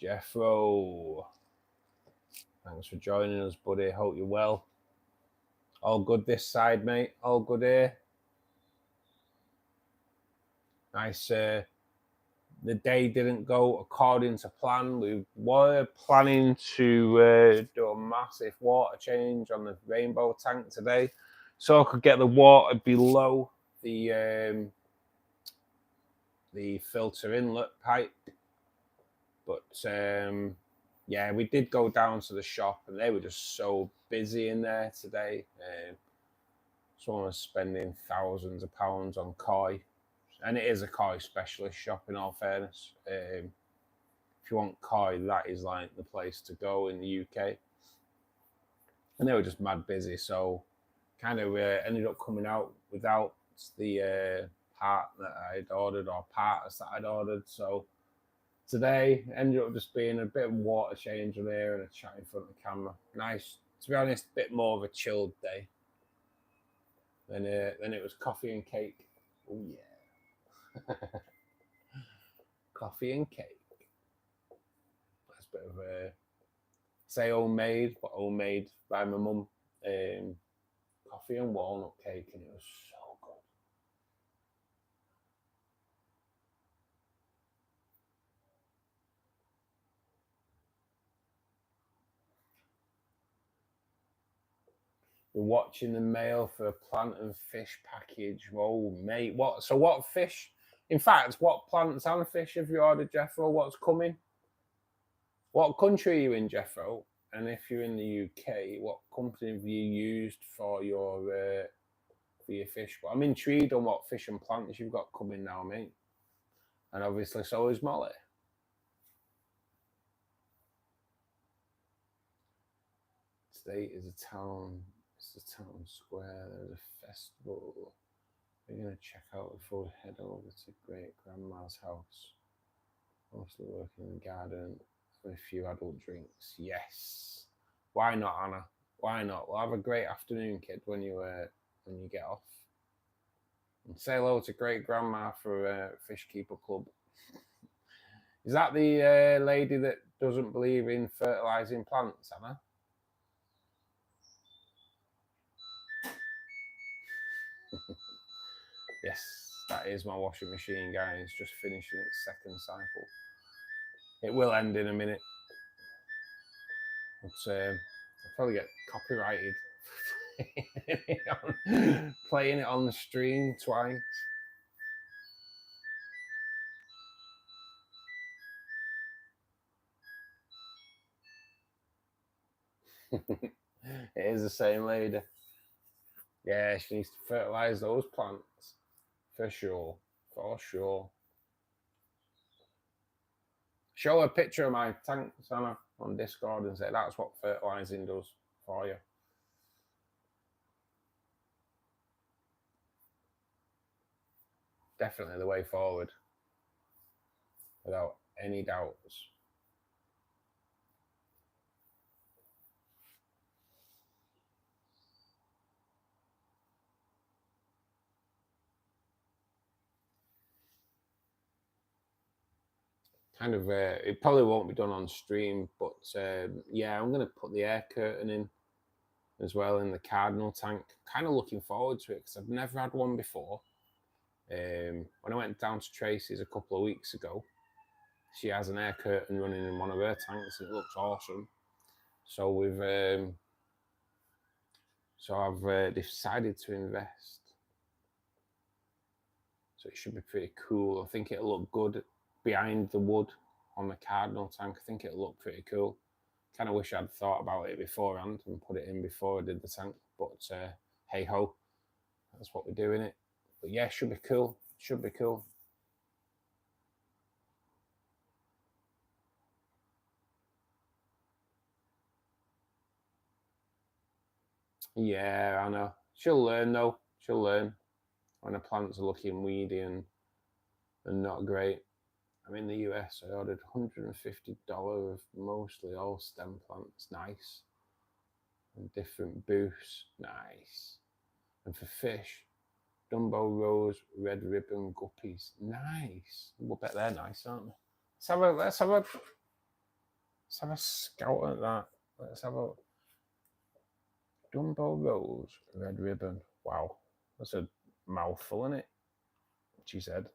Jeffro, thanks for joining us, buddy. Hope you're well. All good this side, mate. All good here. Nice. The day didn't go according to plan. We were planning to do a massive water change on the rainbow tank today, so I could get the water below the filter inlet pipe. But yeah, we did go down to the shop, and they were just so busy in there today. Someone was spending thousands of pounds on koi. And it is a koi specialist shop, in all fairness. If you want koi, that is like the place to go in the UK. And they were just mad busy, so kind of ended up coming out without the part that I'd ordered, or parts that I'd ordered. So today ended up just being a bit of water change on here and a chat in front of the camera. Nice, to be honest, a bit more of a chilled day. Then it was coffee and cake. Oh yeah. Coffee and cake. That's a bit of a say homemade, but homemade by my mum. Coffee and walnut cake, and it was so good. We're watching the mail for a plant and fish package. Whoa, mate! What fish? In fact, what plants and fish have you ordered, Jeffro? What's coming? What country are you in, Jeffro? and if you're in the UK, what company have you used for your fish? But I'm intrigued on what fish and plants you've got coming now, mate. And obviously, so is Molly. Today is a town. It's a town square. There's a festival. We're gonna check out before we head over to Great Grandma's house. Mostly working in the garden with a few adult drinks. Yes. Why not, Anna? Why not? We'll have a great afternoon, kid, when you get off. And say hello to Great Grandma for Fishkeeper Club. Is that the lady that doesn't believe in fertilising plants, Anna? Yes, that is my washing machine, guys. Just finishing its second cycle. It will end in a minute. But I'll probably get copyrighted playing it on the stream twice. It is the same lady. Yeah, she needs to fertilise those plants. For sure. For sure. Show a picture of my tank, Anna, on Discord and say that's what fertilising does for you. Definitely the way forward. Without any doubts. Kind of, it probably won't be done on stream, but yeah, I'm going to put the air curtain in as well in the cardinal tank. Kind of looking forward to it because I've never had one before. When I went down to Tracy's a couple of weeks ago, she has an air curtain running in one of her tanks. And it looks awesome. So I've decided to invest. So it should be pretty cool. I think it'll look good behind the wood on the cardinal tank. I think it'll look pretty cool. Kind of wish I'd thought about it beforehand and put it in before I did the tank. But hey ho, that's what we're doing it. But yeah, should be cool. Should be cool. Yeah, I know. She'll learn though. She'll learn when the plants are looking weedy and not great. I'm in the US. I ordered $150 of mostly all stem plants. Nice. And different booths. Nice. And for fish, Dumbo Rose, Red Ribbon Guppies. Nice. We'll bet they're nice, aren't they? Let's have a scout at that. Let's have a Dumbo Rose, Red Ribbon. Wow. That's a mouthful, isn't it? She said.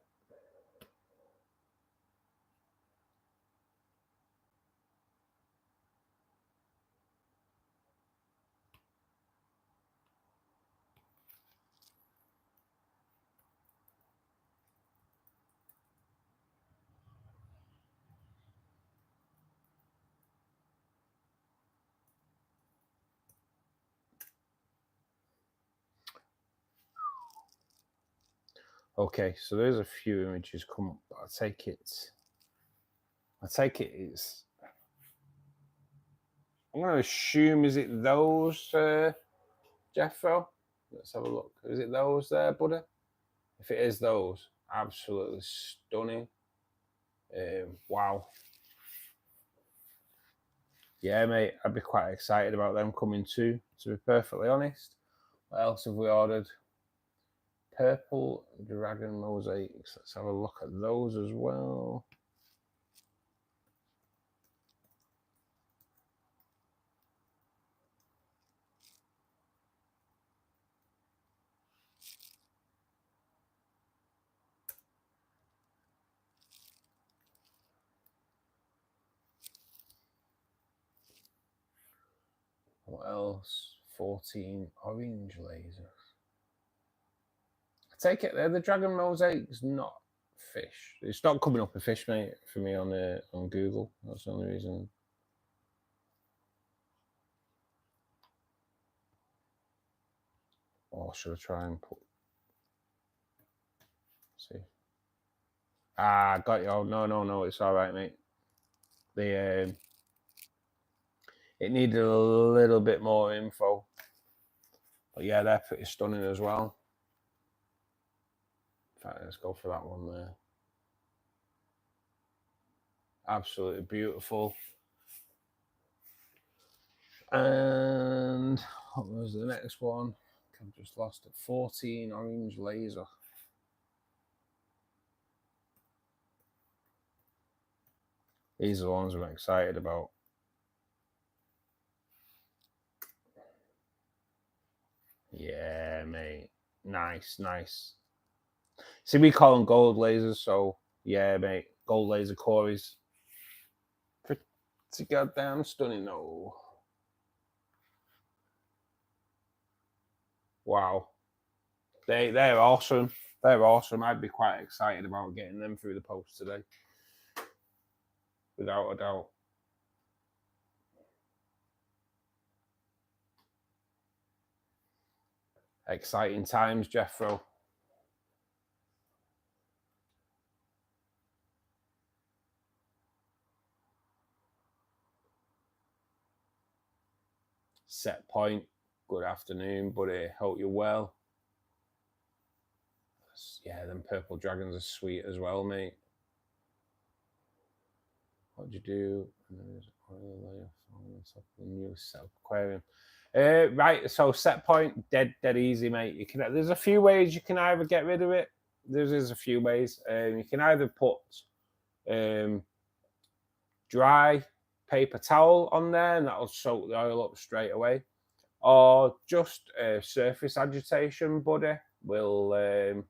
Okay, so there's a few images come up, but I take it it's, I'm going to assume, is it those, Jeffro? Let's have a look. Is it those there, buddy? If it is those, absolutely stunning. Wow. Yeah, mate, I'd be quite excited about them coming too, to be perfectly honest. What else have we ordered? Purple dragon mosaics. Let's have a look at those as well. What else? 14 orange lasers. I take it they're the dragon mosaics, not fish. It's not coming up a fish, mate, for me on Google. That's the only reason. Or should I try and put... See. Ah, got you. Oh, no, it's all right, mate. The it needed a little bit more info. But yeah, they're pretty stunning as well. In fact, let's go for that one there. Absolutely beautiful. And what was the next one? I've just lost it. 14 orange laser. These are the ones I'm excited about. Yeah, mate. Nice. See, we call them gold lasers, so yeah, mate. Gold laser cories. Pretty goddamn stunning, though. Wow. They're awesome. They're awesome. I'd be quite excited about getting them through the post today. Without a doubt. Exciting times, Jeffro. Set point. Good afternoon, buddy. Hope you're well. Yeah, them purple dragons are sweet as well, mate. What'd you do? New set aquarium. Right, so set point, dead easy, mate. You can. There's a few ways you can either get rid of it. There's a few ways. You can either put dry paper towel on there, and that'll soak the oil up straight away. Or just surface agitation, buddy, will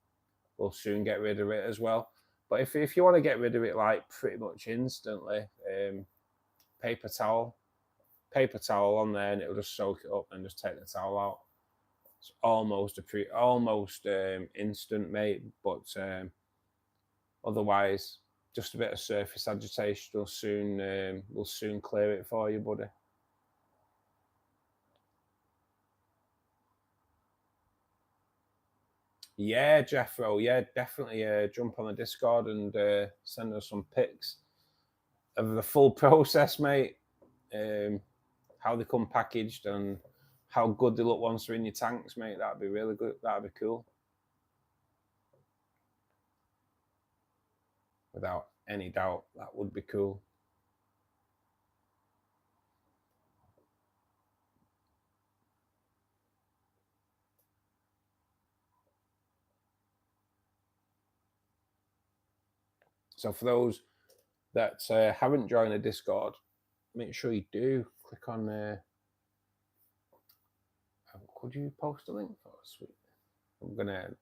soon get rid of it as well. But if you want to get rid of it like pretty much instantly, paper towel on there, and it'll just soak it up and just take the towel out. It's almost instant, mate. But otherwise, just a bit of surface agitation will soon clear it for you, buddy. Yeah, Jeffro. Yeah, definitely jump on the Discord and send us some pics of the full process, mate. How they come packaged and how good they look once they're in your tanks, mate. That'd be really good. That'd be cool. Without any doubt, that would be cool. So for those that haven't joined the Discord, make sure you do. Click on could you post a link for us?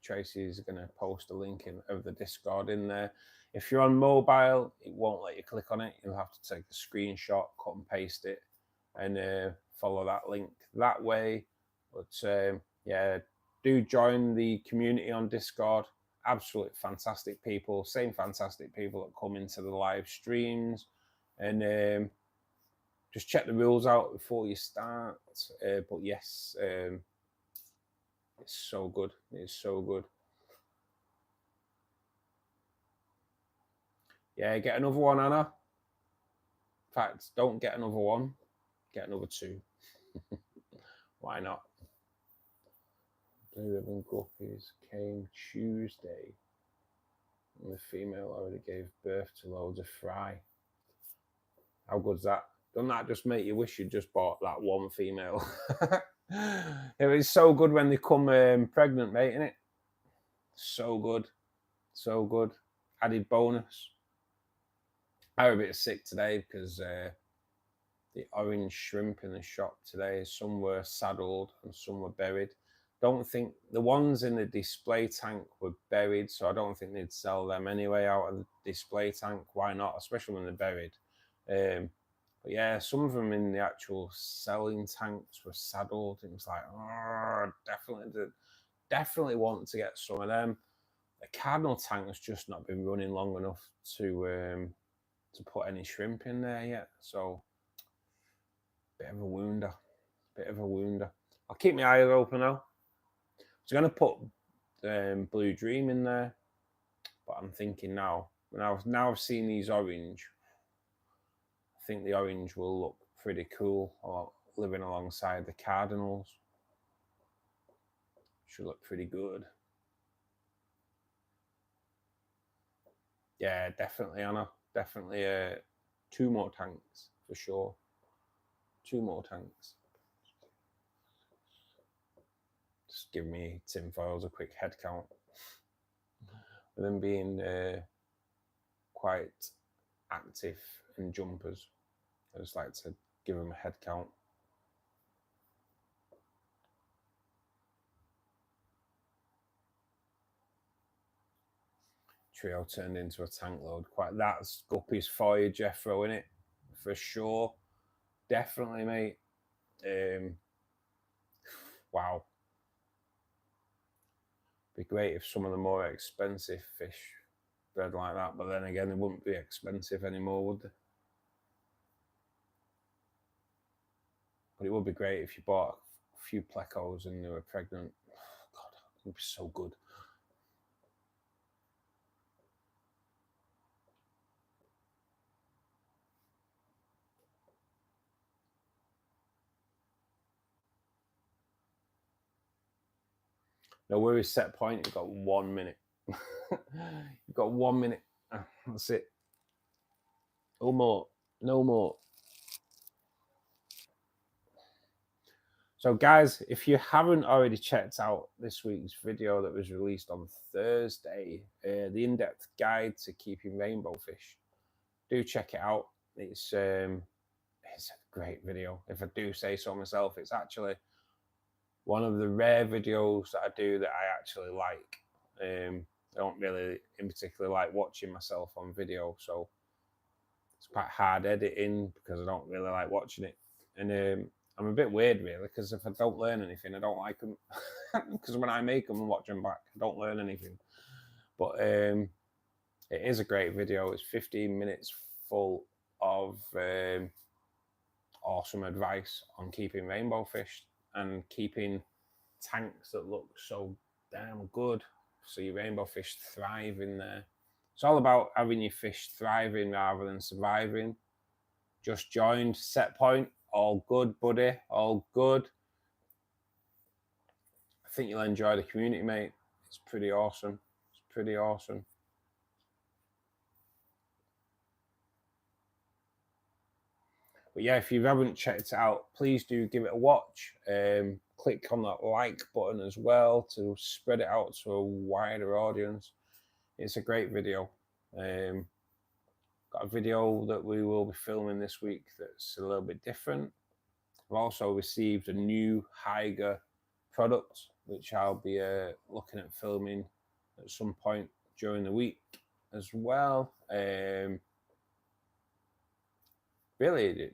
Tracy's gonna post a link of the Discord in there. If you're on mobile, it won't let you click on it. You'll have to take a screenshot, cut and paste it, and follow that link that way. But yeah, do join the community on Discord. Absolutely fantastic people, same fantastic people that come into the live streams, and just check the rules out before you start. But yes, it's so good. It's so good. Yeah, get another one, Anna. In fact, don't get another one. Get another two. Why not? Blue ribbon guppies came Tuesday. And the female already gave birth to loads of fry. How good's that? Doesn't that just make you wish you just bought that one female? It was so good when they come pregnant, mate, isn't it? So good. So good. Added bonus. I was a bit sick today because the orange shrimp in the shop today, some were saddled and some were buried. Don't think the ones in the display tank were buried, so I don't think they'd sell them anyway out of the display tank. Why not? Especially when they're buried. But yeah, some of them in the actual selling tanks were saddled. It was like, oh, definitely want to get some of them. The cardinal tank has just not been running long enough to put any shrimp in there yet. So bit of a wounder. I'll keep my eyes open though. going to put Blue Dream in there, but I'm thinking now I've seen these orange, I think the orange will look pretty cool, or living alongside the cardinals. Should look pretty good. Yeah, definitely, Anna. Definitely 2 more tanks for sure. 2 more tanks. Just give me tinfoils a quick head count. With them being quite active in jumpers, I just like to give them a head count. Trio turned into a tank load. That's guppies for you, Jeffro, innit? For sure. Definitely, mate. Wow. Be great if some of the more expensive fish bred like that, but then again, they wouldn't be expensive anymore, would they? But it would be great if you bought a few plecos and they were pregnant. Oh, God, it would be so good. No worries, set point. You've got 1 minute. You've got 1 minute. That's it. No more. No more. So, guys, if you haven't already checked out this week's video that was released on Thursday, the in-depth guide to keeping rainbow fish, do check it out. It's a great video. If I do say so myself, it's actually one of the rare videos that I do that I actually like. I don't really in particular like watching myself on video, so it's quite hard editing because I don't really like watching it. And I'm a bit weird, really, because if I don't learn anything, I don't like them. Because when I make them and watch them back, I don't learn anything. But it is a great video. It's 15 minutes full of awesome advice on keeping rainbow fish and keeping tanks that look so damn good so your rainbow fish thrive in there. It's all about having your fish thriving rather than surviving. Just joined, set point. All good, buddy. All good. I think you'll enjoy the community, mate. It's pretty awesome. It's pretty awesome. But yeah, if you haven't checked it out, please do give it a watch. Click on that like button as well to spread it out to a wider audience. It's a great video. Got a video that we will be filming this week that's a little bit different. I've also received a new Hyger product, which I'll be looking at filming at some point during the week as well. Really,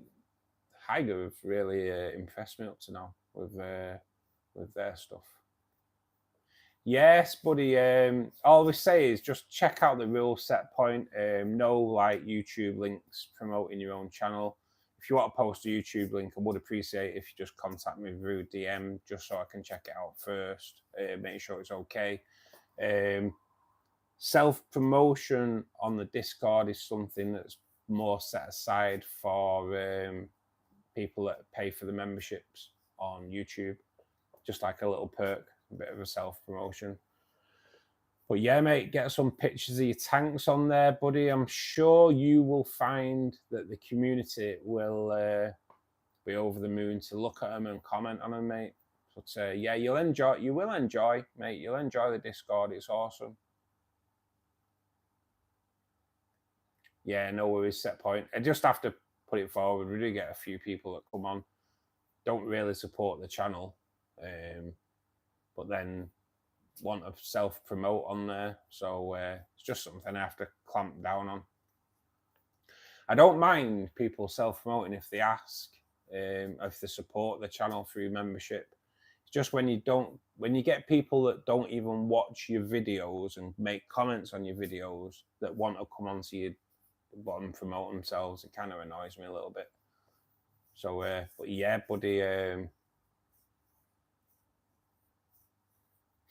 Hyger have really impressed me up to now with their stuff. Yes, buddy. All we say is just check out the real set point. No like YouTube links promoting your own channel. If you want to post a YouTube link, I would appreciate if you just contact me through DM just so I can check it out first. Make sure it's okay. Self-promotion on the Discord is something that's more set aside for people that pay for the memberships on YouTube. Just like a little perk, a bit of a self-promotion. But yeah, mate, get some pictures of your tanks on there, buddy. I'm sure you will find that the community will be over the moon to look at them and comment on them, mate. But yeah, you will enjoy, mate. You'll enjoy the Discord. It's awesome. Yeah, no worries, set point. I just have to put it forward. We do get a few people that come on, don't really support the channel, but then want to self-promote on there. So it's just something I have to clamp down on. I don't mind people self-promoting if they ask, if they support the channel through membership. It's just when you get people that don't even watch your videos and make comments on your videos that want to come onto your bottom and promote themselves, it kind of annoys me a little bit. So, but yeah, buddy.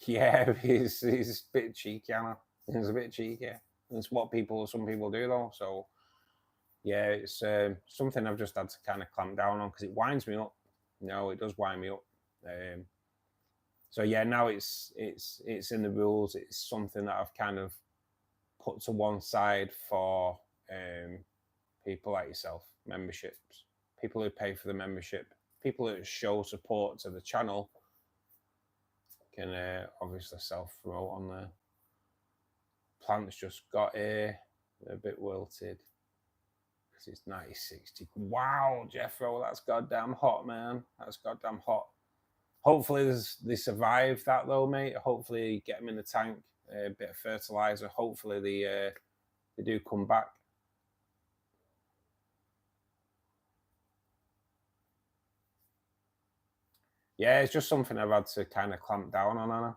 Yeah, he's a bit cheeky, Anna. He's a bit cheeky. It's what some people do though. So yeah, it's something I've just had to kind of clamp down on because it winds me up. No, it does wind me up. So yeah, now it's in the rules. It's something that I've kind of put to one side for people like yourself, memberships, people who pay for the membership, people who show support to the channel can obviously self-promote on there. Plants just got here, they're a bit wilted because it's 90-60. Wow, Jeffro, that's goddamn hot, man. That's goddamn hot. Hopefully they survive that though, mate. Hopefully get them in the tank, a bit of fertilizer. Hopefully they do come back. Yeah, it's just something I've had to kind of clamp down on, Anna.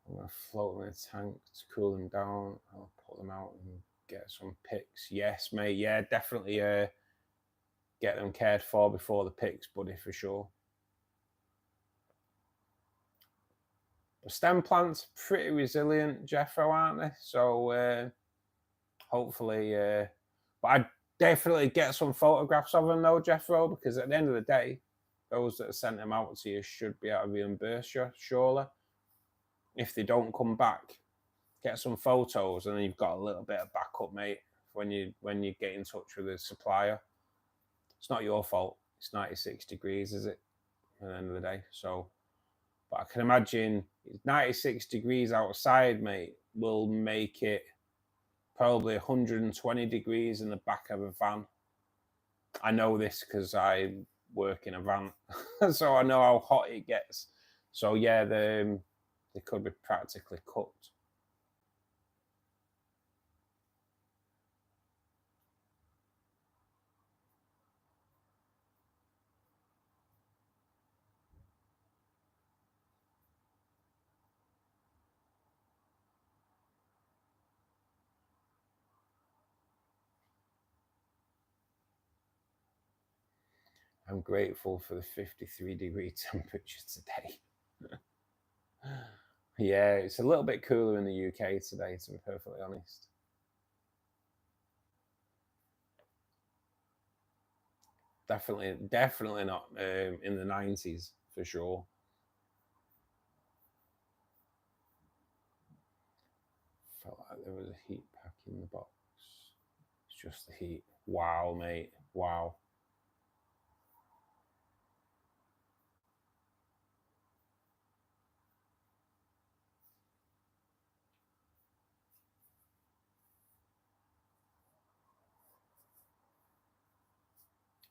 I'm going to float them in the tank to cool them down. I'll put them out and get some pics. Yes, mate. Yeah, definitely get them cared for before the pics, buddy, for sure. The stem plants, pretty resilient, Jeffro, aren't they? So hopefully, but I'd definitely get some photographs of them though, Jeffro, because at the end of the day, those that have sent them out to you should be able to reimburse you, surely. If they don't come back, get some photos and then you've got a little bit of backup, mate, when you get in touch with the supplier. It's not your fault. It's 96 degrees, is it? At the end of the day. So, but I can imagine 96 degrees outside, mate, will make it probably 120 degrees in the back of a van. I know this because I work in a van, so I know how hot it gets. So yeah, they could be practically cooked. I'm grateful for the 53-degree temperature today. Yeah, it's a little bit cooler in the UK today, to be perfectly honest. Definitely not in the 90s for sure. Felt like there was a heat pack in the box. It's just the heat. Wow, mate. Wow.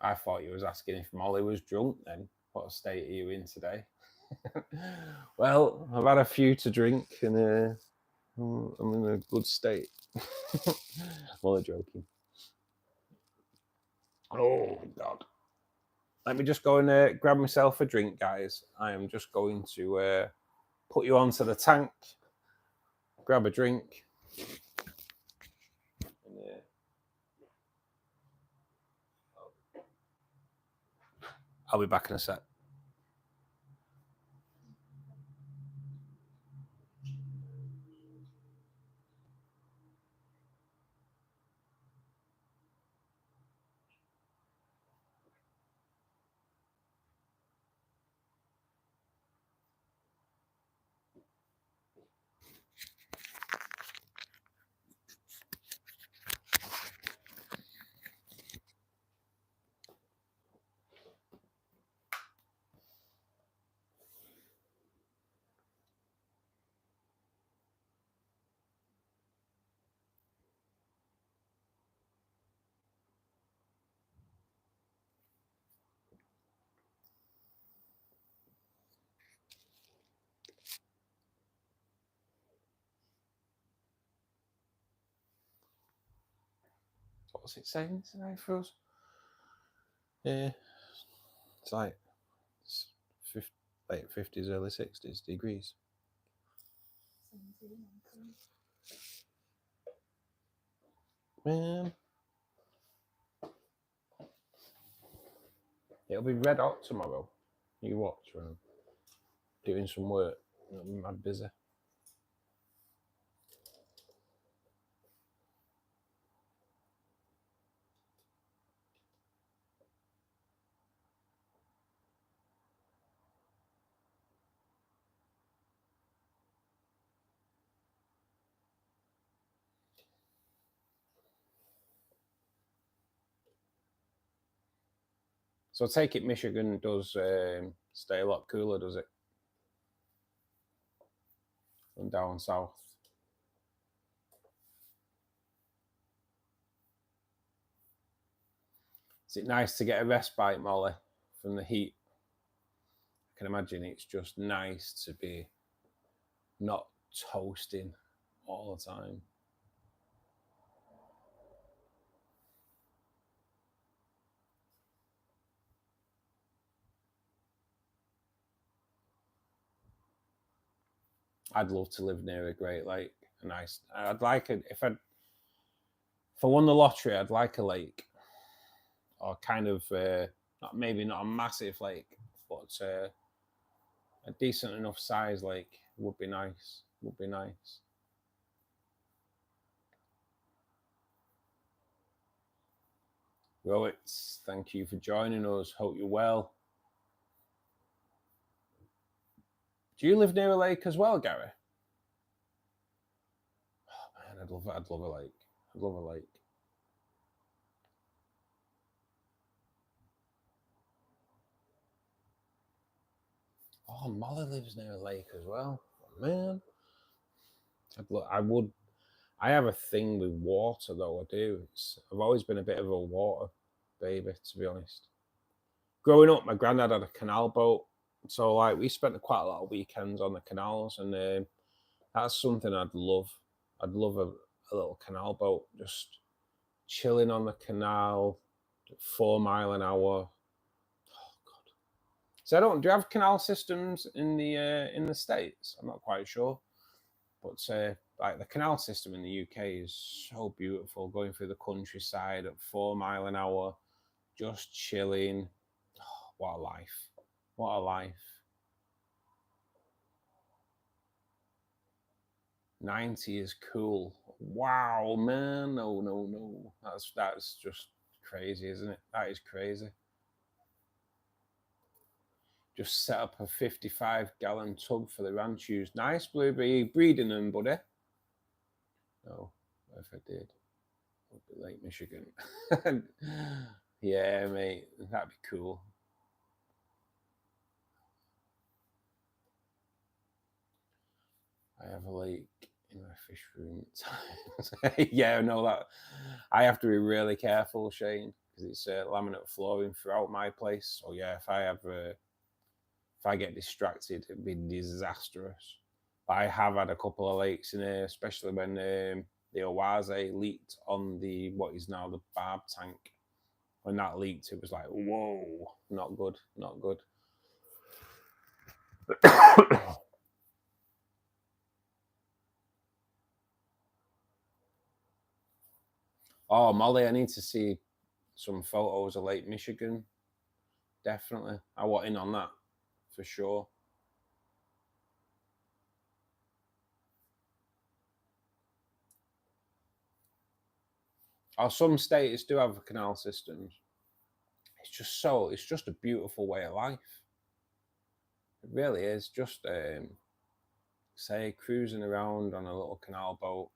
I thought you was asking if Molly was drunk then. What state are you in today? Well, I've had a few to drink and I'm in a good state. Molly joking. Oh, God. Let me just go and grab myself a drink, guys. I am just going to put you onto the tank, grab a drink. And, I'll be back in a sec. What's it saying today for us? Yeah, it's like late 50s, early 60s degrees. Man, it'll be red hot tomorrow. You watch when I'm doing some work. I'm mad busy. So I take it Michigan does stay a lot cooler, does it? Than down south. Is it nice to get a respite, Molly, from the heat? I can imagine it's just nice to be not toasting all the time. I'd love to live near a great lake. A nice. I'd like it if I won the lottery. I'd like a lake, or kind of maybe not a massive lake, but a decent enough size lake would be nice. Would be nice. Rohit, thank you for joining us. Hope you're well. Do you live near a lake as well, Gary? Oh man, I'd love a lake. I'd love a lake. Oh, Molly lives near a lake as well. Oh, man, I would. I have a thing with water, though. I do. I've always been a bit of a water baby, to be honest. Growing up, my granddad had a canal boat, so like we spent quite a lot of weekends on the canals, and that's something I'd love. I'd love a little canal boat, just chilling on the canal, 4 mile an hour. Oh God! So I don't. Do you have canal systems in the States? I'm not quite sure, but like the canal system in the UK is so beautiful. Going through the countryside at 4 mile an hour, just chilling. Oh, what a life! What a life! 90 is cool. Wow, man. No, no, no. That's just crazy, isn't it? That is crazy. Just set up a 55-gallon tub for the ranchers. Nice, Blueberry. Breeding them, buddy. No, if I did, it would be Lake Michigan. Yeah, mate. That'd be cool. I have a lake in my fish room. Yeah, no, that I have to be really careful, Shane, because it's laminate flooring throughout my place. So yeah, if I get distracted, it'd be disastrous. But I have had a couple of lakes in here, especially when the Owaze leaked on the what is now the barb tank. When that leaked, it was like, whoa, not good, not good. Oh, Molly, I need to see some photos of Lake Michigan. Definitely. I want in on that for sure. Oh, some states do have canal systems. It's just a beautiful way of life. It really is. Just say cruising around on a little canal boat,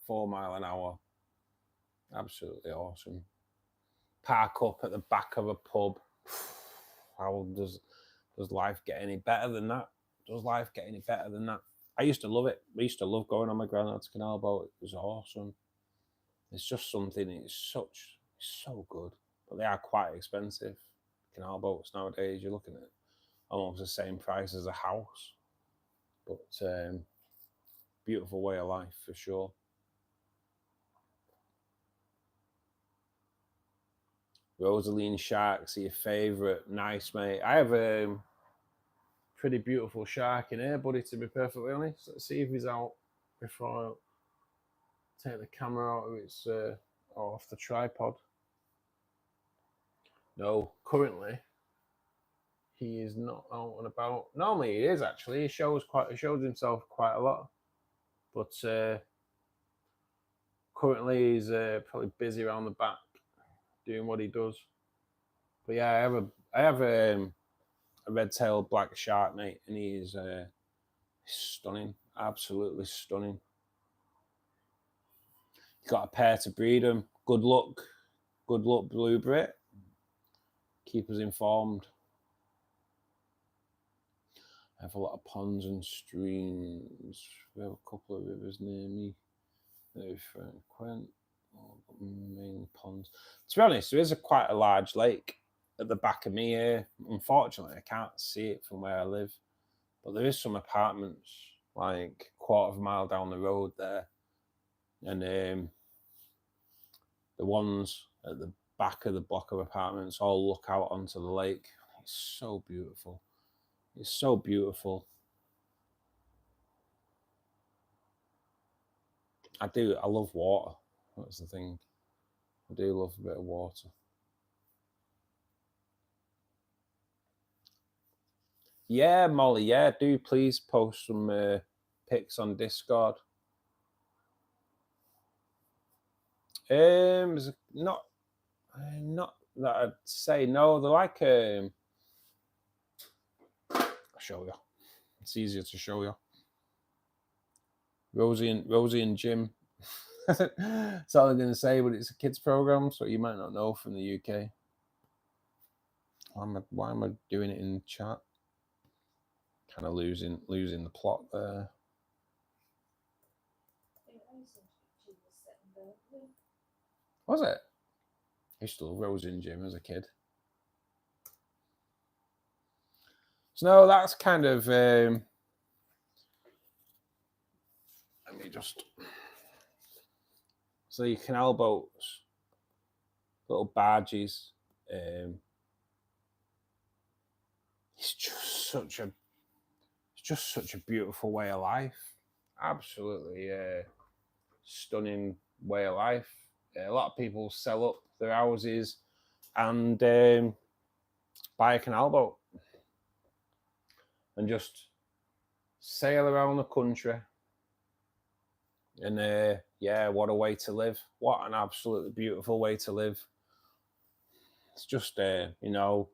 4 mile an hour. Absolutely awesome. Park up at the back of a pub. How does life get any better than that? Does life get any better than that? I used to love it. We used to love going on my granddad's canal boat. It was awesome. It's just something. It's so good, but they are quite expensive. Canal boats nowadays, you're looking at almost the same price as a house. But beautiful way of life for sure. Rosaline sharks are your favourite. Nice, mate. I have a pretty beautiful shark in here, buddy, to be perfectly honest. Let's see if he's out before I take the camera out of its off the tripod. No, currently He is not out and about. Normally he is actually. He shows himself quite a lot, but currently he's probably busy around the back doing what he does. But yeah, I have a red-tailed black shark, mate, and he's stunning, absolutely stunning. Got a pair to breed him. Good luck, Blue Brit. Keep us informed. I have a lot of ponds and streams. We have a couple of rivers near me. Frequent main ponds. To be honest, there is quite a large lake at the back of me here. Unfortunately, I can't see it from where I live, but there is some apartments like a quarter of a mile down the road there, and the ones at the back of the block of apartments all look out onto the lake. It's so beautiful. It's so beautiful. I love water. That's the thing. I do love a bit of water. Yeah, Molly, yeah, do please post some pics on Discord. Not that I'd say no. They're like I'll show you. It's easier to show you. Rosie and Jim. That's all I'm going to say, but it's a kids program, so you might not know from the UK. Why am I doing it in chat? Kind of losing the plot there. Was it? I used to love Rosie and Jim as a kid. So no, that's kind of let me just. So your canal boats, little barges. It's just such a beautiful way of life. Absolutely stunning way of life. A lot of people sell up their houses and buy a canal boat and just sail around the country. And yeah, what a way to live. What an absolutely beautiful way to live. It's just, you know,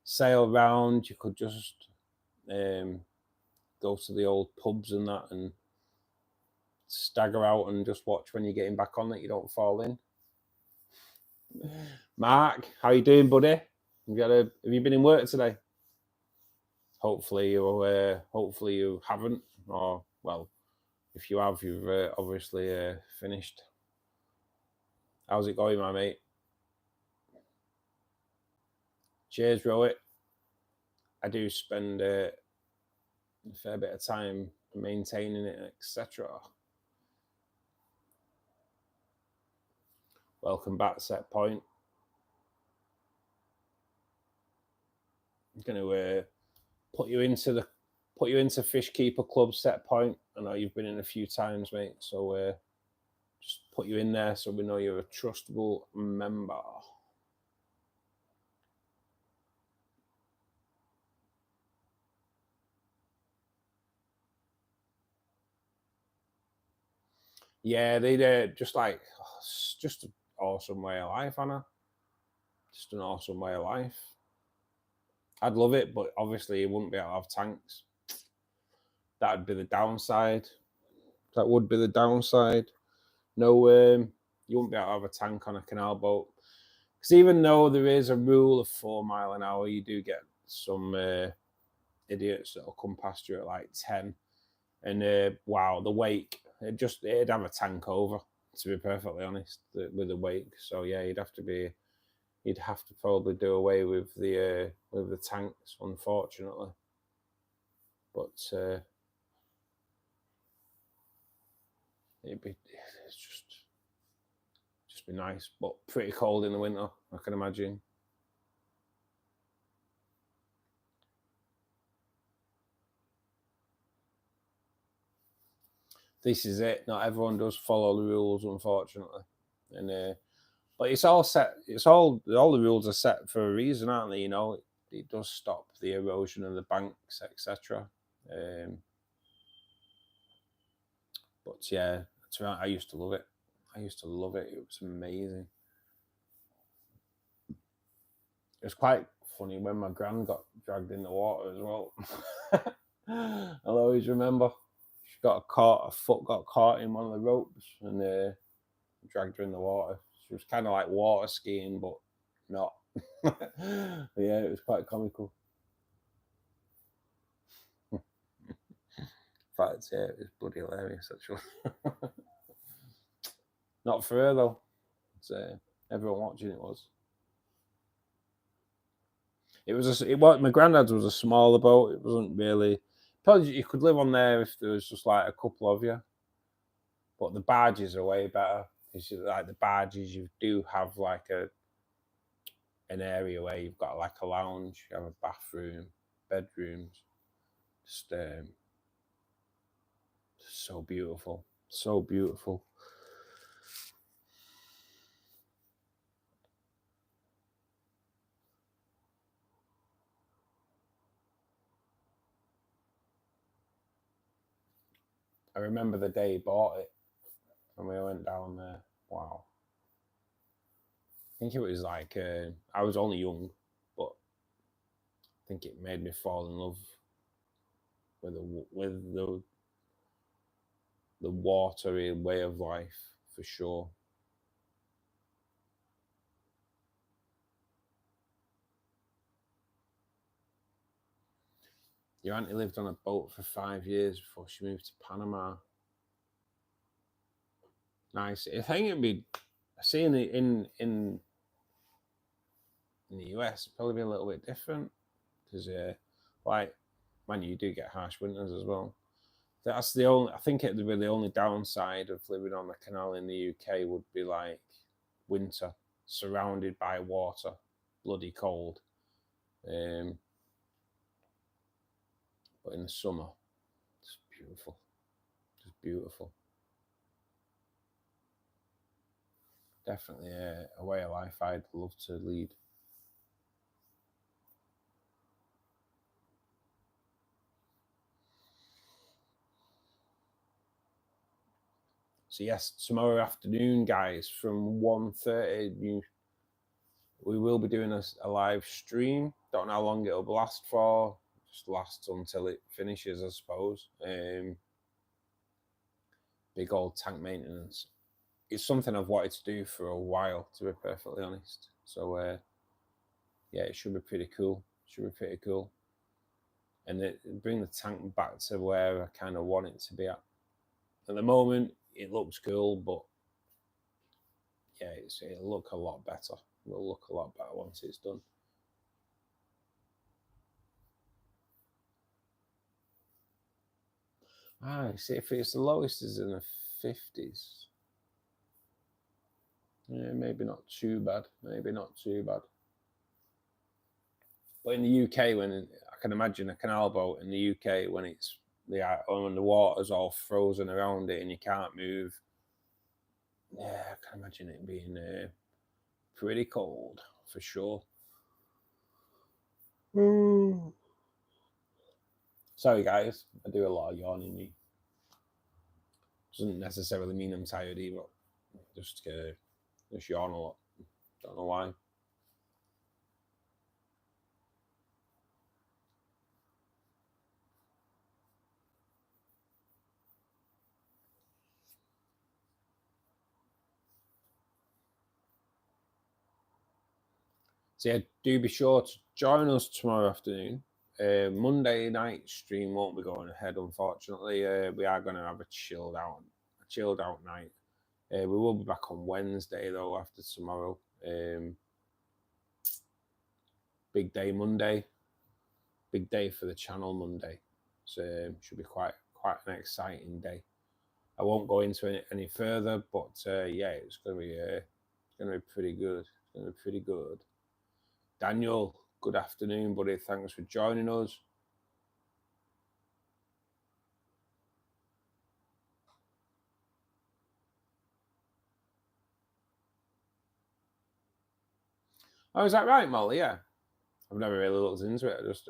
sail around. You could just go to the old pubs and that and stagger out and just watch when you're getting back on that you don't fall in. Mark, how you doing, buddy? Have you been in work today? Hopefully you haven't, or well, if you have, you've obviously finished. How's it going, my mate? Cheers, Rohit. I do spend a fair bit of time maintaining it, etc. Welcome back, Set Point. I'm going to put you into Fishkeeper Club, Set Point. I know you've been in a few times, mate. So just put you in there so we know you're a trustable member. Yeah, they just like just an awesome way of life, Anna. Just an awesome way of life. I'd love it, but obviously you wouldn't be able to have tanks. That'd be the downside. That would be the downside. No, you wouldn't be able to have a tank on a canal boat. Because even though there is a rule of 4 miles an hour, you do get some idiots that'll come past you at like 10. And wow, the wake, it'd have a tank over, to be perfectly honest, with the wake. So yeah, you'd have to probably do away with the tanks, unfortunately. But it's just be nice, but pretty cold in the winter, I can imagine. This is it. Not everyone does follow the rules, unfortunately. And but it's all set. The rules are set for a reason, aren't they? You know, it does stop the erosion of the banks, etc. But yeah, I used to love it. I used to love it. It was amazing. It was quite funny when my gran got dragged in the water as well. I'll always remember. She got her foot got caught in one of the ropes and dragged her in the water. She was kind of like water skiing, but not. But yeah, it was quite comical. In fact, yeah, it was bloody hilarious actually. Not for her though. It's, everyone watching it was. It was my granddad's was a smaller boat. It wasn't really. Probably you could live on there if there was just like a couple of you. But the barges are way better. It's like the barges, you do have like an area where you've got like a lounge, you have a bathroom, bedrooms. Just so beautiful, so beautiful. I remember the day he bought it and we went down there. Wow. I think it was like I was only young, but I think it made me fall in love with the watery way of life for sure. Your auntie lived on a boat for 5 years before she moved to Panama. Nice. I think it'd be seeing it in the US, it'd probably be a little bit different because like man, you do get harsh winters as well. That's the only. I think it'd be the only downside of living on the canal in the UK would be like winter, surrounded by water, bloody cold. But in the summer, it's beautiful, just beautiful. Definitely a way of life I'd love to lead. So yes, tomorrow afternoon, guys, from 1:30, we will be doing a live stream. Don't know how long it'll last for. Just lasts until it finishes, I suppose. Big old tank maintenance. It's something I've wanted to do for a while, to be perfectly honest. So yeah, it should be pretty cool. Should be pretty cool. And bring the tank back to where I kind of want it to be at. At the moment, it looks cool, but yeah, it'll look a lot better. It'll look a lot better once it's done. Ah, see, if it's the lowest is in the 50s. Yeah, maybe not too bad. Maybe not too bad. But in the UK, when I can imagine a canal boat in the UK when when the water's all frozen around it and you can't move. Yeah, I can imagine it being pretty cold for sure. Sorry, guys, I do a lot of yawning. Doesn't necessarily mean I'm tired either. Just yawn a lot. Don't know why. So yeah, do be sure to join us tomorrow afternoon. Monday night stream won't be going ahead, unfortunately. We are going to have a chilled out night. We will be back on Wednesday though after tomorrow. Big day Monday. Big day for the channel Monday. So should be quite an exciting day. I won't go into it any further, but yeah, it's going to be pretty good. It's going to be pretty good. Daniel, good afternoon, buddy. Thanks for joining us. Oh, is that right, Molly? Yeah. I've never really looked into it. I just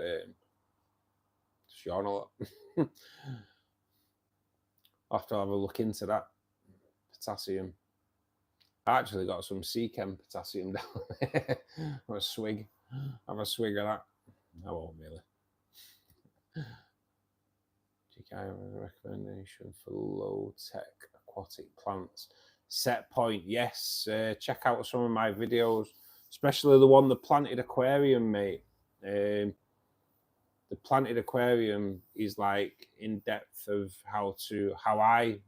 yawn a lot. I'll have to have a look into that. Potassium. I actually got some sea chem potassium down there. Have a swig. Have a swig of that. I won't really. Do you have a recommendation for low-tech aquatic plants? Set point, yes. Check out some of my videos, especially the one, the planted aquarium, mate. The planted aquarium is like in depth of how I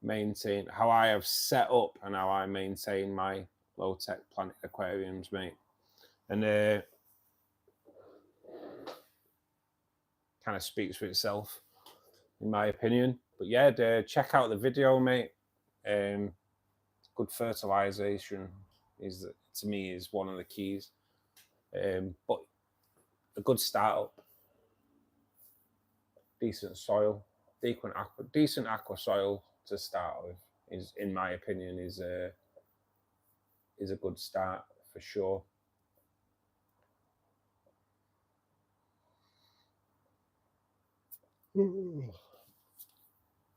maintain, how I have set up and how I maintain my low-tech planted aquariums, mate. And kind of speaks for itself, in my opinion. But yeah, check out the video, mate. Good fertilization is, to me, is one of the keys. But a good startup, decent soil, decent aqua soil to start with is, in my opinion, is a good start for sure.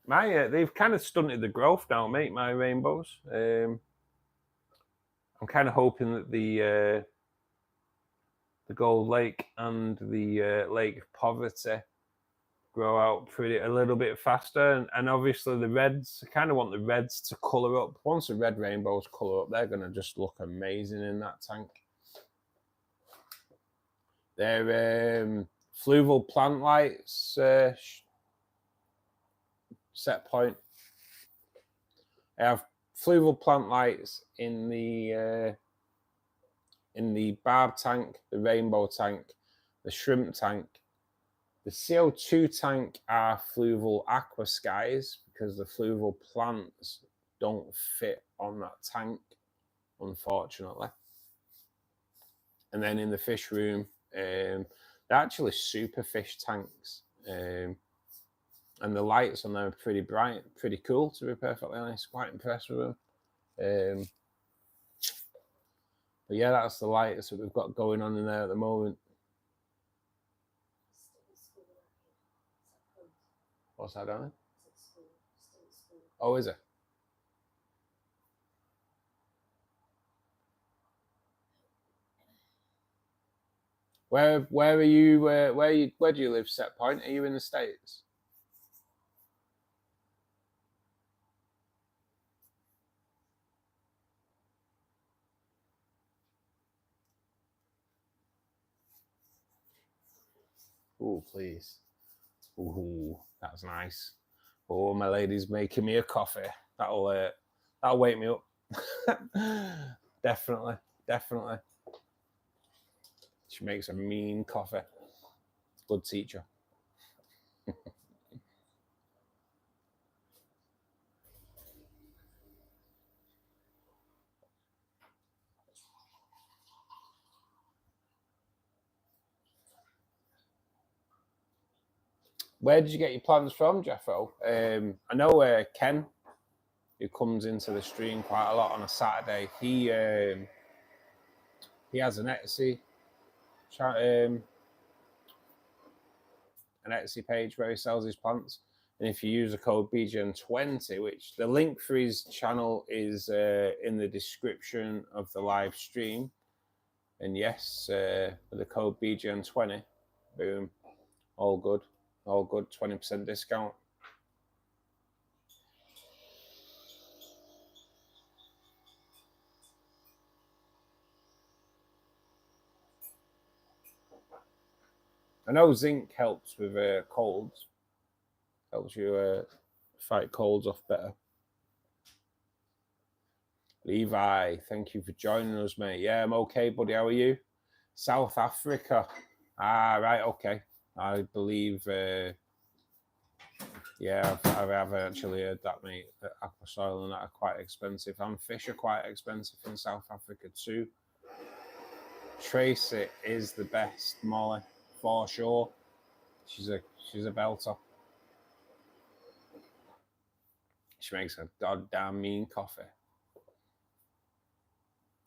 They've kind of stunted the growth now, mate. My rainbows. I'm kind of hoping that the Gold Lake and the Lake Poverty grow out a little bit faster, and obviously the reds. I kind of want the reds to colour up. Once the red rainbows colour up, they're going to just look amazing in that tank. They're fluval plant lights. Set point. I have fluval plant lights in the barb tank, the rainbow tank, the shrimp tank. The CO2 tank are fluval aqua skies because the fluval plants don't fit on that tank, unfortunately. And then in the fish room, they're actually super fish tanks. And the lights on them are pretty bright, pretty cool, to be perfectly honest. Quite impressed with them. But yeah, that's the lights that we've got going on in there at the moment. What's that, Danny? Oh, is it? Where are you? Where do you live? Set point? Are you in the States? Oh, please. Ooh, that's nice. Oh, my lady's making me a coffee. That'll wake me up. Definitely. She makes a mean coffee. Good teacher. Where did you get your plans from, Jeffo? I know Ken, who comes into the stream quite a lot on a Saturday. He has an Etsy page where he sells his plants. And if you use the code BGN20, which the link for his channel is in the description of the live stream. And yes, with the code BGN20, boom, all good, 20% discount. I know zinc helps with colds, helps you fight colds off better. Levi, thank you for joining us, mate. Yeah, I'm okay, buddy. How are you? South Africa. Ah, right, okay. I believe, yeah, I've actually heard that, mate. That aqua soil and that are quite expensive, and fish are quite expensive in South Africa too. Tracy is the best, Molly, for sure. She's a belter. She makes a goddamn mean coffee.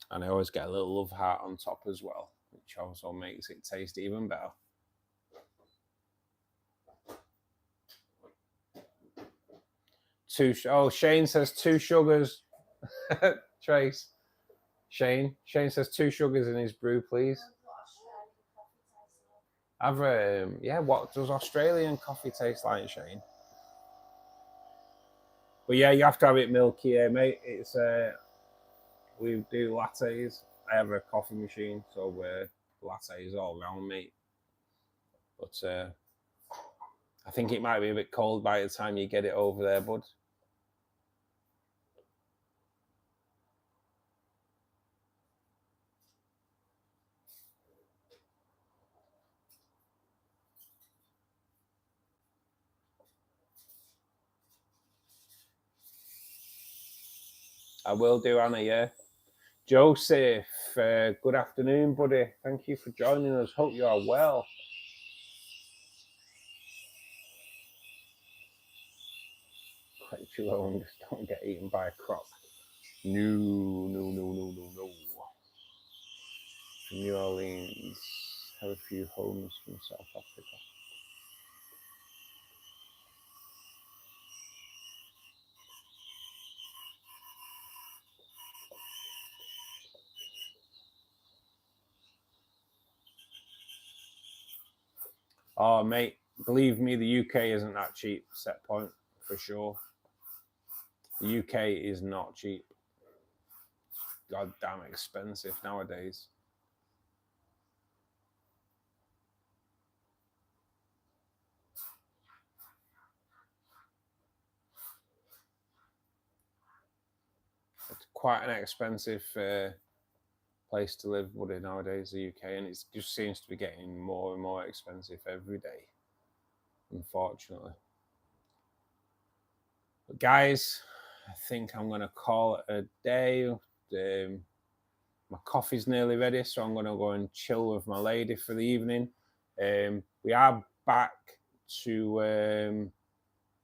And I always get a little love heart on top as well, which also makes it taste even better. Oh, Shane says 2 sugars. Trace. Shane says 2 sugars in his brew, please. Yeah, what does Australian coffee taste like, Shane? But yeah, you have to have it milky, mate. It's we do lattes. I have a coffee machine, so lattes all round, mate. But I think it might be a bit cold by the time you get it over there, bud. I will do, Anna, yeah. Joseph, good afternoon, buddy. Thank you for joining us. Hope you are well. Quite too long, just don't get eaten by a croc. No. From New Orleans, have a few homes from South Africa. Oh, mate, believe me, the UK isn't that cheap, set point, for sure. The UK is not cheap. God damn expensive nowadays. It's quite an expensive place to live, buddy, nowadays, the UK, and it just seems to be getting more and more expensive every day, unfortunately. But guys, I think I'm going to call it a day. My coffee's nearly ready, so I'm going to go and chill with my lady for the evening. We are back to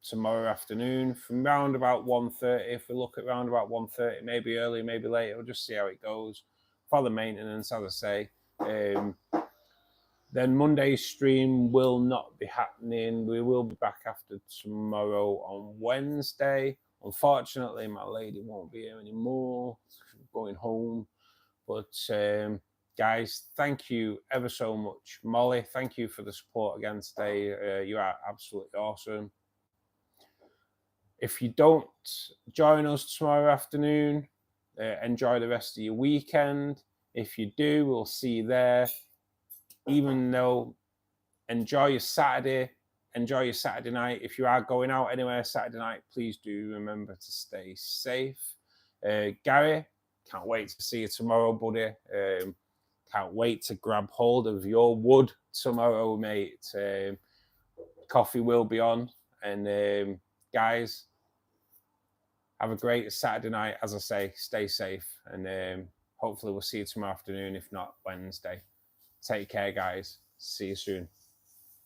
tomorrow afternoon from round about 1:30. If we look at round about 1:30, maybe early, maybe late, we'll just see how it goes for the maintenance, as I say. Then Monday's stream will not be happening. We will be back after tomorrow on Wednesday. Unfortunately, my lady won't be here anymore. She's going home. But guys, thank you ever so much. Molly, thank you for the support again today. You are absolutely awesome. If you don't join us tomorrow afternoon, enjoy the rest of your weekend. If you do, we'll see you there. Even though, enjoy your Saturday, enjoy your Saturday night. If you are going out anywhere Saturday night, please do remember to stay safe. Gary, can't wait to see you tomorrow, buddy. Can't wait to grab hold of your wood tomorrow, mate. Coffee will be on. And guys, have a great Saturday night. As I say, stay safe. And hopefully we'll see you tomorrow afternoon, if not Wednesday. Take care, guys. See you soon.